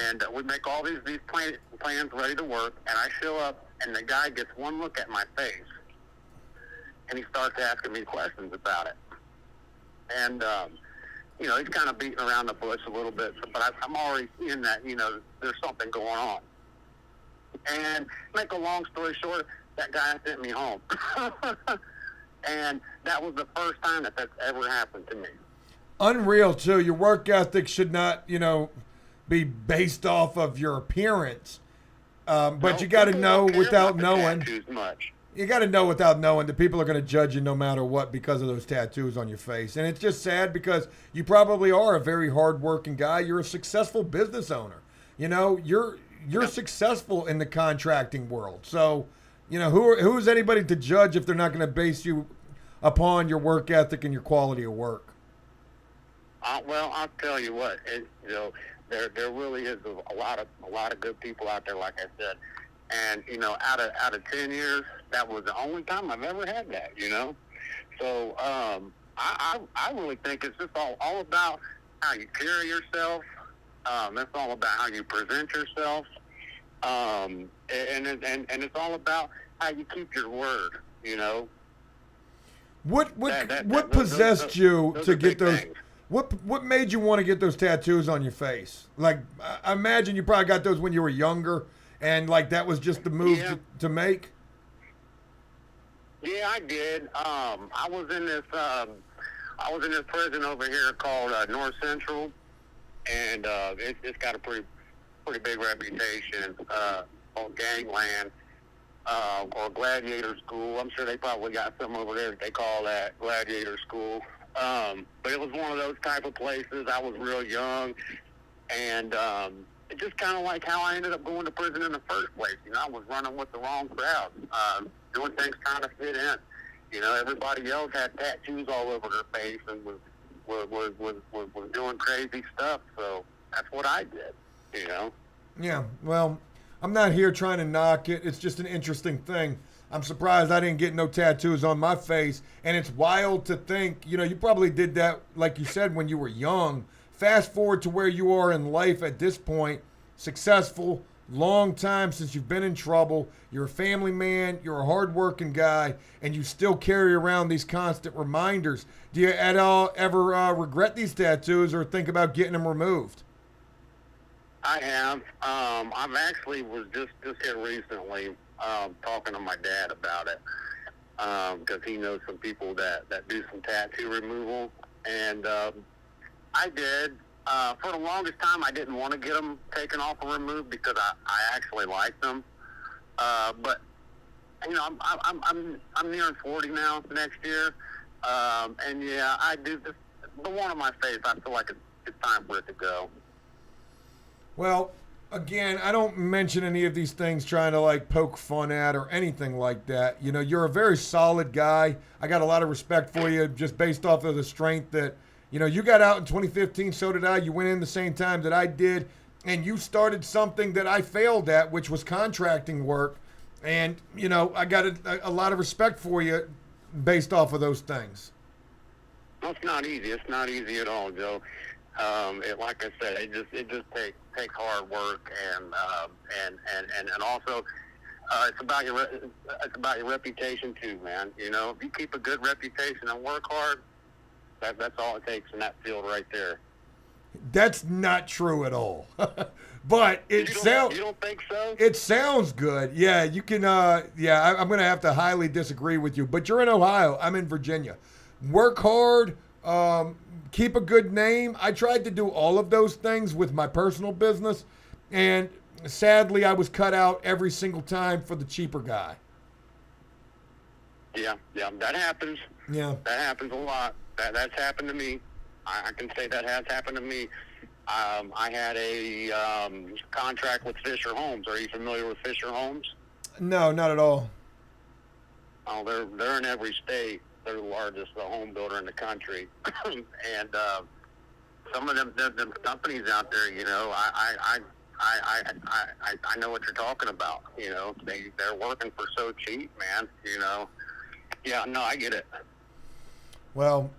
and we make all these plans ready to work, and I show up, and the guy gets one look at my face, and he starts asking me questions about it. And, you know, he's kind of beating around the bush a little bit, but I'm already seeing that, you know, there's something going on. And make a long story short, that guy sent me home. And that was the first time that's ever happened to me. Unreal too. Your work ethic should not, be based off of your appearance. But you got to know without knowing. Much. You got to know without knowing that people are going to judge you no matter what because of those tattoos on your face. And it's just sad because you probably are a very hardworking guy. You're a successful business owner. You know, you're successful in the contracting world. So, who's anybody to judge if they're not going to base you upon your work ethic and your quality of work? Well, I'll tell you what. There really is a lot of good people out there, like I said. And out of 10 years, that was the only time I've ever had that. So I really think it's just all about how you carry yourself. It's all about how you present yourself. And it's all about how you keep your word. What possessed you to get those? Things. What made you want to get those tattoos on your face? Like, I imagine you probably got those when you were younger, and like that was just the move to make. Yeah, I did. I was in this prison over here called North Central, and it's got a pretty big reputation on gangland or gladiator school. I'm sure they probably got some over there that they call that gladiator school. But it was one of those type of places. I was real young, and it's just kind of like how I ended up going to prison in the first place. I was running with the wrong crowd, doing things trying to fit in. Everybody else had tattoos all over their face and was doing crazy stuff. So that's what I did. Yeah. Well, I'm not here trying to knock it. It's just an interesting thing. I'm surprised I didn't get no tattoos on my face. And it's wild to think, you probably did that, like you said, when you were young. Fast forward to where you are in life at this point, successful, long time since you've been in trouble. You're a family man, you're a hardworking guy, and you still carry around these constant reminders. Do you at all ever regret these tattoos or think about getting them removed? I have. I've actually was just here recently talking to my dad about it because he knows some people that do some tattoo removal, and I did. For the longest time, I didn't want to get them taken off and removed because I actually liked them. But you know, I'm nearing 40 now next year, and yeah, I do. The one on my face, I feel like it's time for it to go. Well, again, I don't mention any of these things trying to like poke fun at or anything like that. You know, you're a very solid guy. I got a lot of respect for you just based off of the strength that, you know, you got out in 2015, so did I. You went in the same time that I did, and you started something that I failed at, which was contracting work. And, you know, I got a lot of respect for you based off of those things. Well, it's not easy. It's not easy at all, Joe. Like I said, it just takes hard work, and also it's about your reputation too, man. You know, if you keep a good reputation and work hard, that's all it takes in that field right there. That's not true at all. But it sounds. You don't think so? It sounds good. Yeah, you can. I'm going to have to highly disagree with you. But you're in Ohio. I'm in Virginia. Work hard. Keep a good name. I tried to do all of those things with my personal business, and sadly, I was cut out every single time for the cheaper guy. Yeah, that happens. Yeah, that happens a lot. That's happened to me. I can say that has happened to me. I had a contract with Fisher Homes. Are you familiar with Fisher Homes? No, not at all. Oh, they're in every state. They're the largest home builder in the country, and some of them companies out there, you know, I know what you're talking about. You know, they're working for so cheap, man. You know, yeah, no, I get it. Well,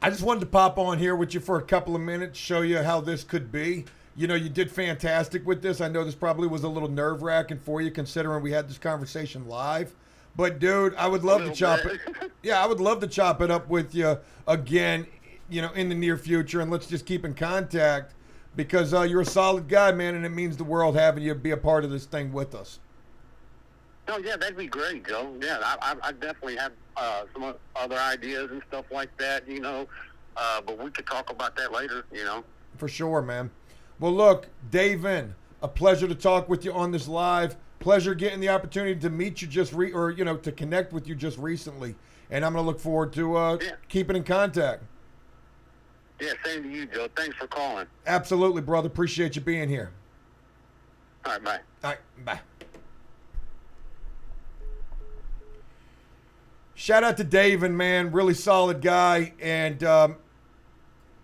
I just wanted to pop on here with you for a couple of minutes, show you how this could be. You know, you did fantastic with this. I know this probably was a little nerve-wracking for you considering we had this conversation live. But, dude, I would love to chop it. Yeah, I would love to chop it up with you again, you know, in the near future. And let's just keep in contact because you're a solid guy, man, and it means the world having you be a part of this thing with us. Oh, yeah, that'd be great, Joe. Yeah, I definitely have some other ideas and stuff like that, you know. But we could talk about that later, you know. For sure, man. Well, look, Dave in, a pleasure to talk with you on this live. Pleasure getting the opportunity to meet you to connect with you just recently. And I'm going to look forward to keeping in contact. Yeah, same to you, Joe. Thanks for calling. Absolutely, brother. Appreciate you being here. All right, bye. All right, bye. Shout out to David, man. Really solid guy. And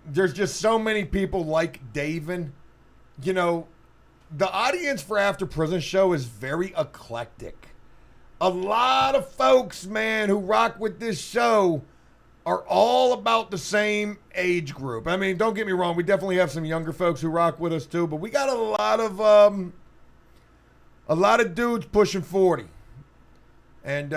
there's just so many people like David. You know, the audience for After Prison Show is very eclectic. A lot of folks, man, who rock with this show are all about the same age group. I mean, don't get me wrong. We definitely have some younger folks who rock with us too, but we got a lot of dudes pushing 40. And,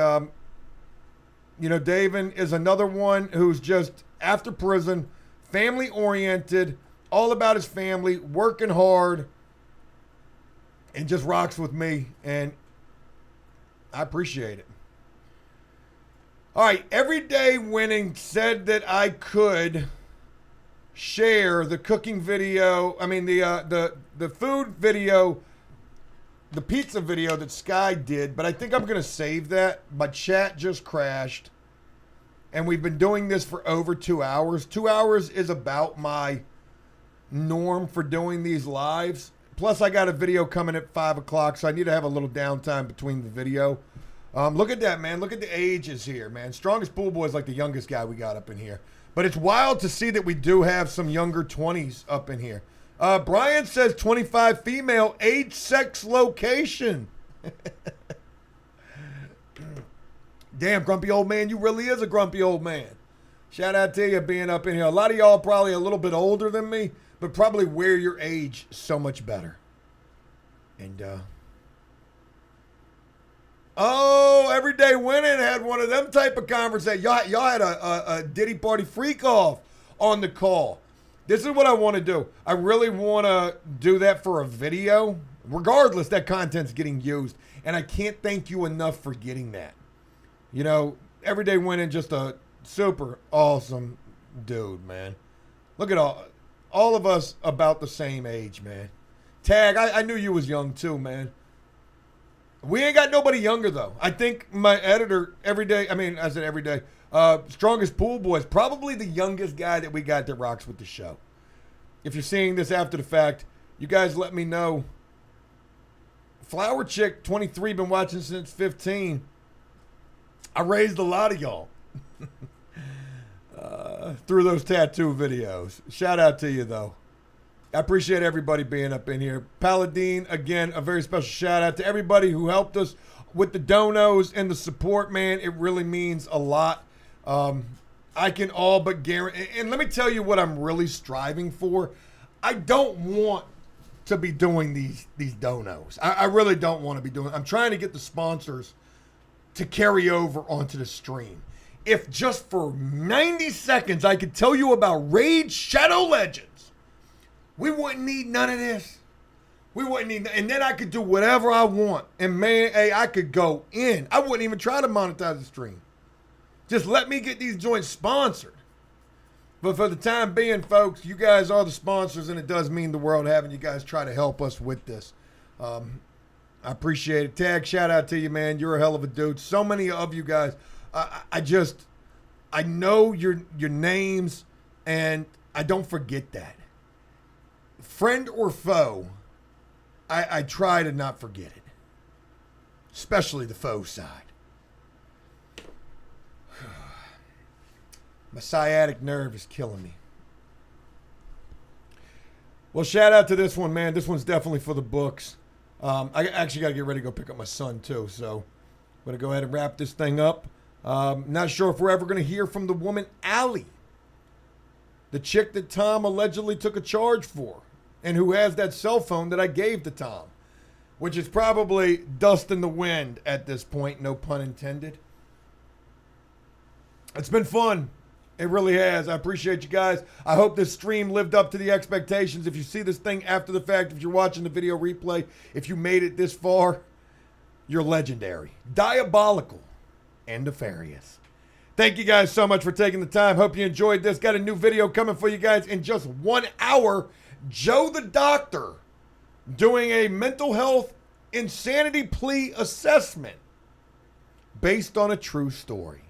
you know, David is another one who's just after prison, family oriented, all about his family, working hard, and just rocks with me, and I appreciate it. All right, Everyday Winning said that I could share the cooking video. I mean, the food video, the pizza video that Sky did, but I think I'm going to save that. My chat just crashed, and we've been doing this for over 2 hours. 2 hours is about my norm for doing these lives. Plus, I got a video coming at 5 o'clock, so I need to have a little downtime between the video. Look at that, man. Look at the ages here, man. Strongest Pool Boy is like the youngest guy we got up in here. But it's wild to see that we do have some younger 20s up in here. Brian says 25 female, age, sex, location. Damn, grumpy old man. You really is a grumpy old man. Shout out to you being up in here. A lot of y'all probably a little bit older than me, but probably wear your age so much better. And, oh, Everyday Winning had one of them type of conversations. Y'all had a Diddy Party freak off on the call. This is what I want to do. I really want to do that for a video. Regardless, that content's getting used. And I can't thank you enough for getting that. You know, Everyday Winning, just a super awesome dude, man. Look at all of us about the same age, man. Tag, I knew you was young too, man. We ain't got nobody younger, though. I think my editor, Strongest Pool Boy is probably the youngest guy that we got that rocks with the show. If you're seeing this after the fact, you guys let me know. Flower Chick, 23, been watching since 15. I raised a lot of y'all through those tattoo videos. Shout out to you, though. I appreciate everybody being up in here. Paladine, again, a very special shout out to everybody who helped us with the donos and the support, man. It really means a lot. I can all but guarantee, and let me tell you what I'm really striving for. I don't want to be doing these donos. I really don't want to be doing. I'm trying to get the sponsors to carry over onto the stream. If just for 90 seconds I could tell you about Raid Shadow Legends, we wouldn't need none of this. We wouldn't need, and then I could do whatever I want. And man, hey, I could go in. I wouldn't even try to monetize the stream. Just let me get these joints sponsored. But for the time being, folks, you guys are the sponsors, and it does mean the world having you guys try to help us with this. I appreciate it. Tag, shout out to you, man. You're a hell of a dude. So many of you guys, I know your names, and I don't forget that. Friend or foe, I try to not forget it. Especially the foe side. My sciatic nerve is killing me. Well, shout out to this one, man. This one's definitely for the books. I actually got to get ready to go pick up my son, too. So I'm going to go ahead and wrap this thing up. Not sure if we're ever going to hear from the woman, Allie. The chick that Tom allegedly took a charge for. And who has that cell phone that I gave to Tom. Which is probably dust in the wind at this point. No pun intended. It's been fun. It really has. I appreciate you guys. I hope this stream lived up to the expectations. If you see this thing after the fact, if you're watching the video replay, if you made it this far, you're legendary, diabolical, and nefarious. Thank you guys so much for taking the time. Hope you enjoyed this. Got a new video coming for you guys in just 1 hour. Joe the Doctor doing a mental health insanity plea assessment based on a true story.